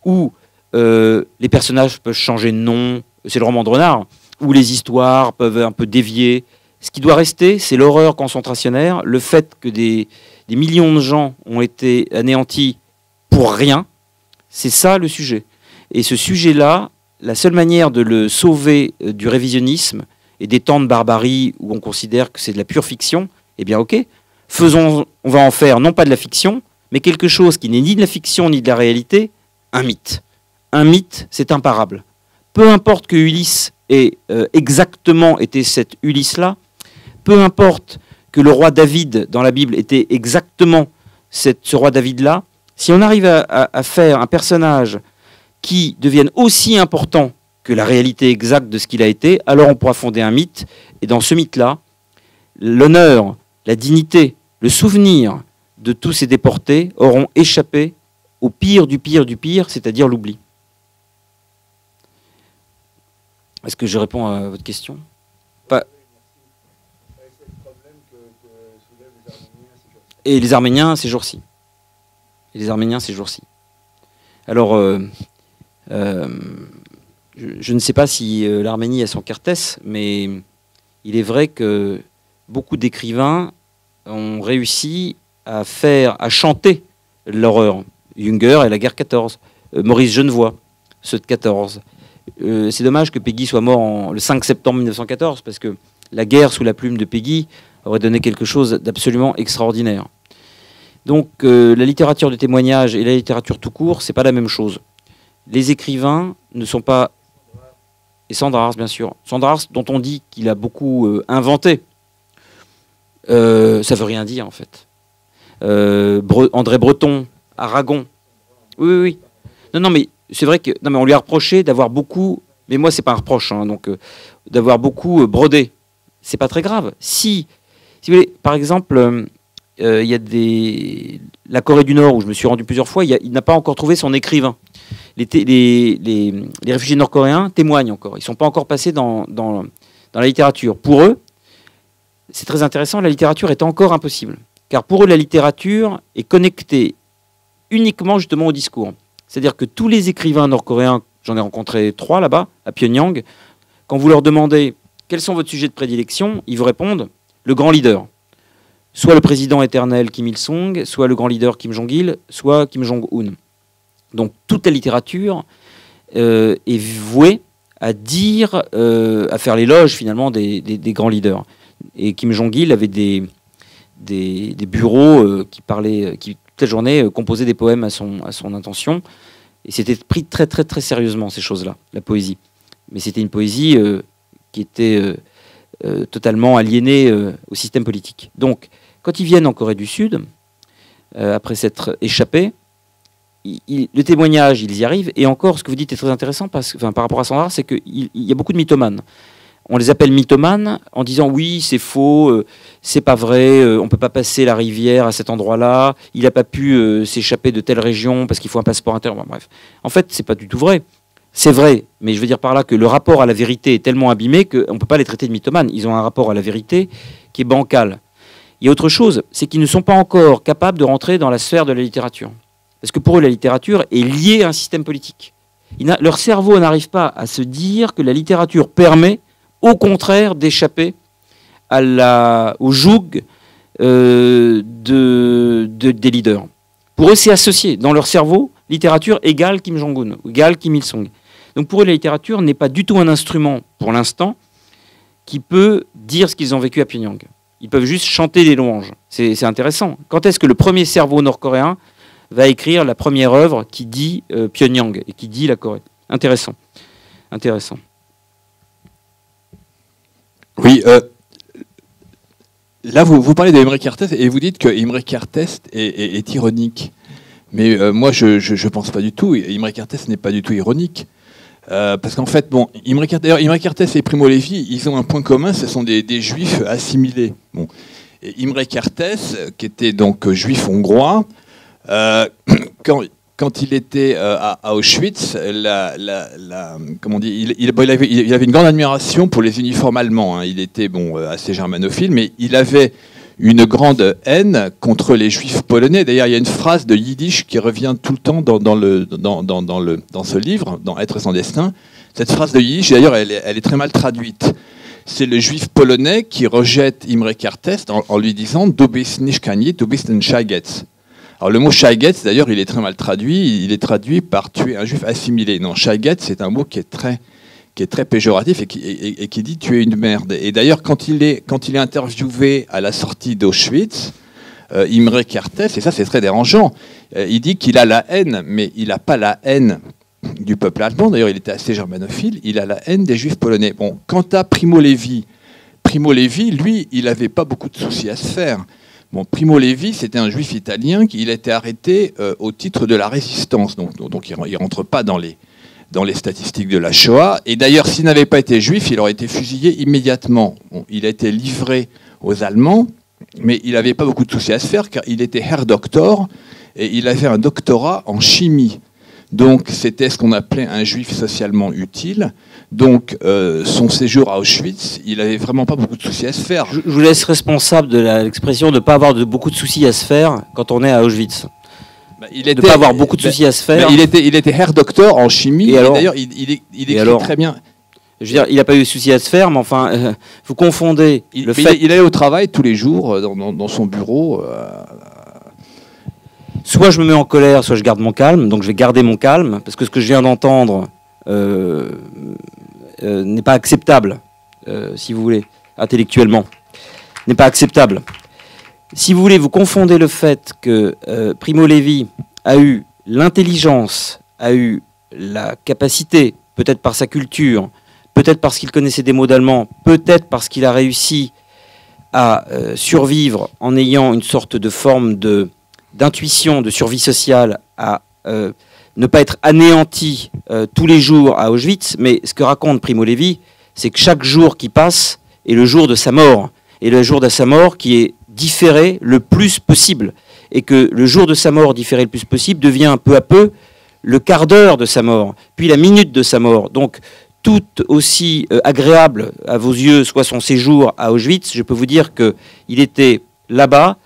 où les personnages peuvent changer de nom, c'est le roman de Renard, où les histoires peuvent un peu dévier. Ce qui doit rester, c'est l'horreur concentrationnaire, le fait que des millions de gens ont été anéantis pour rien, c'est ça le sujet. Et ce sujet-là, la seule manière de le sauver du révisionnisme et des temps de barbarie où on considère que c'est de la pure fiction, eh bien ok, on va en faire non pas de la fiction, mais quelque chose qui n'est ni de la fiction ni de la réalité, un mythe. Un mythe, c'est imparable. Peu importe que Ulysse ait exactement été cet Ulysse-là, peu importe que le roi David dans la Bible était exactement ce roi David-là, si on arrive à faire un personnage qui devienne aussi important que la réalité exacte de ce qu'il a été, alors on pourra fonder un mythe, et dans ce mythe-là, l'honneur, la dignité, le souvenir de tous ces déportés auront échappé au pire du pire du pire, c'est-à-dire l'oubli. Est-ce que je réponds à votre question? Pas. Et les Arméniens ces jours-ci. Et les Arméniens ces jours-ci. Alors, je ne sais pas si l'Arménie a son Carthès, mais il est vrai que beaucoup d'écrivains ont réussi à chanter l'horreur. Junger et la guerre 14, Maurice Genevoix, ceux de 14. C'est dommage que Péguy soit mort le 5 septembre 1914, parce que la guerre sous la plume de Péguy aurait donné quelque chose d'absolument extraordinaire. Donc la littérature de témoignage et la littérature tout court, c'est pas la même chose. Les écrivains ne sont pas... Et Sandrars, bien sûr. Sandrars, dont on dit qu'il a beaucoup inventé. Ça veut rien dire, en fait. André Breton, Aragon. Oui, oui. Non, mais c'est vrai que... Non, mais on lui a reproché d'avoir beaucoup... Mais moi, c'est pas un reproche, hein, donc d'avoir beaucoup brodé. C'est pas très grave. Si vous voulez, par exemple, il y a la Corée du Nord, où je me suis rendu plusieurs fois, il n'a pas encore trouvé son écrivain. Les réfugiés nord-coréens témoignent encore. Ils ne sont pas encore passés dans la littérature. Pour eux, c'est très intéressant, la littérature est encore impossible. Car pour eux, la littérature est connectée uniquement justement au discours. C'est-à-dire que tous les écrivains nord-coréens, j'en ai rencontré 3 là-bas, à Pyongyang, quand vous leur demandez quels sont votre sujets de prédilection, ils vous répondent le grand leader. Soit le président éternel Kim Il-sung, soit le grand leader Kim Jong-il, soit Kim Jong-un. Donc toute la littérature est vouée à faire l'éloge finalement des grands leaders. Et Kim Jong-il avait des bureaux qui toute la journée composaient des poèmes à son intention. Et c'était pris très très très sérieusement, ces choses-là, la poésie. Mais c'était une poésie qui était totalement aliénée au système politique. Donc quand ils viennent en Corée du Sud, après s'être échappés, le témoignage, ils y arrivent. Et encore, ce que vous dites est très intéressant par rapport à Sandra, c'est qu'il y a beaucoup de mythomanes. On les appelle mythomanes en disant oui, c'est faux, c'est pas vrai, on peut pas passer la rivière à cet endroit-là, il n'a pas pu s'échapper de telle région parce qu'il faut un passeport intérieur. Bon, bref. En fait, c'est pas du tout vrai. C'est vrai, mais je veux dire par là que le rapport à la vérité est tellement abîmé qu'on ne peut pas les traiter de mythomanes. Ils ont un rapport à la vérité qui est bancal. Il y a autre chose, c'est qu'ils ne sont pas encore capables de rentrer dans la sphère de la littérature. Parce que pour eux, la littérature est liée à un système politique. Leur cerveau n'arrive pas à se dire que la littérature permet, au contraire, d'échapper au joug des leaders. Pour eux, c'est associé. Dans leur cerveau, littérature égale Kim Jong-un, égale Kim Il-sung. Donc pour eux, la littérature n'est pas du tout un instrument, pour l'instant, qui peut dire ce qu'ils ont vécu à Pyongyang. Ils peuvent juste chanter des louanges. C'est intéressant. Quand est-ce que le premier cerveau nord-coréen va écrire la première œuvre qui dit Pyongyang et qui dit la Corée? Intéressant. Intéressant. Oui, là vous parlez d'Imre Kertész et vous dites que Imre Kertész est ironique. Mais moi je pense pas du tout. Imre Kertész n'est pas du tout ironique. Parce qu'en fait, bon, Imre Kertész et Primo Levi, ils ont un point commun, ce sont des juifs assimilés. Bon. Et Imre Kertész, qui était donc juif hongrois, quand il était à Auschwitz, comment on dit, il avait une grande admiration pour les uniformes allemands. Hein. Il était assez germanophile, mais il avait une grande haine contre les juifs polonais. D'ailleurs, il y a une phrase de yiddish qui revient tout le temps dans ce livre, dans Être sans destin. Cette phrase de yiddish, d'ailleurs, elle est très mal traduite. C'est le juif polonais qui rejette Imre Kertész en lui disant « Du bist nicht kein Jid, du bist ein Scheigetz ». Alors le mot Scheigetz, d'ailleurs, il est très mal traduit. Il est traduit par tuer un juif assimilé. Non, Scheigetz, c'est un mot qui est qui est très péjoratif et qui dit tu es une merde. Et d'ailleurs, quand il est interviewé à la sortie d'Auschwitz, Imre Kertész, et ça c'est très dérangeant, il dit qu'il a la haine, mais il n'a pas la haine du peuple allemand. D'ailleurs, il était assez germanophile. Il a la haine des juifs polonais. Bon, quant à Primo Levi, lui, il n'avait pas beaucoup de soucis à se faire. Bon, Primo Levi, c'était un juif italien qui a été arrêté au titre de la résistance. Donc il ne rentre pas dans les statistiques de la Shoah. Et d'ailleurs, s'il n'avait pas été juif, il aurait été fusillé immédiatement. Bon, il a été livré aux Allemands, mais il n'avait pas beaucoup de soucis à se faire, car il était Herr Doktor, et il avait un doctorat en chimie. Donc c'était ce qu'on appelait un juif socialement utile. Donc son séjour à Auschwitz, il n'avait vraiment pas beaucoup de soucis à se faire. Je vous laisse responsable de l'expression de ne pas avoir beaucoup de soucis à se faire quand on est à Auschwitz. De ne pas avoir beaucoup de soucis à se faire. Il était Herr Doktor en chimie, et d'ailleurs il écrit très bien. Je veux dire, il n'a pas eu de soucis à se faire, mais enfin, vous confondez le fait... Il allait au travail tous les jours, dans son bureau. Soit je me mets en colère, soit je garde mon calme. Donc je vais garder mon calme, parce que ce que je viens d'entendre n'est pas acceptable, si vous voulez, intellectuellement. N'est pas acceptable. Si vous voulez, vous confondez le fait que Primo Levi a eu l'intelligence, a eu la capacité, peut-être par sa culture, peut-être parce qu'il connaissait des mots d'allemand, peut-être parce qu'il a réussi à survivre en ayant une sorte de forme d'intuition, de survie sociale, à ne pas être anéanti tous les jours à Auschwitz. Mais ce que raconte Primo Levi, c'est que chaque jour qui passe est le jour de sa mort. Et le jour de sa mort qui est différé le plus possible. Et que le jour de sa mort différé le plus possible devient peu à peu le quart d'heure de sa mort, puis la minute de sa mort. Donc, tout aussi agréable à vos yeux soit son séjour à Auschwitz, je peux vous dire qu'il était là-bas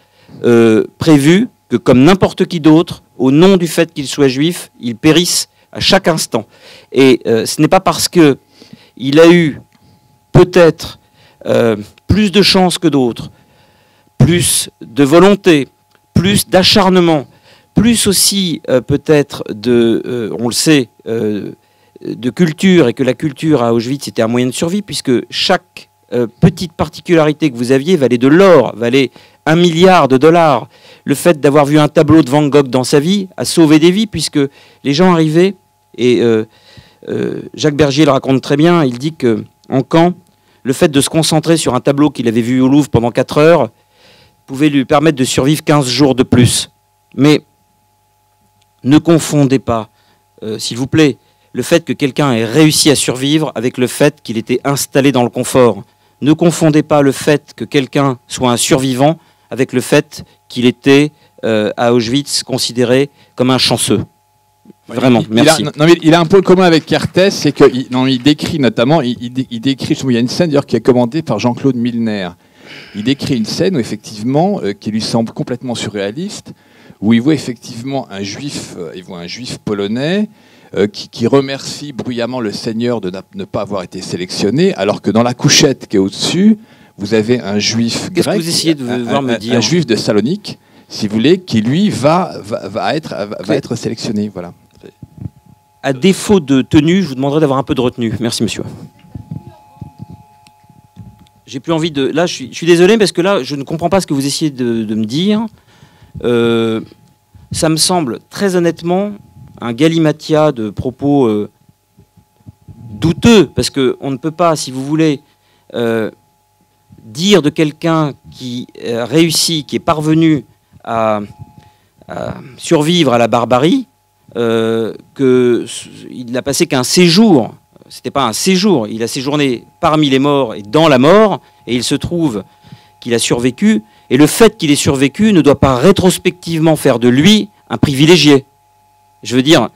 prévu que, comme n'importe qui d'autre, au nom du fait qu'il soit juif, il périsse à chaque instant. Et ce n'est pas parce qu'il a eu peut-être plus de chance que d'autres, plus de volonté, plus d'acharnement, plus aussi peut-être on le sait, de culture, et que la culture à Auschwitz était un moyen de survie, puisque chaque petite particularité que vous aviez valait de l'or, valait 1 milliard de dollars. Le fait d'avoir vu un tableau de Van Gogh dans sa vie a sauvé des vies, puisque les gens arrivaient, et Jacques Bergier le raconte très bien, il dit qu'en camp, le fait de se concentrer sur un tableau qu'il avait vu au Louvre pendant 4 heures pouvait lui permettre de survivre 15 jours de plus. Mais ne confondez pas, s'il vous plaît, le fait que quelqu'un ait réussi à survivre avec le fait qu'il était installé dans le confort. Ne confondez pas le fait que quelqu'un soit un survivant avec le fait qu'il était à Auschwitz considéré comme un chanceux. Vraiment, merci. Il a un point commun avec Kertész, c'est qu'il décrit notamment, il décrit, il y a une scène d'ailleurs qui est commandée par Jean-Claude Milner. Il décrit une scène où effectivement, qui lui semble complètement surréaliste, où il voit effectivement un juif polonais qui remercie bruyamment le Seigneur de ne pas avoir été sélectionné, alors que dans la couchette qui est au-dessus, vous avez un juif grec, qu'est-ce que vous essayez de me dire, un juif de Salonique, si vous voulez, qui lui va être sélectionné. Voilà. À défaut de tenue, je vous demanderai d'avoir un peu de retenue. Merci, monsieur. J'ai plus envie de... Là, je suis désolé, parce que là, je ne comprends pas ce que vous essayez de me dire. Ça me semble, très honnêtement, un galimatia de propos douteux, parce qu'on ne peut pas, si vous voulez, dire de quelqu'un qui a réussi, qui est parvenu à survivre à la barbarie, qu'il n'a passé qu'un séjour. C'était pas un séjour, il a séjourné parmi les morts et dans la mort, et il se trouve qu'il a survécu, et le fait qu'il ait survécu ne doit pas rétrospectivement faire de lui un privilégié. Je veux dire,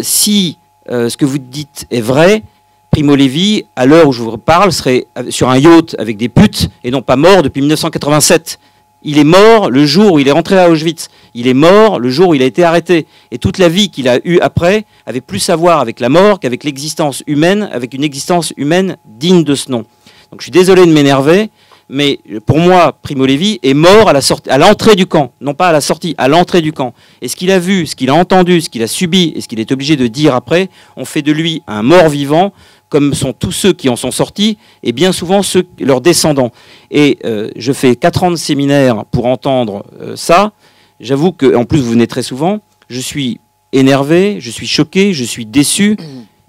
si ce que vous dites est vrai, Primo Levi, à l'heure où je vous parle, serait sur un yacht avec des putes, et non pas mort depuis 1987. Il est mort le jour où il est rentré à Auschwitz. Il est mort le jour où il a été arrêté. Et toute la vie qu'il a eue après avait plus à voir avec la mort qu'avec l'existence humaine, avec une existence humaine digne de ce nom. Donc je suis désolé de m'énerver, mais pour moi, Primo Levi est mort à l'entrée du camp, non pas à la sortie, à l'entrée du camp. Et ce qu'il a vu, ce qu'il a entendu, ce qu'il a subi et ce qu'il est obligé de dire après, on fait de lui un mort vivant comme sont tous ceux qui en sont sortis, et bien souvent leurs descendants. Et je fais 4 ans de séminaire pour entendre ça. J'avoue qu'en plus, vous venez très souvent, je suis énervé, je suis choqué, je suis déçu,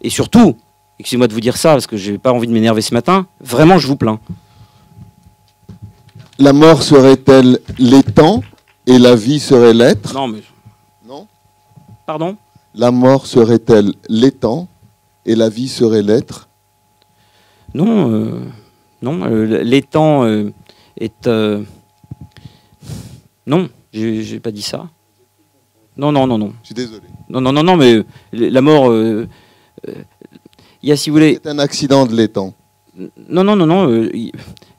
et surtout, excusez-moi de vous dire ça, parce que je n'ai pas envie de m'énerver ce matin, vraiment, je vous plains. La mort serait-elle l'étang et la vie serait l'être? Non, mais... Non. Pardon? La mort serait-elle l'étang et la vie serait l'être? Non, non. L'étang est... Non, j'ai pas dit ça. Non, non, non, non. Je suis désolé. Non, non, non, non, mais la mort... il y a, si vous voulez... C'est un accident de l'étang. Non, non, non, non.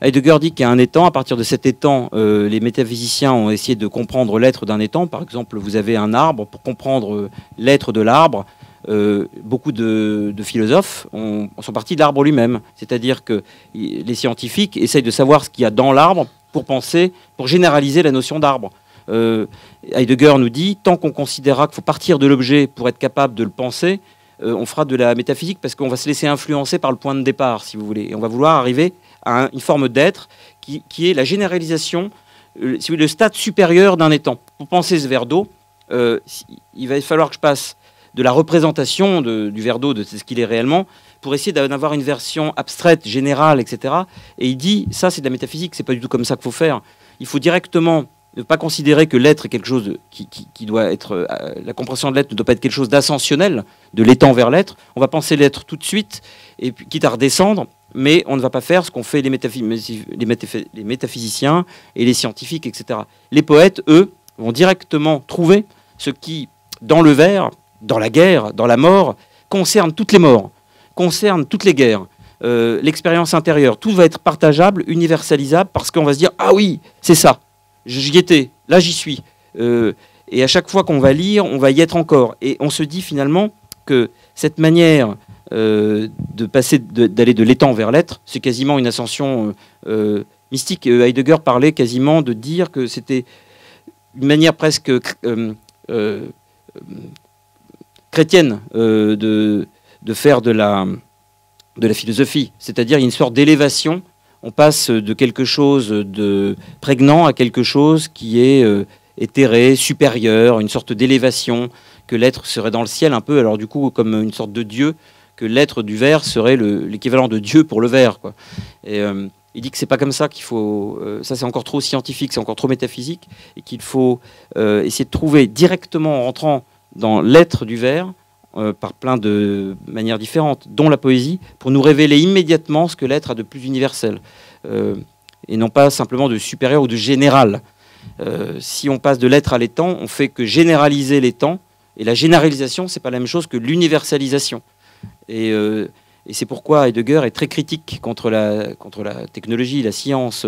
Heidegger dit qu'il y a un étang. À partir de cet étang, les métaphysiciens ont essayé de comprendre l'être d'un étang. Par exemple, vous avez un arbre. Pour comprendre l'être de l'arbre, beaucoup de philosophes sont partis de l'arbre lui-même. C'est-à-dire que les scientifiques essayent de savoir ce qu'il y a dans l'arbre pour penser, pour généraliser la notion d'arbre. Heidegger nous dit, tant qu'on considérera qu'il faut partir de l'objet pour être capable de le penser, on fera de la métaphysique parce qu'on va se laisser influencer par le point de départ, si vous voulez. Et on va vouloir arriver à une forme d'être qui est la généralisation, si vous voulez, le stade supérieur d'un étang. Pour penser ce verre d'eau, il va falloir que je passe de la représentation du verre d'eau, de ce qu'il est réellement, pour essayer d'avoir une version abstraite, générale, etc. Et il dit, ça c'est de la métaphysique, c'est pas du tout comme ça qu'il faut faire. Il faut directement ne pas considérer que l'être est quelque chose qui doit être... la compréhension de l'être ne doit pas être quelque chose d'ascensionnel, de l'étang vers l'être. On va penser l'être tout de suite, et puis, quitte à redescendre, mais on ne va pas faire ce qu'ont fait les métaphysiciens et les scientifiques, etc. Les poètes, eux, vont directement trouver ce qui, dans le vers, dans la guerre, dans la mort, concerne toutes les morts, concerne toutes les guerres, l'expérience intérieure. Tout va être partageable, universalisable, parce qu'on va se dire « Ah oui, c'est ça !» J'y étais, là j'y suis. Et à chaque fois qu'on va lire, on va y être encore. Et on se dit finalement que cette manière de passer, d'aller de l'étang vers l'être, c'est quasiment une ascension mystique. Heidegger parlait quasiment de dire que c'était une manière presque chrétienne de faire de la philosophie. C'est-à-dire une sorte d'élévation. On passe de quelque chose de prégnant à quelque chose qui est éthéré, supérieur, une sorte d'élévation, que l'être serait dans le ciel un peu, alors du coup comme une sorte de Dieu, que l'être du verre serait l'équivalent de Dieu pour le verre, quoi. Et il dit que c'est pas comme ça qu'il faut... ça c'est encore trop scientifique, c'est encore trop métaphysique, et qu'il faut essayer de trouver directement en rentrant dans l'être du verre, par plein de manières différentes, dont la poésie, pour nous révéler immédiatement ce que l'être a de plus universel, et non pas simplement de supérieur ou de général. Si on passe de l'être à l'étang, on fait que généraliser l'étang, et la généralisation, c'est pas la même chose que l'universalisation. Et c'est pourquoi Heidegger est très critique contre la technologie, la science,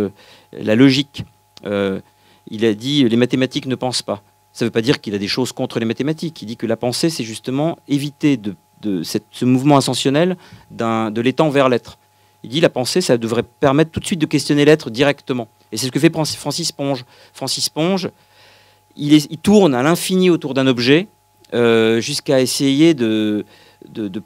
la logique. Il a dit « les mathématiques ne pensent pas ». Ça ne veut pas dire qu'il a des choses contre les mathématiques. Il dit que la pensée, c'est justement éviter ce mouvement ascensionnel de l'étang vers l'être. Il dit la pensée, ça devrait permettre tout de suite de questionner l'être directement. Et c'est ce que fait Francis Ponge. Francis Ponge, il tourne à l'infini autour d'un objet jusqu'à essayer de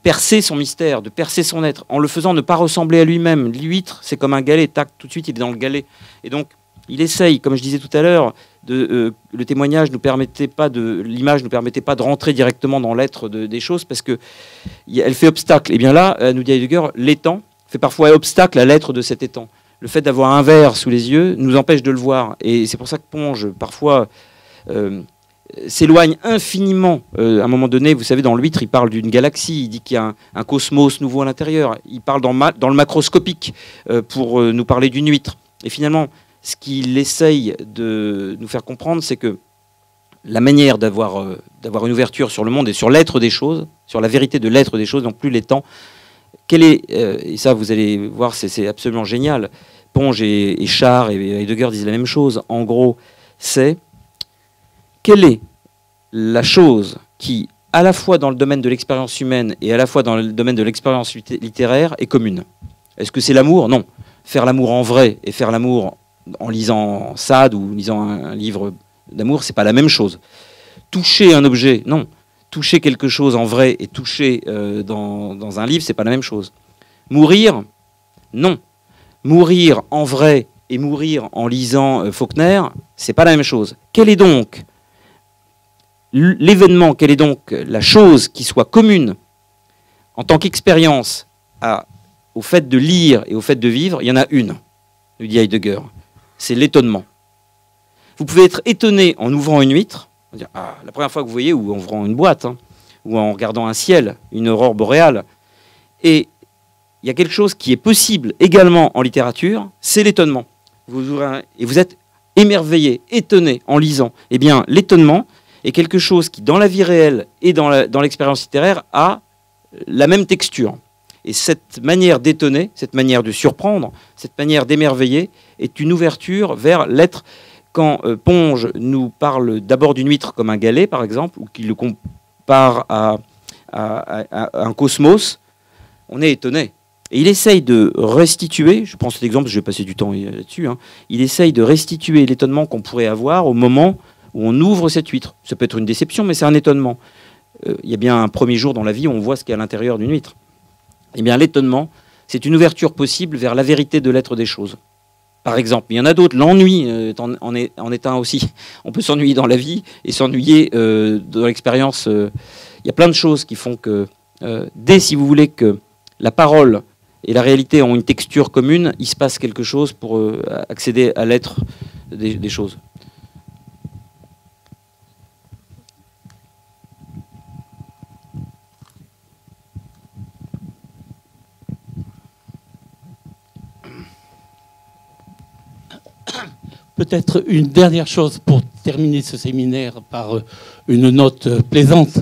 percer son mystère, de percer son être, en le faisant ne pas ressembler à lui-même. L'huître, c'est comme un galet, tac, tout de suite, il est dans le galet. Et donc, il essaye, comme je disais tout à l'heure, le témoignage nous permettait pas l'image nous permettait pas de rentrer directement dans l'être des choses parce que elle fait obstacle. Et bien là, nous dit Heidegger, l'étang fait parfois obstacle à l'être de cet étang. Le fait d'avoir un verre sous les yeux nous empêche de le voir. Et c'est pour ça que Ponge, parfois, s'éloigne infiniment. À un moment donné, vous savez, dans l'huître, il parle d'une galaxie, il dit qu'il y a un cosmos nouveau à l'intérieur. Il parle dans le macroscopique pour nous parler d'une huître. Et finalement, ce qu'il essaye de nous faire comprendre, c'est que la manière d'avoir une ouverture sur le monde et sur l'être des choses, sur la vérité de l'être des choses, non plus les temps, et ça vous allez voir, c'est absolument génial. Ponge et Char et Heidegger disent la même chose. En gros, c'est quelle est la chose qui, à la fois dans le domaine de l'expérience humaine et à la fois dans le domaine de l'expérience littéraire, est commune. Est-ce que c'est l'amour? Non. Faire l'amour en vrai et faire l'amour en lisant Sade ou en lisant un livre d'amour, c'est pas la même chose. Toucher un objet, non. Toucher quelque chose en vrai et toucher dans un livre, c'est pas la même chose. Mourir, non. Mourir en vrai et mourir en lisant Faulkner, c'est pas la même chose. Quel est donc l'événement, quelle est donc la chose qui soit commune en tant qu'expérience au fait de lire et au fait de vivre? Il y en a une, nous dit Heidegger, c'est l'étonnement. Vous pouvez être étonné en ouvrant une huître, dire, ah, la première fois que vous voyez, ou en ouvrant une boîte, hein, ou en regardant un ciel, une aurore boréale. Et il y a quelque chose qui est possible également en littérature, c'est l'étonnement. Et vous êtes émerveillé, étonné en lisant. Eh bien, l'étonnement est quelque chose qui, dans la vie réelle et dans l'expérience littéraire, a la même texture. Et cette manière d'étonner, cette manière de surprendre, cette manière d'émerveiller est une ouverture vers l'être. Quand Ponge nous parle d'abord d'une huître comme un galet, par exemple, ou qu'il le compare à un cosmos, on est étonné. Et il essaye de restituer, je prends cet exemple, je vais passer du temps là-dessus, hein, il essaye de restituer l'étonnement qu'on pourrait avoir au moment où on ouvre cette huître. Ça peut être une déception, mais c'est un étonnement. Il y a bien un premier jour dans la vie où on voit ce qu'il y a à l'intérieur d'une huître. Eh bien, l'étonnement, c'est une ouverture possible vers la vérité de l'être des choses. Par exemple, il y en a d'autres. L'ennui en est un aussi. On peut s'ennuyer dans la vie et s'ennuyer dans l'expérience. Il y a plein de choses qui font que, dès, si vous voulez, que la parole et la réalité ont une texture commune, il se passe quelque chose pour accéder à l'être des choses. Peut-être une dernière chose pour terminer ce séminaire par une note plaisante.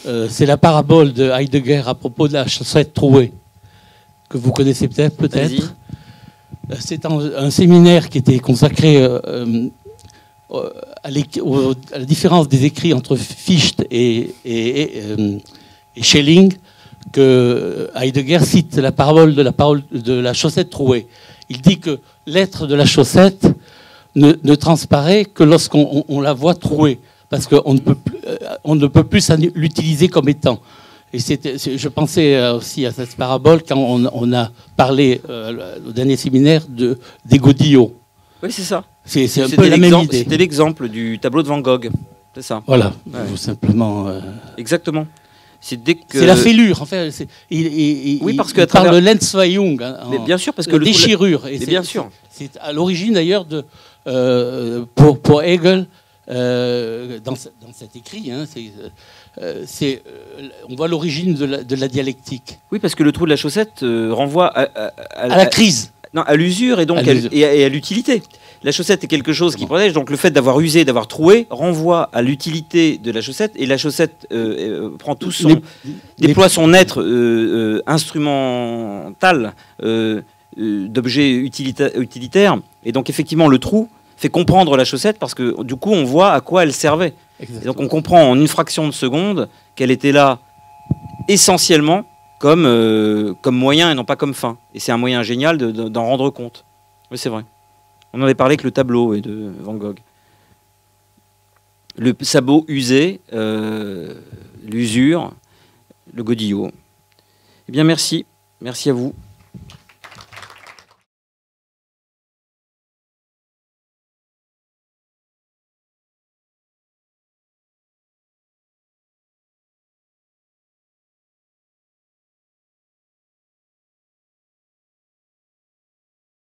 C'est la parabole de Heidegger à propos de la chaussette trouée, que vous connaissez peut-être. C'est un séminaire qui était consacré à la différence des écrits entre Fichte et Schelling, que Heidegger cite la parabole de la chaussette trouée. Il dit que l'être de la chaussette ne transparaît que lorsqu'on la voit trouée, parce qu'on ne peut plus l'utiliser comme étant. Et je pensais aussi à cette parabole quand on a parlé au dernier séminaire des godillots. Oui, c'est ça. C'est un peu la même idée. C'était l'exemple du tableau de Van Gogh. C'est ça. Voilà, ouais. Tout simplement. Exactement. C'est la fêlure, en fait. Oui, parce que parle de Lenzweihung. Mais bien sûr, parce que le déchirure. Mais bien sûr. C'est à l'origine d'ailleurs pour Hegel dans cet écrit. Hein, on voit l'origine de la dialectique. Oui, parce que le trou de la chaussette renvoie à la crise. Non, à l'usure et donc à l'utilité. La chaussette est quelque chose qui protège, donc le fait d'avoir usé, d'avoir troué, renvoie à l'utilité de la chaussette, et la chaussette prend tout déploie son être instrumental d'objet utilitaire, et donc effectivement le trou fait comprendre la chaussette parce que du coup on voit à quoi elle servait. Et donc on comprend en une fraction de seconde qu'elle était là essentiellement comme moyen et non pas comme fin. Et c'est un moyen génial d'en rendre compte. Oui, c'est vrai. On en avait parlé avec le tableau de Van Gogh. Le sabot usé, l'usure, le godillot. Eh bien, merci. Merci à vous.